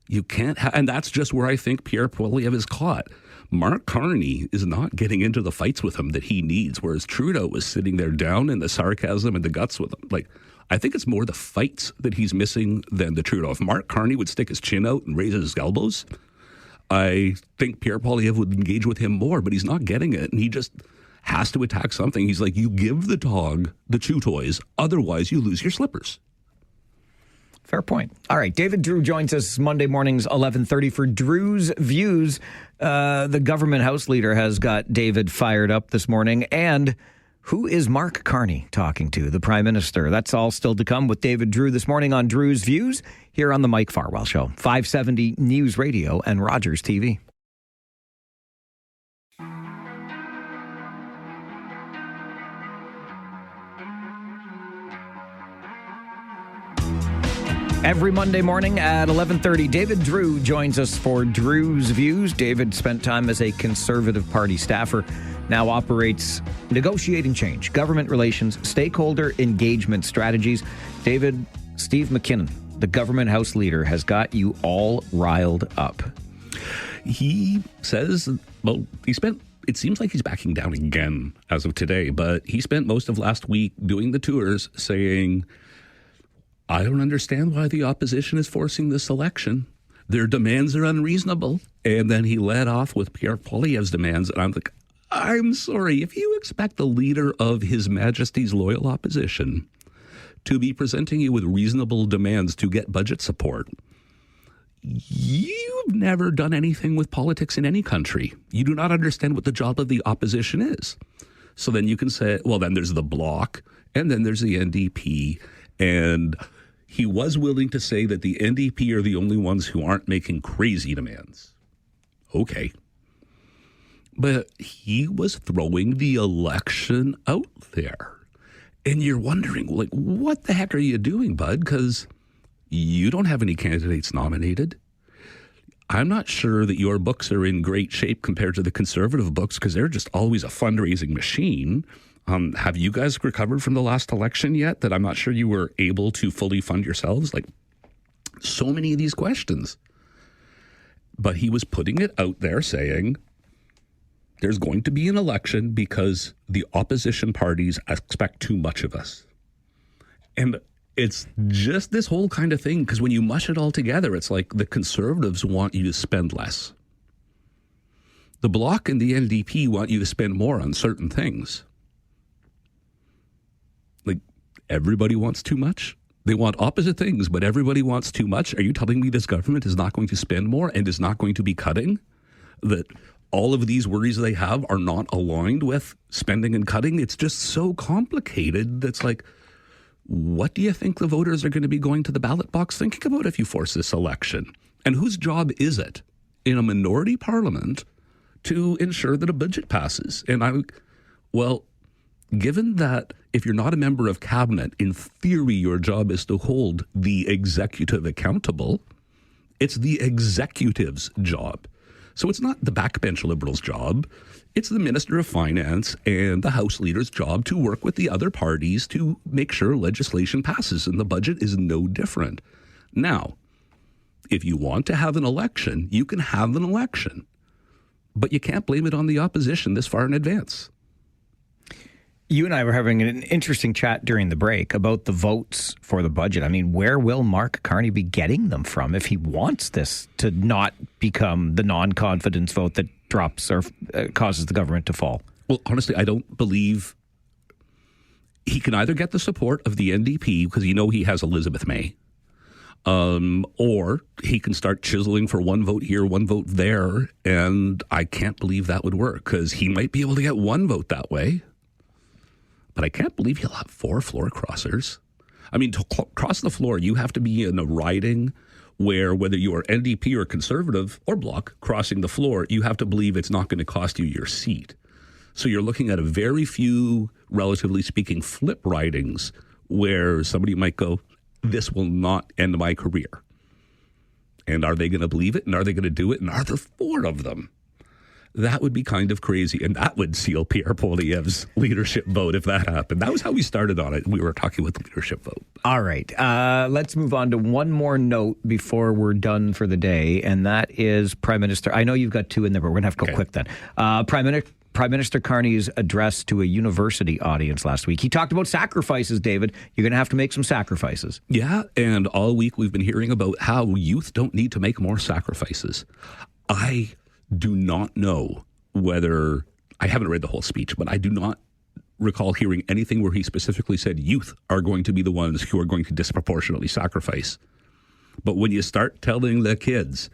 You can't and that's just where I think Pierre Poilievre is caught. Mark Carney is not getting into the fights with him that he needs, whereas Trudeau was sitting there down in the sarcasm and the guts with him. Like, I think it's more the fights that he's missing than the Trudeau. If Mark Carney would stick his chin out and raise his elbows, I think Pierre Poilievre would engage with him more, but he's not getting it, and he just has to attack something. He's like, you give the dog the chew toys, otherwise you lose your slippers. Fair point. All right, David Drewe joins us Monday mornings, 11:30 for Drewe's Views. The government House leader has got David fired up this morning. And who is Mark Carney talking to? The Prime Minister. That's all still to come with David Drewe this morning on Drewe's Views here on the Mike Farwell Show, 570 News Radio and Rogers TV. Every Monday morning at 11:30, David Drewe joins us for Drewe's Views. David spent time as a Conservative Party staffer, now operates negotiating change, government relations, stakeholder engagement strategies. David, Steve McKinnon, the government House leader, has got you all riled up. He says, well, it seems like he's backing down again as of today, but he spent most of last week doing the tours saying, I don't understand why the opposition is forcing this election. Their demands are unreasonable. And then he led off with Pierre Poilievre's demands. And I'm like, I'm sorry, if you expect the leader of His Majesty's loyal opposition to be presenting you with reasonable demands to get budget support, you've never done anything with politics in any country. You do not understand what the job of the opposition is. So then you can say, well, then there's the Bloc, and then there's the NDP, and he was willing to say that the NDP are the only ones who aren't making crazy demands. Okay. But he was throwing the election out there. And you're wondering, like, what the heck are you doing, bud? Because you don't have any candidates nominated. I'm not sure that your books are in great shape compared to the Conservative books, because they're just always a fundraising machine. Have you guys recovered from the last election yet that I'm not sure you were able to fully fund yourselves? Like, so many of these questions. But he was putting it out there saying there's going to be an election because the opposition parties expect too much of us. And it's just this whole kind of thing, because when you mush it all together, it's like the Conservatives want you to spend less. The Bloc and the NDP want you to spend more on certain things. Like, everybody wants too much. They want opposite things, but everybody wants too much. Are you telling me this government is not going to spend more and is not going to be cutting? That all of these worries they have are not aligned with spending and cutting? It's just so complicated. That's like, what do you think the voters are going to be going to the ballot box thinking about if you force this election? And whose job is it in a minority parliament to ensure that a budget passes? And given that if you're not a member of cabinet, in theory, your job is to hold the executive accountable, it's the executive's job. So it's not the backbench Liberals' job. It's the Minister of Finance and the House Leader's job to work with the other parties to make sure legislation passes, and the budget is no different. Now, if you want to have an election, you can have an election, but you can't blame it on the opposition this far in advance. You and I were having an interesting chat during the break about the votes for the budget. I mean, where will Mark Carney be getting them from if he wants this to not become the non-confidence vote that drops or causes the government to fall? Well, honestly, I don't believe he can either get the support of the NDP because he has Elizabeth May, or he can start chiseling for one vote here, one vote there, and I can't believe that would work because he might be able to get one vote that way. But I can't believe he'll have 4 floor crossers. I mean, to cross the floor, you have to be in a riding where whether you are NDP or Conservative or Bloc crossing the floor, you have to believe it's not going to cost you your seat. So you're looking at a very few, relatively speaking, flip ridings where somebody might go, this will not end my career. And are they going to believe it? And are they going to do it? And are there 4 of them? That would be kind of crazy, and that would seal Pierre Poilievre's leadership vote if that happened. That was how we started on it. We were talking about the leadership vote. All right. Let's move on to one more note before we're done for the day, and that is Prime Minister. I know you've got 2 in there, but we're going to have to go quick then. Prime Minister Carney's address to a university audience last week. He talked about sacrifices, David. You're going to have to make some sacrifices. Yeah, and all week we've been hearing about how youth don't need to make more sacrifices. I do not know whether, I haven't read the whole speech, but I do not recall hearing anything where he specifically said youth are going to be the ones who are going to disproportionately sacrifice. But when you start telling the kids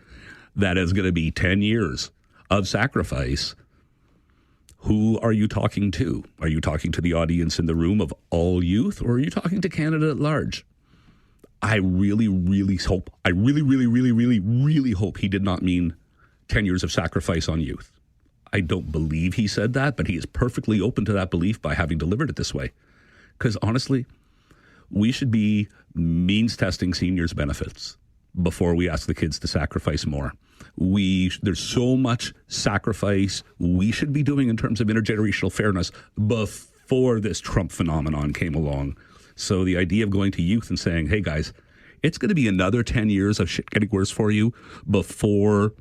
that it's going to be 10 years of sacrifice, who are you talking to? Are you talking to the audience in the room of all youth, or are you talking to Canada at large? I really, really hope, I really, really, really, really, really hope he did not mean 10 years of sacrifice on youth. I don't believe he said that, but he is perfectly open to that belief by having delivered it this way. Because honestly, we should be means testing seniors' benefits before we ask the kids to sacrifice more. There's so much sacrifice we should be doing in terms of intergenerational fairness before this Trump phenomenon came along. So the idea of going to youth and saying, hey guys, it's going to be another 10 years of shit getting worse for you before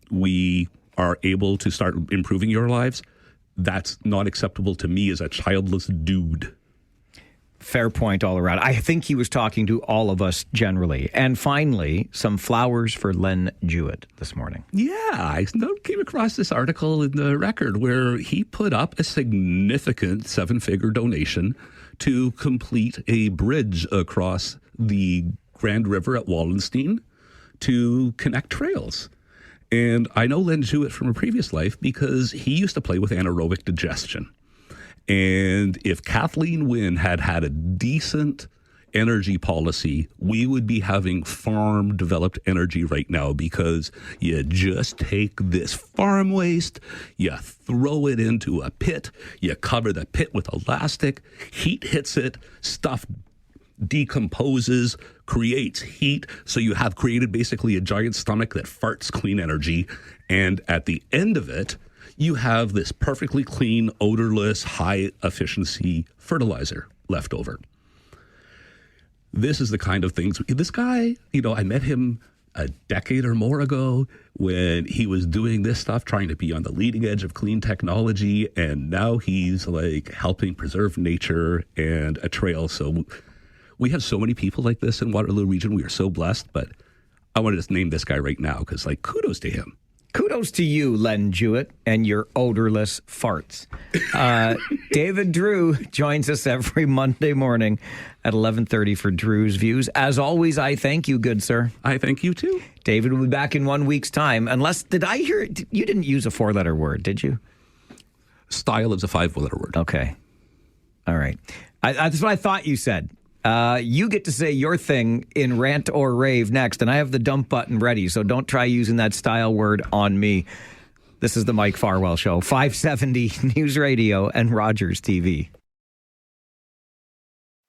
we are able to start improving your lives, that's not acceptable to me as a childless dude. Fair point all around. I think he was talking to all of us generally. And finally, some flowers for Len Jewett this morning. Yeah, I came across this article in the Record where he put up a significant 7-figure donation to complete a bridge across the Grand River at Wallenstein to connect trails. And I know Len Jewett from a previous life because he used to play with anaerobic digestion. And if Kathleen Wynne had had a decent energy policy, we would be having farm-developed energy right now because you just take this farm waste, you throw it into a pit, you cover the pit with elastic, heat hits it, stuff decomposes, creates heat, so you have created basically a giant stomach that farts clean energy, and at the end of it, you have this perfectly clean, odorless, high-efficiency fertilizer left over. This is the kind of things, this guy, I met him a decade or more ago when he was doing this stuff, trying to be on the leading edge of clean technology, and now he's like helping preserve nature and a trail. So we have so many people like this in Waterloo Region. We are so blessed, but I want to just name this guy right now because, kudos to him. Kudos to you, Len Jewett, and your odorless farts. David Drewe joins us every Monday morning at 11:30 for Drew's Views. As always, I thank you, good sir. I thank you, too. David will be back in 1 week's time. Unless, did I hear, you didn't use a 4-letter word, did you? Style is a 5-letter word. Okay. All right. That's what I thought you said. You get to say your thing in Rant or Rave next, and I have the dump button ready, so don't try using that style word on me. This is the Mike Farwell Show, 570 News Radio and Rogers TV.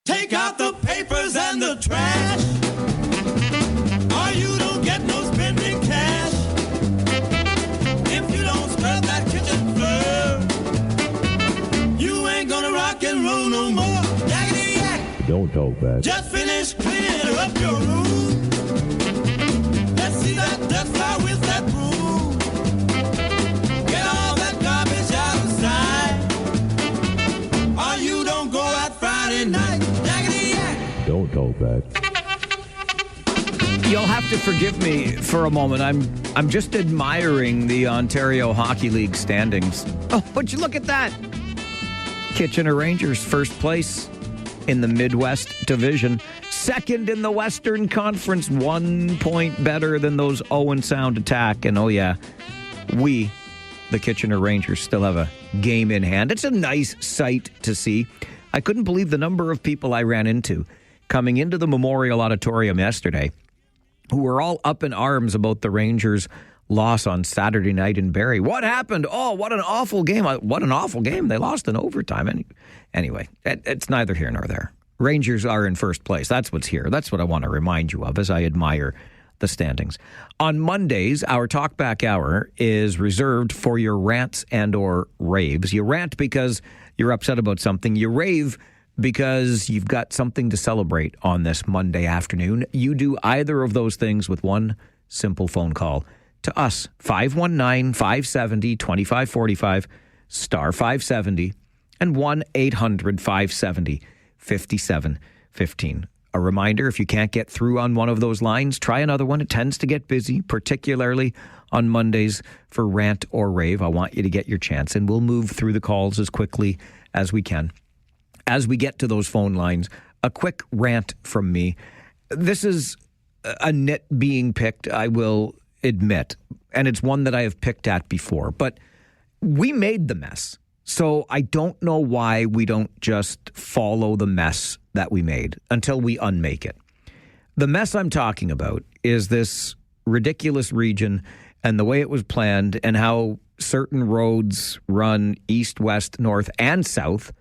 Take out the papers and the trash, or you don't get no spending cash. If you don't scrub that kitchen floor, you ain't gonna rock and roll no more. Don't talk back. Just finish cleaning up your room. Let's see that dust fly with that broom. Get all that garbage out of sight. Are you You'll have to forgive me for a moment. I'm just admiring the Ontario Hockey League standings. Oh, would you look at that? Kitchener Rangers, first place in the Midwest Division. Second in the Western Conference, 1 point better than those Owen Sound Attack. And oh yeah, we, the Kitchener Rangers, still have a game in hand. It's a nice sight to see. I couldn't believe the number of people I ran into coming into the Memorial Auditorium yesterday who were all up in arms about the Rangers' loss on Saturday night in Barrie. What happened? Oh, what an awful game. What an awful game. They lost in overtime. Anyway, it's neither here nor there. Rangers are in first place. That's what's here. That's what I want to remind you of as I admire the standings. On Mondays, our Talkback Hour is reserved for your rants and or raves. You rant because you're upset about something. You rave because you've got something to celebrate on this Monday afternoon. You do either of those things with one simple phone call to us. 519-570-2545, star 570, and 1-800-570-5715. A reminder, if you can't get through on one of those lines, try another one. It tends to get busy, particularly on Mondays for Rant or Rave. I want you to get your chance, and we'll move through the calls as quickly as we can. As we get to those phone lines, a quick rant from me. This is a nit being picked, I will admit, and it's one that I have picked at before, but we made the mess. So I don't know why we don't just follow the mess that we made until we unmake it. The mess I'm talking about is this ridiculous region and the way it was planned and how certain roads run east, west, north, and south.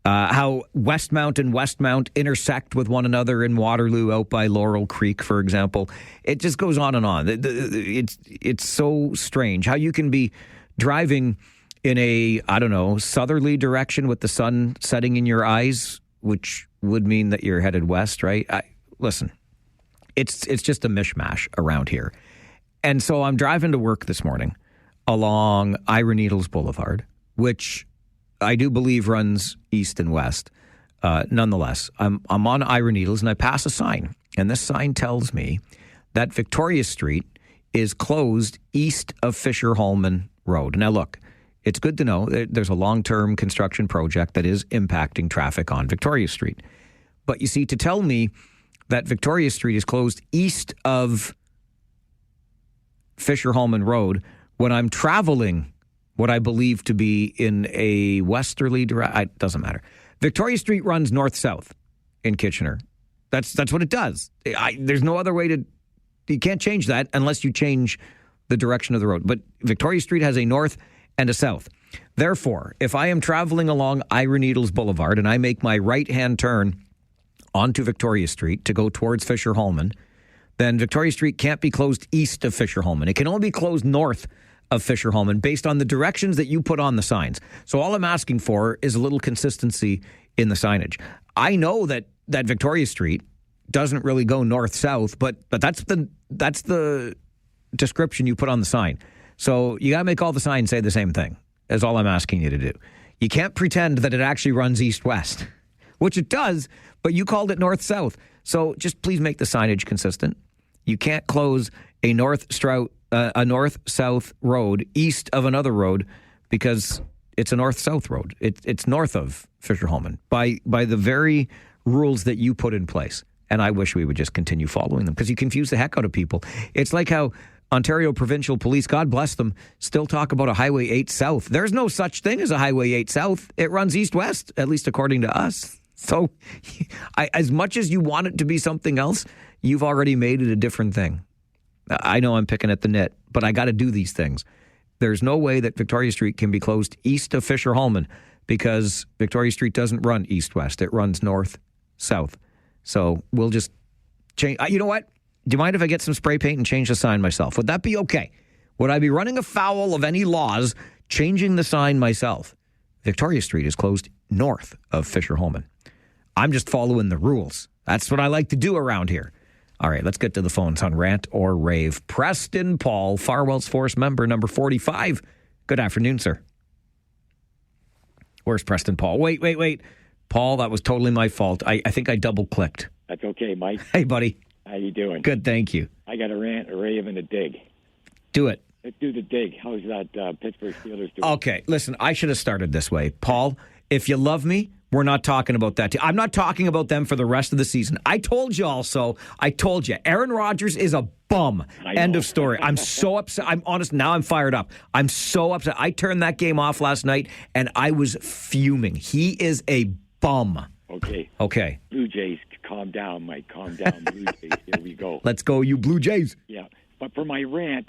How Westmount and Westmount intersect with one another in Waterloo out by Laurel Creek, for example. It just goes on and on. It's so strange how you can be driving in a, southerly direction with the sun setting in your eyes, which would mean that you're headed west, right? Listen, it's just a mishmash around here. And so I'm driving to work this morning along Ira Needles Boulevard, which I do believe runs east and west. Nonetheless, I'm on Ira Needles and I pass a sign. And this sign tells me that Victoria Street is closed east of Fisher-Holman Road. Now, look, it's good to know that there's a long-term construction project that is impacting traffic on Victoria Street. But you see, to tell me that Victoria Street is closed east of Fisher-Holman Road when I'm traveling what I believe to be in a westerly direction, it doesn't matter. Victoria Street runs north-south in Kitchener. That's what it does. There's no other way you can't change that unless you change the direction of the road. But Victoria Street has a north and a south. Therefore, if I am traveling along Ira Needles Boulevard and I make my right-hand turn onto Victoria Street to go towards Fisher-Holman, then Victoria Street can't be closed east of Fisher-Holman. It can only be closed north of Fisher-Holman based on the directions that you put on the signs. So all I'm asking for is a little consistency in the signage. I know that Victoria Street doesn't really go north-south, but that's the description you put on the sign. So you got to make all the signs say the same thing, is all I'm asking you to do. You can't pretend that it actually runs east-west, which it does, but you called it north-south. So just please make the signage consistent. You can't close a north-south road east of another road because it's a north-south road. It's north of Fisher-Holman by the very rules that you put in place. And I wish we would just continue following them because you confuse the heck out of people. It's like how Ontario Provincial Police, God bless them, still talk about a Highway 8 South. There's no such thing as a Highway 8 South. It runs east-west, at least according to us. So as much as you want it to be something else, you've already made it a different thing. I know I'm picking at the nit, but I got to do these things. There's no way that Victoria Street can be closed east of Fisher-Holman because Victoria Street doesn't run east-west. It runs north-south. So we'll just change. You know what? Do you mind if I get some spray paint and change the sign myself? Would that be okay? Would I be running afoul of any laws changing the sign myself? Victoria Street is closed north of Fisher-Holman. I'm just following the rules. That's what I like to do around here. All right, let's get to the phones on Rant or Rave. Preston Paul, Farwell's Force member, number 45. Good afternoon, sir. Where's Preston Paul? Wait. Paul, that was totally my fault. I think I double-clicked. That's okay, Mike. Hey, buddy. How you doing? Good, thank you. I got a rant, a rave, and a dig. Do it. Let's do the dig. How's that Pittsburgh Steelers doing? Okay, listen, I should have started this way. Paul, if you love me, we're not talking about that. I'm not talking about them for the rest of the season. I told you also. I told you. Aaron Rodgers is a bum. End of story. I'm so upset. I'm honest. Now I'm fired up. I'm so upset. I turned that game off last night, and I was fuming. He is a bum. Okay. Blue Jays, calm down, Mike. Calm down, Blue Jays. Here we go. Let's go, you Blue Jays. Yeah. But for my rant,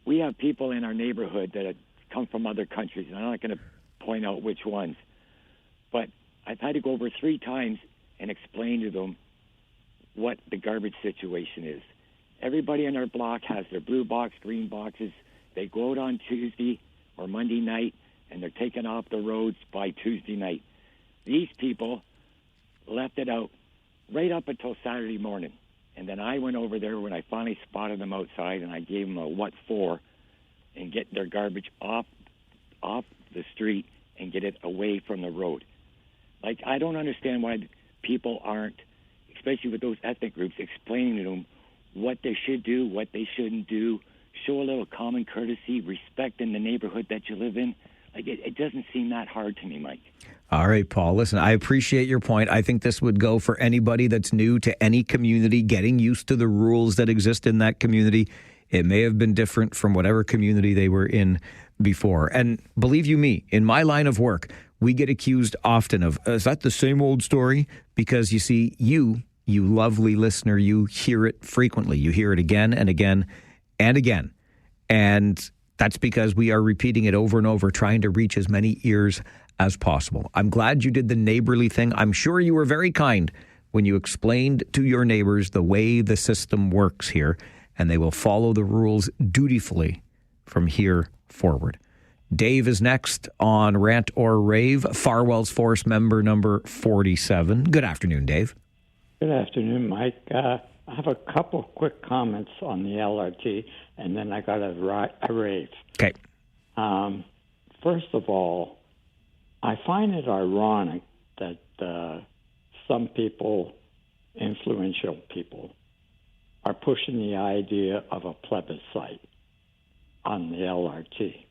we have people in our neighborhood that have come from other countries, and I'm not going to point out which ones. But I've had to go over 3 times and explain to them what the garbage situation is. Everybody in our block has their blue box, green boxes. They go out on Tuesday or Monday night, and they're taken off the roads by Tuesday night. These people left it out right up until Saturday morning. And then I went over there when I finally spotted them outside, and I gave them a what for and get their garbage off the street and get it away from the road. Like, I don't understand why people aren't, especially with those ethnic groups, explaining to them what they should do, what they shouldn't do, show a little common courtesy, respect in the neighborhood that you live in. Like, it doesn't seem that hard to me, Mike. All right, Paul. Listen, I appreciate your point. I think this would go for anybody that's new to any community, getting used to the rules that exist in that community. It may have been different from whatever community they were in before. And believe you me, in my line of work, we get accused often of, is that the same old story? Because you see, you lovely listener, you hear it frequently. You hear it again and again and again. And that's because we are repeating it over and over, trying to reach as many ears as possible. I'm glad you did the neighborly thing. I'm sure you were very kind when you explained to your neighbors the way the system works here, and they will follow the rules dutifully from here forward. Dave is next on Rant or Rave, Farwell's Force member number 47. Good afternoon, Dave. Good afternoon, Mike. I have a couple quick comments on the LRT, and then I got a rave. Okay. First of all, I find it ironic that some people, influential people, are pushing the idea of a plebiscite on the LRT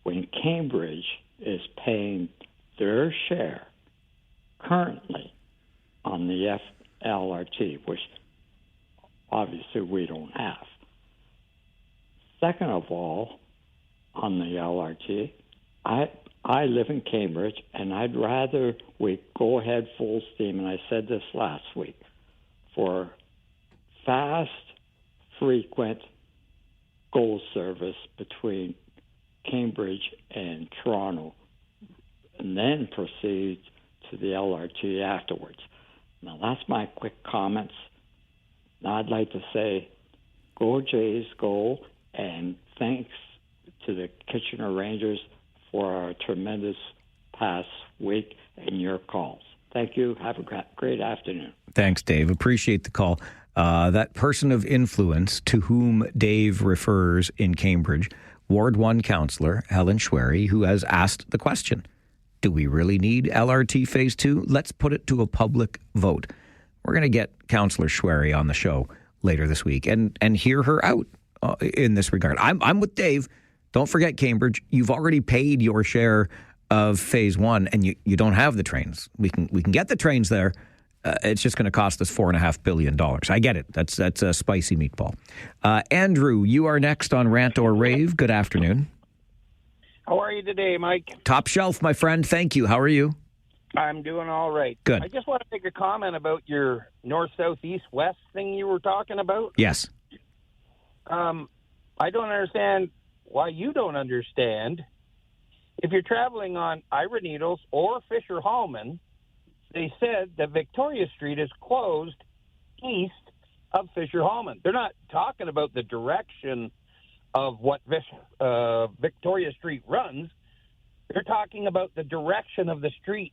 when Cambridge is paying their share currently on the LRT, which obviously we don't have. Second of all, on the LRT, I live in Cambridge, and I'd rather we go ahead full steam, and I said this last week, for fast, frequent GO service between Cambridge and Toronto, and then proceed to the LRT afterwards. Now, that's my quick comments. Now, I'd like to say, go Jays, go, and thanks to the Kitchener Rangers for a tremendous past week and your calls. Thank you. Have a great afternoon. Thanks, Dave. Appreciate the call. That person of influence to whom Dave refers in Cambridge, Ward 1 councillor Helen Schwery, who has asked the question, do we really need LRT Phase 2? Let's put it to a public vote. We're going to get Councillor Schwery on the show later this week and hear her out in this regard. I'm with Dave. Don't forget, Cambridge, you've already paid your share of Phase 1, and you don't have the trains. We can get the trains there. It's just going to cost us $4.5 billion. I get it. That's a spicy meatball. Andrew, you are next on Rant or Rave. Good afternoon. How are you today, Mike? Top shelf, my friend. Thank you. How are you? I'm doing all right. Good. I just want to make a comment about your north, south, east, west thing you were talking about. Yes. I don't understand why you don't understand. If you're traveling on Ira Needles or Fisher Hallman, they said that Victoria Street is closed east of Fisher Hallman. They're not talking about the direction of what Victoria Street runs. They're talking about the direction of the street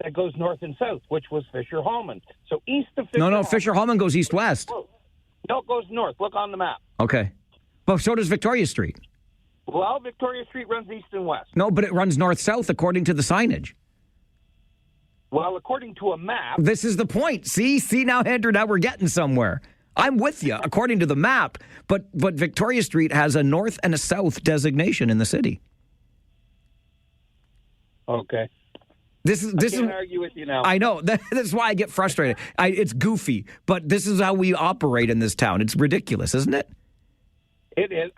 that goes north and south, which was Fisher Hallman. So east of Fisher No, Fisher Hallman goes east-west. No, it goes north. Look on the map. Okay. But so does Victoria Street. Well, Victoria Street runs east and west. No, but it runs north-south according to the signage. Well, according to a map. This is the point. See now, Andrew, now we're getting somewhere. I'm with you, according to the map, but Victoria Street has a north and a south designation in the city. Okay. I can't argue with you now. I know. That's why I get frustrated. It's goofy, but this is how we operate in this town. It's ridiculous, isn't it? It is.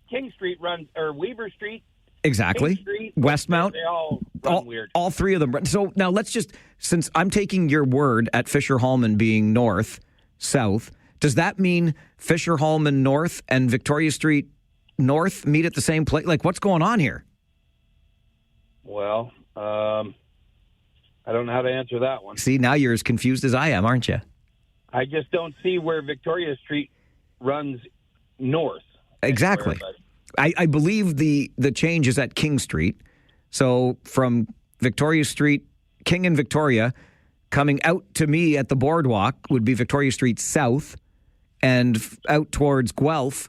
King Street runs, or Weber Street. Exactly. King Street, Westmount. They all run weird. All three of them. So now let's just, since I'm taking your word at Fisher-Hallman being north, south, does that mean Fisher-Hallman North and Victoria Street North meet at the same place? Like, what's going on here? Well, I don't know how to answer that one. See, now you're as confused as I am, aren't you? I just don't see where Victoria Street runs north. Exactly. I believe the change is at King Street. So from Victoria Street, King and Victoria, coming out to me at the boardwalk would be Victoria Street South, and out towards Guelph,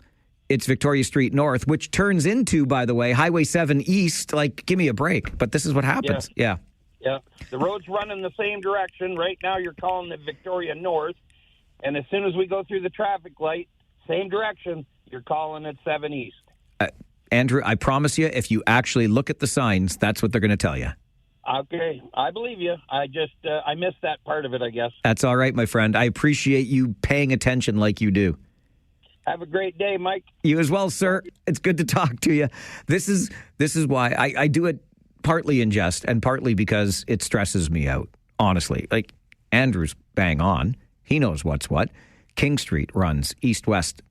it's Victoria Street North, which turns into, by the way, Highway 7 East. Like, give me a break. But this is what happens. Yeah. Yeah. The roads run in the same direction. Right now you're calling it Victoria North. And as soon as we go through the traffic light, same direction, you're calling it 7 East. Andrew, I promise you, if you actually look at the signs, that's what they're going to tell you. Okay. I believe you. I just, I missed that part of it, I guess. That's all right, my friend. I appreciate you paying attention like you do. Have a great day, Mike. You as well, sir. It's good to talk to you. This is why I do it partly in jest and partly because it stresses me out, honestly. Like, Andrew's bang on. He knows what's what. King Street runs east-west,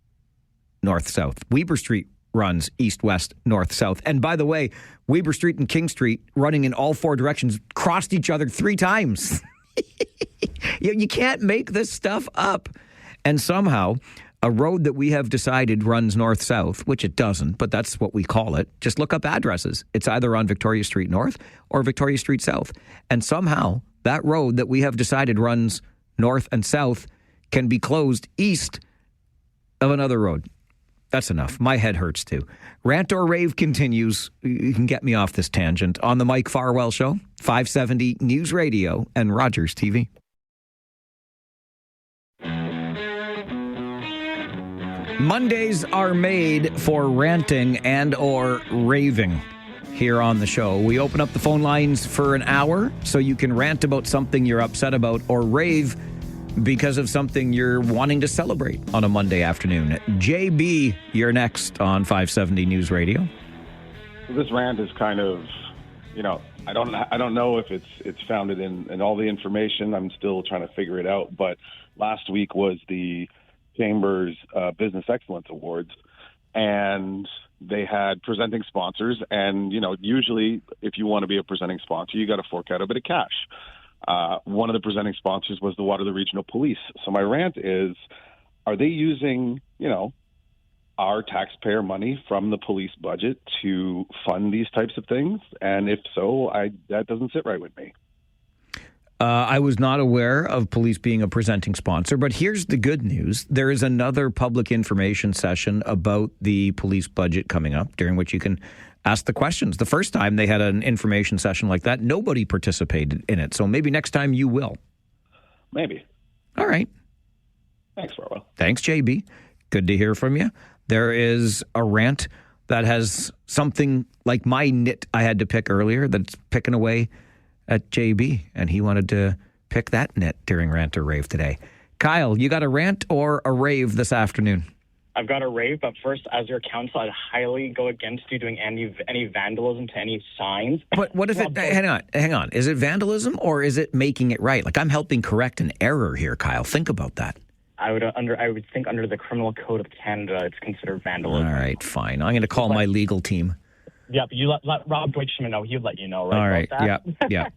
north-south. Weber Street runs east-west, north-south. And by the way, Weber Street and King Street, running in all four directions, crossed each other 3 times. You can't make this stuff up. And somehow, a road that we have decided runs north-south, which it doesn't, but that's what we call it. Just look up addresses. It's either on Victoria Street North or Victoria Street South. And somehow, that road that we have decided runs north and south can be closed east of another road. That's enough. My head hurts too. Rant or Rave continues. You can get me off this tangent on the Mike Farwell Show, 570 News Radio and Rogers TV. Mondays are made for ranting and or raving here on the show. We open up the phone lines for an hour so you can rant about something you're upset about or rave because of something you're wanting to celebrate on a Monday afternoon. JB, you're next on 570 News Radio. This rant is kind of, I don't know if it's founded in all the information. I'm still trying to figure it out. But last week was the Chamber's Business Excellence Awards, and they had presenting sponsors. And, usually if you want to be a presenting sponsor, you got to fork out a bit of cash. One of the presenting sponsors was the Waterloo Regional Police. So my rant is, are they using, our taxpayer money from the police budget to fund these types of things? And if so, that doesn't sit right with me. I was not aware of police being a presenting sponsor, but here's the good news. There is another public information session about the police budget coming up, during which you can ask the questions. The first time they had an information session like that, nobody participated in it. So maybe next time you will. Maybe. All right. Thanks, Farwell. Thanks, JB. Good to hear from you. There is a rant that has something like my nit I had to pick earlier that's picking away at JB, and he wanted to pick that nit during Rant or Rave today. Kyle, you got a rant or a rave this afternoon? I've got a rave, but first, as your counsel, I'd highly go against you doing any vandalism to any signs. But what if it... Hang on. Is it vandalism or is it making it right? Like, I'm helping correct an error here, Kyle. Think about that. I would think under the Criminal Code of Canada, it's considered vandalism. All right, fine. I'm going to call my legal team. Yeah, but you let Rob Deutschman know. He'd let you know, right? All right. Yeah.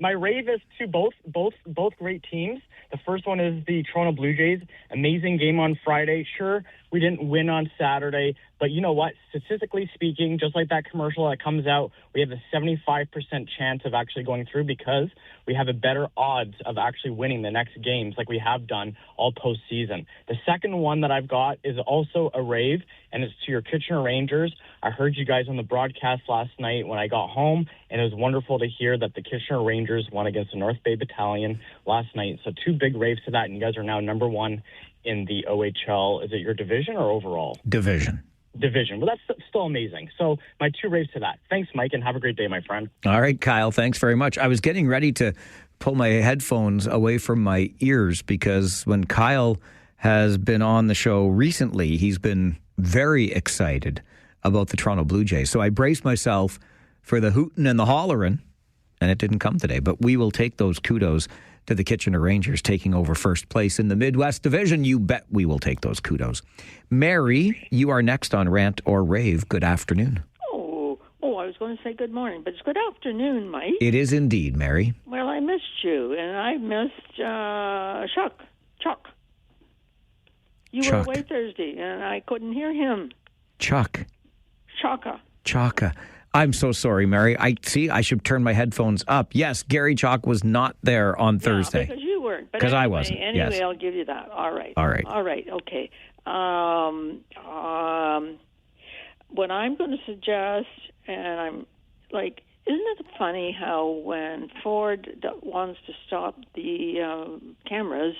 My rave is to both great teams. The first one is the Toronto Blue Jays. Amazing game on Friday. Sure, we didn't win on Saturday, but you know what? Statistically speaking, just like that commercial that comes out, we have a 75% chance of actually going through because we have a better odds of actually winning the next games like we have done all postseason. The second one that I've got is also a rave, and it's to your Kitchener Rangers. I heard you guys on the broadcast broadcast last night when I got home, and it was wonderful to hear that the Kitchener Rangers won against the North Bay Battalion last night. So 2 big raves to that, and you guys are now number 1 in the OHL. Is it your division or overall? Division. Well, that's still amazing. So my 2 raves to that. Thanks, Mike, and have a great day, my friend. All right, Kyle, thanks very much. I was getting ready to pull my headphones away from my ears because when Kyle has been on the show recently, he's been very excited about the Toronto Blue Jays. So I braced myself for the hootin' and the hollerin', and it didn't come today. But we will take those kudos to the Kitchener Rangers taking over first place in the Midwest Division. You bet we will take those kudos. Mary, you are next on Rant or Rave. Good afternoon. I was going to say good morning, but it's good afternoon, Mike. It is indeed, Mary. Well, I missed you, and I missed Chuck. You were away Thursday, and I couldn't hear him. Chaka. I'm so sorry, Mary. I should turn my headphones up. Yes, Gary Chalk was not there on Thursday. Because you weren't. Because I wasn't. Anyway, yes. I'll give you that. All right. Okay. What I'm going to suggest, and I'm like, isn't it funny how when Ford wants to stop the cameras,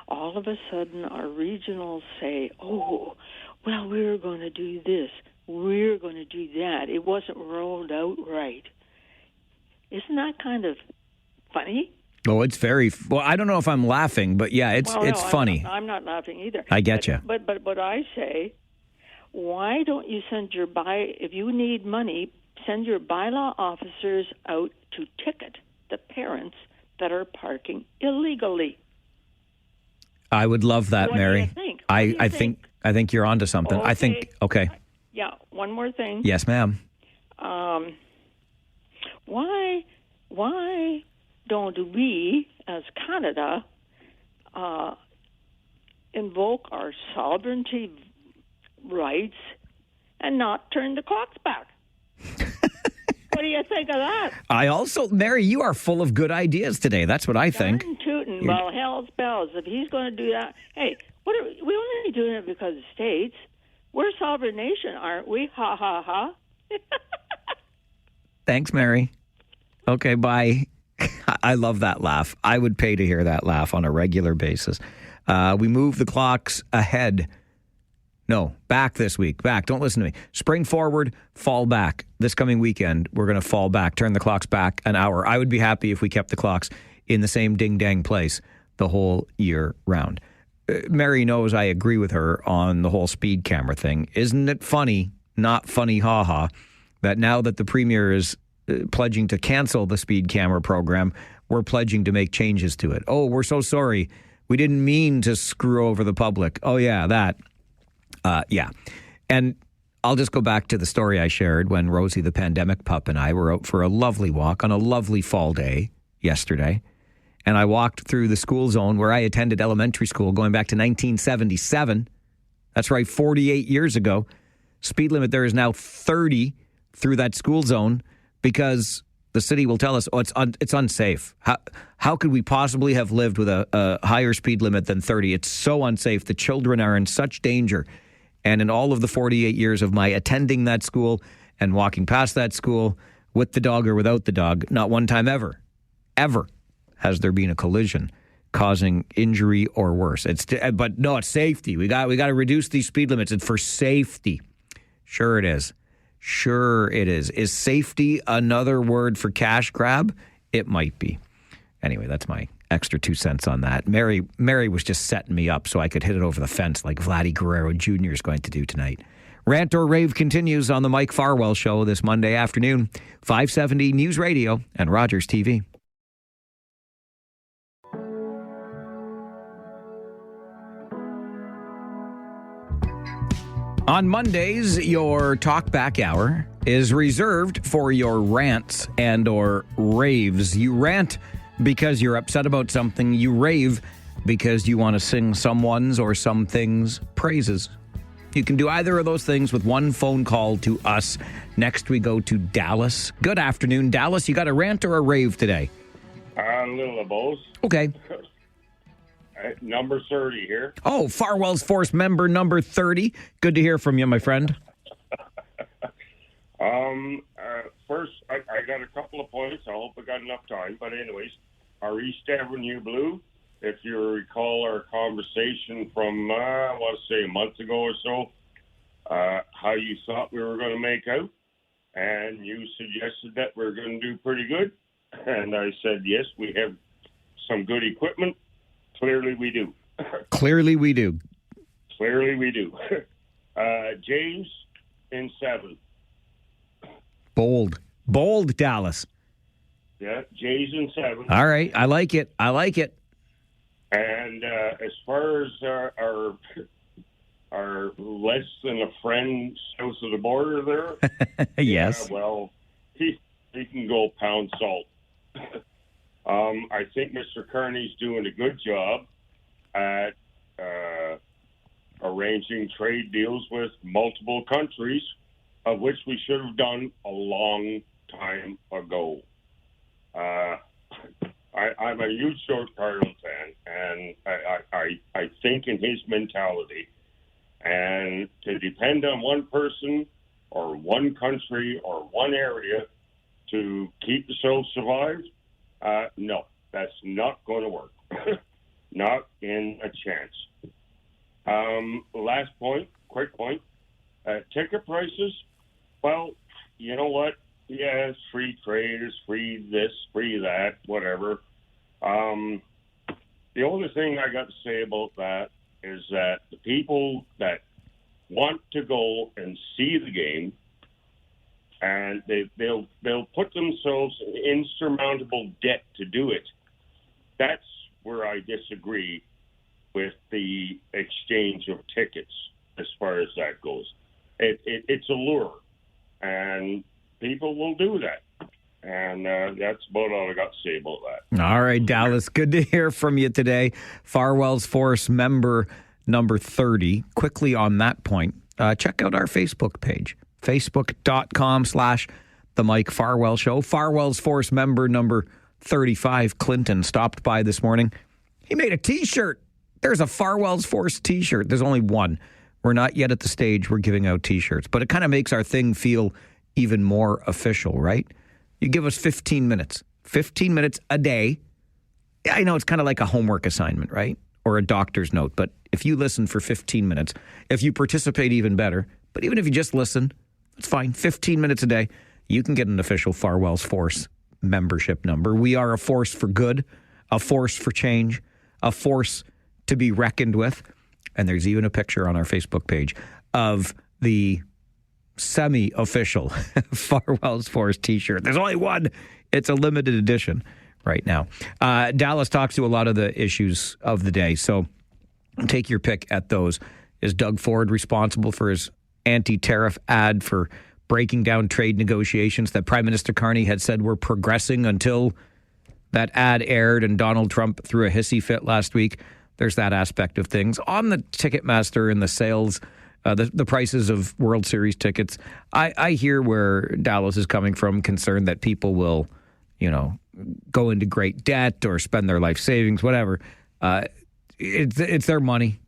all of a sudden our regionals say, oh, well, we're going to do this. We're going to do that. It wasn't rolled out right. Isn't that kind of funny? Oh, it's very... Well, I don't know if I'm laughing, but yeah, it's funny. I'm not laughing either. I get you. But I say, why don't you if you need money, send your bylaw officers out to ticket the parents that are parking illegally? I would love that, What Mary. do you think? I think you're onto something. Okay. Okay. Yeah, one more thing. Yes, ma'am. Why don't we, as Canada, invoke our sovereignty rights and not turn the clocks back? What do you think of that? Mary, you are full of good ideas today. That's what I think. Tootin'. Well, hell's bells. If he's going to do that, hey, we only doing it because of states. We're a sovereign nation, aren't we? Ha, ha, ha. Thanks, Mary. Okay, bye. I love that laugh. I would pay to hear that laugh on a regular basis. We move the clocks ahead. No, back this week. Back. Don't listen to me. Spring forward, fall back. This coming weekend, we're going to fall back, turn the clocks back an hour. I would be happy if we kept the clocks in the same ding-dang place the whole year round. Mary knows I agree with her on the whole speed camera thing. Isn't it funny, not funny, ha-ha, that now that the Premier is pledging to cancel the speed camera program, we're pledging to make changes to it. Oh, we're so sorry. We didn't mean to screw over the public. Oh, yeah, that. Yeah. And I'll just go back to the story I shared when Rosie the pandemic pup and I were out for a lovely walk on a lovely fall day yesterday. And I walked through the school zone where I attended elementary school going back to 1977. That's right, 48 years ago. Speed limit there is now 30 through that school zone because the city will tell us, oh, it's unsafe. How could we possibly have lived with a higher speed limit than 30? It's so unsafe. The children are in such danger. And in all of the 48 years of my attending that school and walking past that school with the dog or without the dog, not one time ever has there been a collision causing injury or worse. But no, it's safety. We got to reduce these speed limits. It's for safety. Sure it is. Is safety another word for cash grab? It might be. Anyway, that's my extra 2 cents on that. Mary was just setting me up so I could hit it over the fence like Vladdy Guerrero Jr. is going to do tonight. Rant or Rave continues on the Mike Farwell Show this Monday afternoon, 570 News Radio and Rogers TV. On Mondays, your Talkback Hour is reserved for your rants and or raves. You rant because you're upset about something. You rave because you want to sing someone's or something's praises. You can do either of those things with one phone call to us. Next, we go to Dallas. Good afternoon, Dallas. You got a rant or a rave today? A little of both. Okay. Number 30 here. Oh, Farwell's Force member number 30. Good to hear from you, my friend. First, I got a couple of points. I hope I got enough time. But anyways, our East Avenue Blue, if you recall our conversation from, I want to say a month ago or so, how you thought we were going to make out. And you suggested that we're going to do pretty good. And I said, yes, we have some good equipment. Clearly we do. Clearly we do. Clearly we do. James in 7. Bold, Dallas. Yeah, Jays in 7. All right, I like it. And as far as our less than a friend south of the border there, yes. Yeah, well, he can go pound salt. I think Mr. Kearney's doing a good job at arranging trade deals with multiple countries, of which we should have done a long time ago. I'm a huge George Cardinal fan, and I think in his mentality. And to depend on one person or one country or one area to keep the show survived, no, that's not going to work. Not in a chance. Last point, quick point. Ticket prices, well, you know what? Yeah, it's free trade, it's free this, free that, whatever. The only thing I got to say about that is that the people that want to go and see the game, and they'll put themselves in insurmountable debt to do it. That's where I disagree with the exchange of tickets as far as that goes. It's a lure, and people will do that. And that's about all I got to say about that. All right, Dallas, good to hear from you today. Farwell's Force member number 30. Quickly on that point, check out our Facebook page, facebook.com/The Mike Farwell Show. Farwell's Force member number 35, Clinton, stopped by this morning. He made a T-shirt. There's a Farwell's Force T-shirt. There's only one. We're not yet at the stage we're giving out T-shirts, but it kind of makes our thing feel even more official, right? You give us 15 minutes a day. I know it's kind of like a homework assignment, right? Or a doctor's note. But if you listen for 15 minutes, if you participate, even better. But even if you just listen, it's fine. 15 minutes a day, you can get an official Farwell's Force membership number. We are a force for good, a force for change, a force to be reckoned with. And there's even a picture on our Facebook page of the semi-official Farwell's Force T-shirt. There's only one. It's a limited edition right now. Dallas talks to a lot of the issues of the day, so take your pick at those. Is Doug Ford responsible for his anti-tariff ad for breaking down trade negotiations that Prime Minister Carney had said were progressing until that ad aired and Donald Trump threw a hissy fit last week? There's that aspect of things. On the Ticketmaster and the sales, the prices of World Series tickets, I hear where Dallas is coming from, concerned that people will, go into great debt or spend their life savings, whatever. It's their money.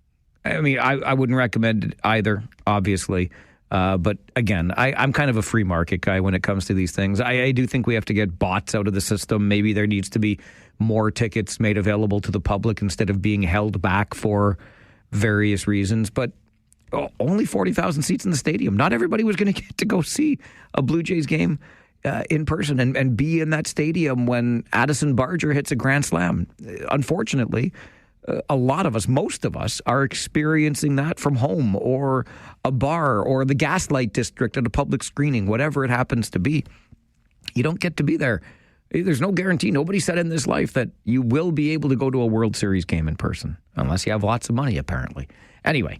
I mean, I wouldn't recommend it either, obviously. But again, I'm kind of a free market guy when it comes to these things. I do think we have to get bots out of the system. Maybe there needs to be more tickets made available to the public instead of being held back for various reasons. But only 40,000 seats in the stadium. Not everybody was going to get to go see a Blue Jays game in person and be in that stadium when Addison Barger hits a grand slam. Unfortunately, a lot of us, most of us, are experiencing that from home or a bar or the Gaslight District at a public screening, whatever it happens to be. You don't get to be there. There's no guarantee. Nobody said in this life that you will be able to go to a World Series game in person, unless you have lots of money, apparently. Anyway,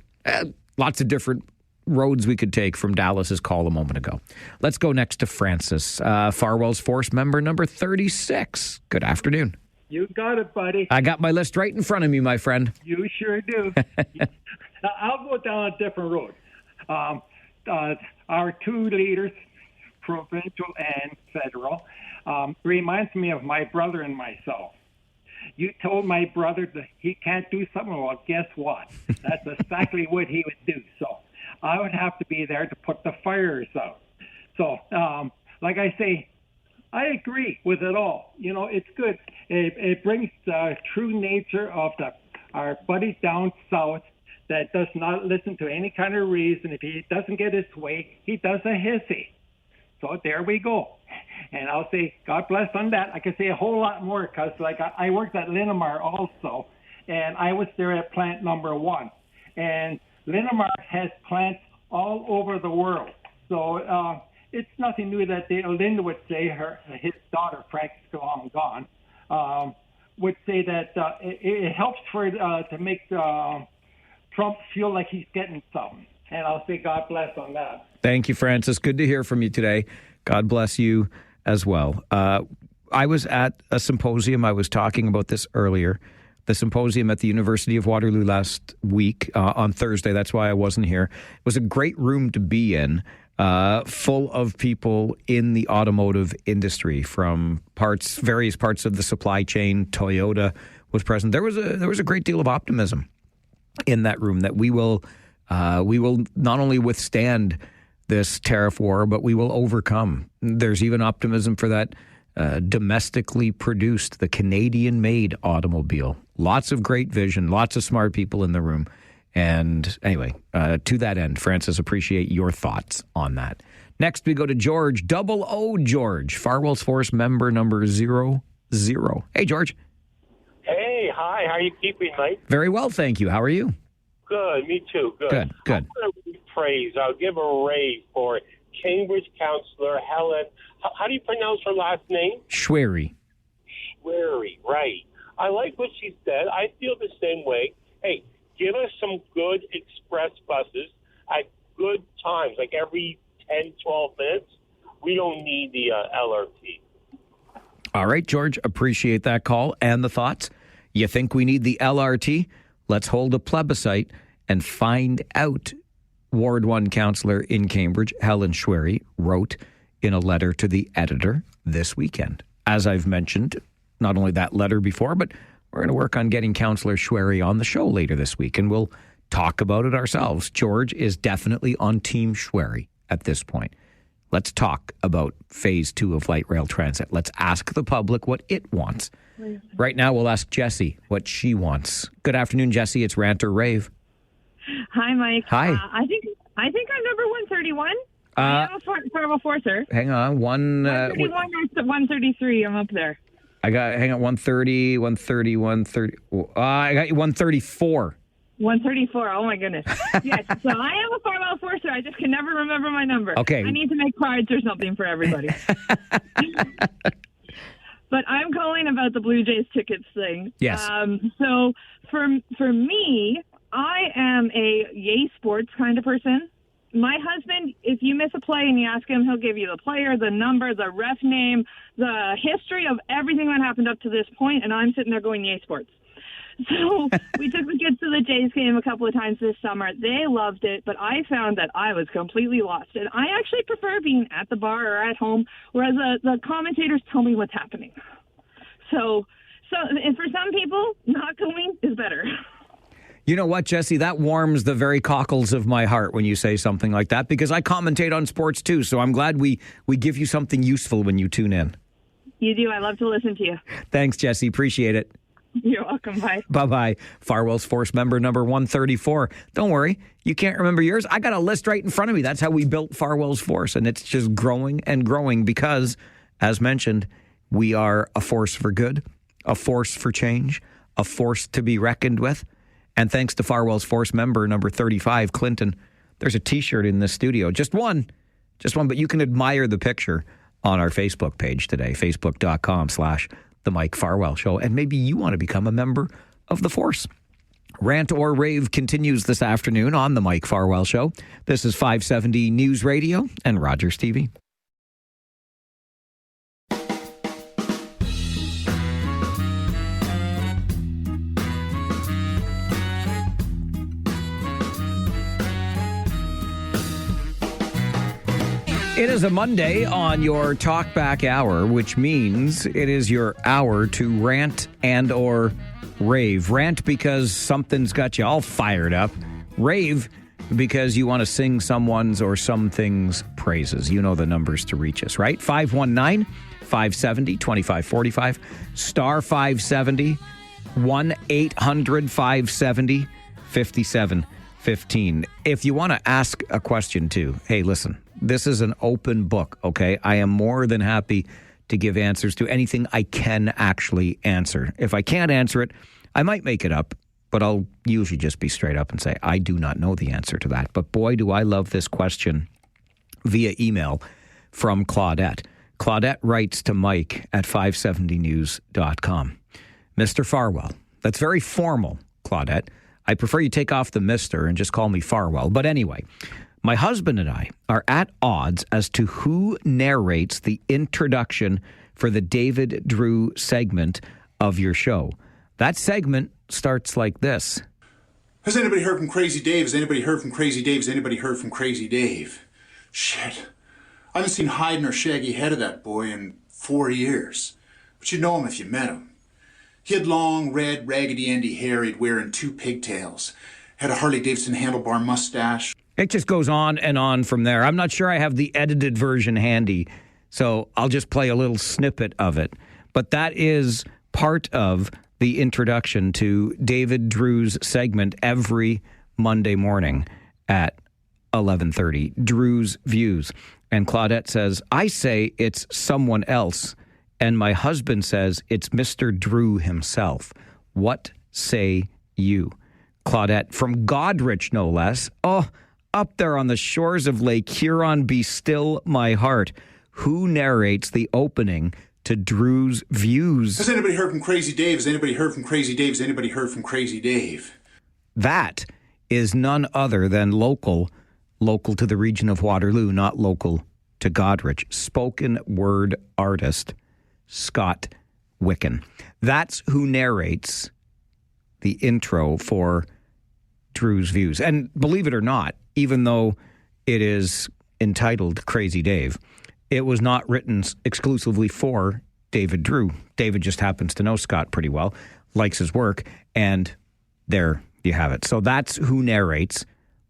lots of different roads we could take from Dallas's call a moment ago. Let's go next to Francis, Farwell's Force member number 36. Good afternoon. You got it, buddy. I got my list right in front of me, my friend. You sure do. I'll go down a different road. Our two leaders, provincial and federal, reminds me of my brother and myself. You told my brother that he can't do something. Well, guess what? That's exactly what he would do. So I would have to be there to put the fires out. So, like I say, I agree with it all. You know, it's good. It brings the true nature of our buddies down south that does not listen to any kind of reason. If he doesn't get his way, he does a hissy. So there we go. And I'll say, God bless on that. I can say a whole lot more because, like, I worked at Linamar also, and I was there at plant number 1. And Linamar has plants all over the world. So it's nothing new that Linda would say, his daughter, Frank's long gone, would say that it helps to make Trump feel like he's getting something. And I'll say God bless on that. Thank you, Francis. Good to hear from you today. God bless you as well. I was at a symposium. I was talking about this earlier. The symposium at the University of Waterloo last week on Thursday. That's why I wasn't here. It was a great room to be in, full of people in the automotive industry from various parts of the supply chain. Toyota was present. There was a great deal of optimism in that room that we will not only withstand this tariff war, but we will overcome. There's even optimism for that domestically produced, the Canadian-made automobile. Lots of great vision, lots of smart people in the room. And anyway, to that end, Francis, appreciate your thoughts on that. Next, we go to George, Double O George, Farwell's Force member number 00. Hey, George. Hey, hi. How are you keeping, mate? Very well, thank you. How are you? Good. Me too. Good. Good. I'm going to praise. I'll give a rave for Cambridge councillor Helen. How do you pronounce her last name? Schwery. Schwery, right. I like what she said. I feel the same way. Hey, give us some good express buses at good times, like every 10, 12 minutes. We don't need the LRT. All right, George, appreciate that call and the thoughts. You think we need the LRT? Let's hold a plebiscite and find out. Ward 1 councillor in Cambridge, Helen Schwery, wrote in a letter to the editor this weekend. As I've mentioned, not only that letter before, but we're going to work on getting Councillor Schwery on the show later this week, and we'll talk about it ourselves. George is definitely on Team Schwery at this point. Let's talk about Phase 2 of light rail transit. Let's ask the public what it wants. Right now, we'll ask Jessie what she wants. Good afternoon, Jessie. It's Rant or Rave. Hi, Mike. Hi. I think I'm number 131. I am a Farwell Forcer. Hang on. 131 or 133. I'm up there. Hang on. 130, 130, 130. I got you 134. 134. Oh, my goodness. Yes. So I am a Farwell Forcer. I just can never remember my number. Okay. I need to make cards or something for everybody. But I'm calling about the Blue Jays tickets thing. Yes. So for me, I am a yay sports kind of person. My husband, if you miss a play and you ask him, he'll give you the player, the number, the ref name, the history of everything that happened up to this point, and I'm sitting there going, yay sports. So we took the kids to the Jays game a couple of times this summer. They loved it, but I found that I was completely lost. And I actually prefer being at the bar or at home, whereas the commentators tell me what's happening. So and for some people, not going is better. You know what, Jesse? That warms the very cockles of my heart when you say something like that, because I commentate on sports too. So I'm glad we give you something useful when you tune in. You do. I love to listen to you. Thanks, Jesse. Appreciate it. You're welcome. Bye. Bye-bye. Farwell's Force member number 134. Don't worry. You can't remember yours. I got a list right in front of me. That's how we built Farwell's Force. And it's just growing and growing because, as mentioned, we are a force for good, a force for change, a force to be reckoned with. And thanks to Farwell's Force member number 35, Clinton, there's a T-shirt in the studio. Just one, but you can admire the picture on our Facebook page today, facebook.com/The Mike Farwell Show. And maybe you want to become a member of the Force. Rant or Rave continues this afternoon on The Mike Farwell Show. This is 570 News Radio and Rogers TV. It is a Monday on your Talkback Hour, which means it is your hour to rant and or rave. Rant because something's got you all fired up. Rave because you want to sing someone's or something's praises. You know the numbers to reach us, right? 519-570-2545, star 570, 1-800-570-5715. If you want to ask a question too, hey, listen, this is an open book, okay? I am more than happy to give answers to anything I can actually answer. If I can't answer it, I might make it up, but I'll usually just be straight up and say, I do not know the answer to that. But boy, do I love this question via email from Claudette. Claudette writes to Mike at 570news.com. Mr. Farwell. That's very formal, Claudette. I prefer you take off the Mr. and just call me Farwell. But anyway, my husband and I are at odds as to who narrates the introduction for the David Drewe segment of your show. That segment starts like this. Has anybody heard from Crazy Dave? Has anybody heard from Crazy Dave? Has anybody heard from Crazy Dave? Shit. I haven't seen hide nor shaggy head of that boy in 4 years. But you'd know him if you met him. He had long, red, Raggedy Andy hair he'd wear in 2 pigtails. Had a Harley-Davidson handlebar mustache. It just goes on and on from there. I'm not sure I have the edited version handy, so I'll just play a little snippet of it. But that is part of the introduction to David Drewe's segment every Monday morning at 11:30, Drew's Views. And Claudette says, I say it's someone else, and my husband says it's Mr. Drewe himself. What say you? Claudette, from Godrich, no less. Oh, up there on the shores of Lake Huron, be still my heart. Who narrates the opening to Drew's Views? Has anybody heard from Crazy Dave? Has anybody heard from Crazy Dave? Has anybody heard from Crazy Dave? That is none other than local to the region of Waterloo, not local to Godrich. Spoken word artist Scott Wicken. That's who narrates the intro for Drew's Views. And believe it or not, even though it is entitled Crazy Dave, it was not written exclusively for David Drewe. David just happens to know Scott pretty well, likes his work, and there you have it. So that's who narrates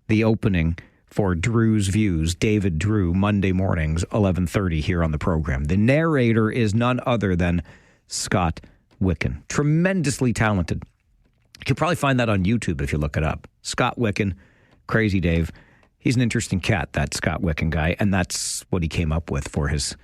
the opening for Drew's Views, David Drewe, Monday mornings, 11:30 here on the program. The narrator is none other than Scott Wicken. Tremendously talented. You can probably find that on YouTube if you look it up. Scott Wicken, Crazy Dave. He's an interesting cat, that Scott Wicken guy, and that's what he came up with for his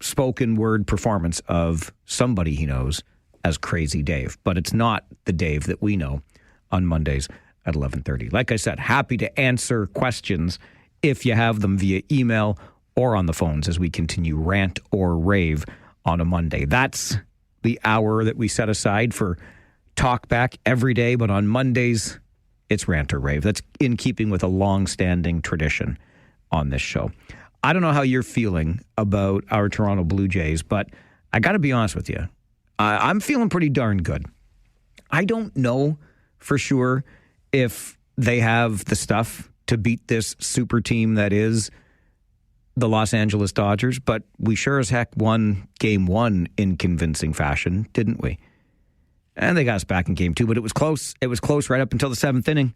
spoken word performance of somebody he knows as Crazy Dave. But it's not the Dave that we know on Mondays at 11:30. Like I said, happy to answer questions if you have them via email or on the phones as we continue rant or rave on a Monday. That's the hour that we set aside for Talkback every day, but on Mondays, it's rant or rave. That's in keeping with a long-standing tradition on this show. I don't know how you're feeling about our Toronto Blue Jays, but I got to be honest with you. I'm feeling pretty darn good. I don't know for sure if they have the stuff to beat this super team that is the Los Angeles Dodgers, but we sure as heck won Game 1 in convincing fashion, didn't we? And they got us back in Game 2, but it was close. It was close right up until the 7th inning.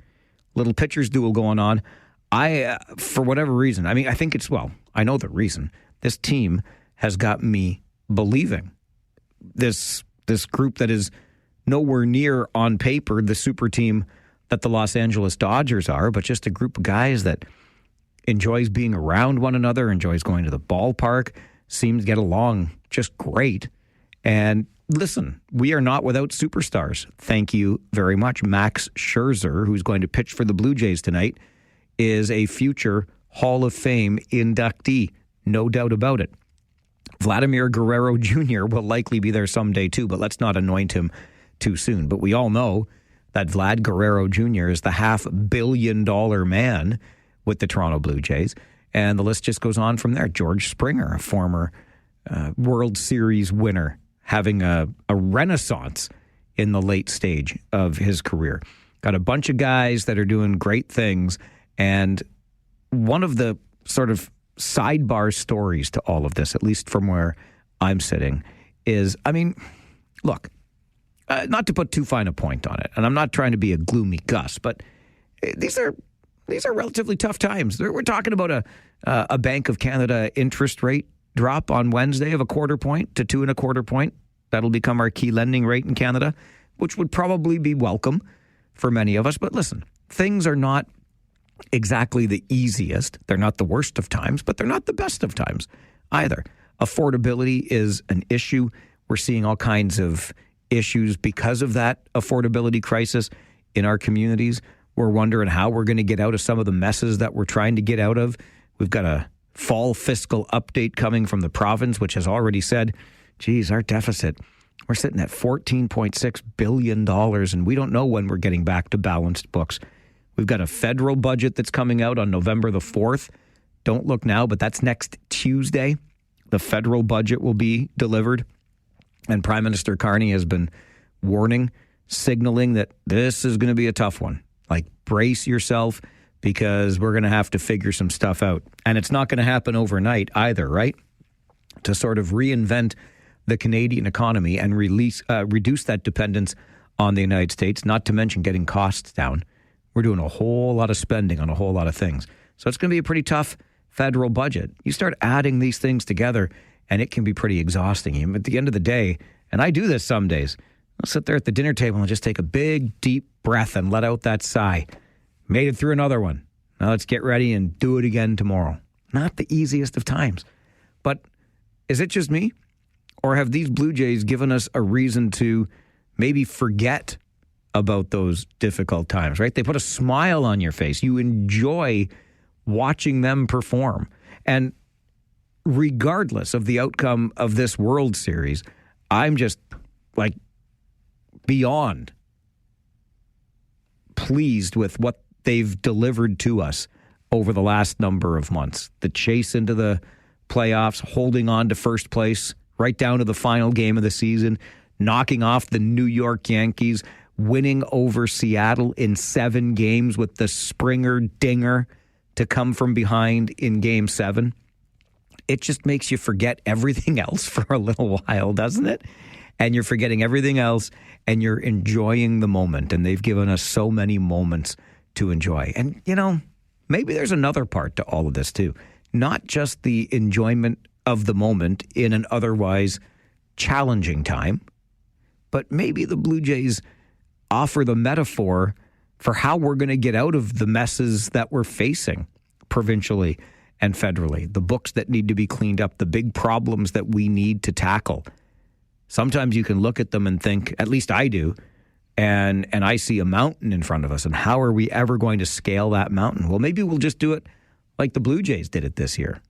Little pitcher's duel going on. For whatever reason, I think I know the reason. This team has got me believing this group that is nowhere near on paper the super team that the Los Angeles Dodgers are, but just a group of guys that enjoys being around one another, enjoys going to the ballpark, seems to get along just great. And listen, we are not without superstars. Thank you very much. Max Scherzer, who's going to pitch for the Blue Jays tonight, is a future Hall of Fame inductee. No doubt about it. Vladimir Guerrero Jr. will likely be there someday too, but let's not anoint him too soon. But we all know that Vlad Guerrero Jr. is the $500 million man with the Toronto Blue Jays. And the list just goes on from there. George Springer, a former World Series winner, having a renaissance in the late stage of his career. Got a bunch of guys that are doing great things. And one of the sort of sidebar stories to all of this, at least from where I'm sitting, is, look, not to put too fine a point on it, and I'm not trying to be a gloomy Gus, but these are these are relatively tough times. We're talking about a Bank of Canada interest rate drop on Wednesday of 1/4 point to 2 1/4 point. That'll become our key lending rate in Canada, which would probably be welcome for many of us. But listen, things are not exactly the easiest. They're not the worst of times, but they're not the best of times either. Affordability is an issue. We're seeing all kinds of issues because of that affordability crisis in our communities. We're wondering how we're going to get out of some of the messes that we're trying to get out of. We've got a fall fiscal update coming from the province, which has already said, geez, our deficit, we're sitting at $14.6 billion, and we don't know when we're getting back to balanced books. We've got a federal budget that's coming out on November the 4th. Don't look now, but that's next Tuesday. The federal budget will be delivered. And Prime Minister Carney has been warning, signaling that this is going to be a tough one. Like, brace yourself because we're going to have to figure some stuff out. And it's not going to happen overnight either, right? To sort of reinvent the Canadian economy and reduce that dependence on the United States, not to mention getting costs down. We're doing a whole lot of spending on a whole lot of things. So it's going to be a pretty tough federal budget. You start adding these things together, and it can be pretty exhausting. At the end of the day, and I do this some days, I'll sit there at the dinner table and just take a big, deep breath and let out that sigh. Made it through another one. Now let's get ready and do it again tomorrow. Not the easiest of times. But is it just me? Or have these Blue Jays given us a reason to maybe forget about those difficult times, right? They put a smile on your face. You enjoy watching them perform. And regardless of the outcome of this World Series, I'm just like beyond pleased with what they've delivered to us over the last number of months. The chase into the playoffs, holding on to first place right down to the final game of the season, knocking off the New York Yankees, winning over Seattle in 7 games with the Springer dinger to come from behind in Game 7. It just makes you forget everything else for a little while, doesn't it? And you're forgetting everything else, and you're enjoying the moment. And they've given us so many moments to enjoy. And, you know, maybe there's another part to all of this, too. Not just the enjoyment of the moment in an otherwise challenging time, but maybe the Blue Jays offer the metaphor for how we're going to get out of the messes that we're facing provincially and federally, the books that need to be cleaned up, the big problems that we need to tackle. Sometimes you can look at them and think, at least I do, and I see a mountain in front of us, and how are we ever going to scale that mountain? Well, maybe we'll just do it like the Blue Jays did it this year,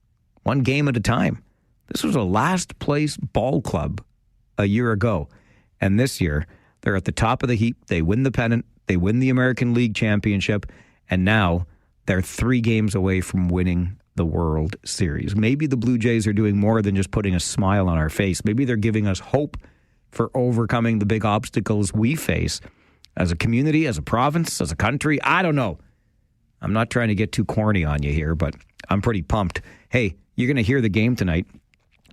one game at a time. This was a last-place ball club a year ago, and this year they're at the top of the heap. They win the pennant, they win the American League Championship, and now they're 3 games away from winning the World Series. Maybe the Blue Jays are doing more than just putting a smile on our face. Maybe they're giving us hope for overcoming the big obstacles we face as a community, as a province, as a country. I don't know. I'm not trying to get too corny on you here, but I'm pretty pumped. Hey, you're going to hear the game tonight.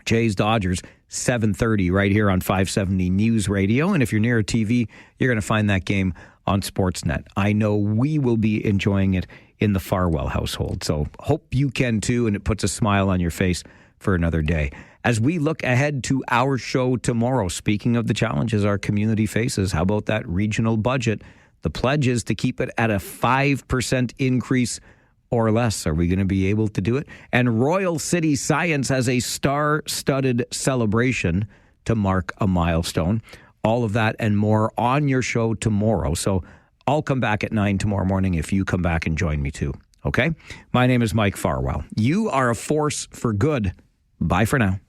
Jays-Dodgers, 7:30 right here on 570 News Radio. And if you're near a TV, you're going to find that game on Sportsnet. I know we will be enjoying it in the Farwell household. So hope you can too, and it puts a smile on your face for another day. As we look ahead to our show tomorrow, speaking of the challenges our community faces, how about that regional budget? The pledge is to keep it at a 5% increase or less. Are we going to be able to do it? And Royal City Science has a star-studded celebration to mark a milestone. All of that and more on your show tomorrow. So I'll come back at 9 tomorrow morning if you come back and join me too. Okay? My name is Mike Farwell. You are a force for good. Bye for now.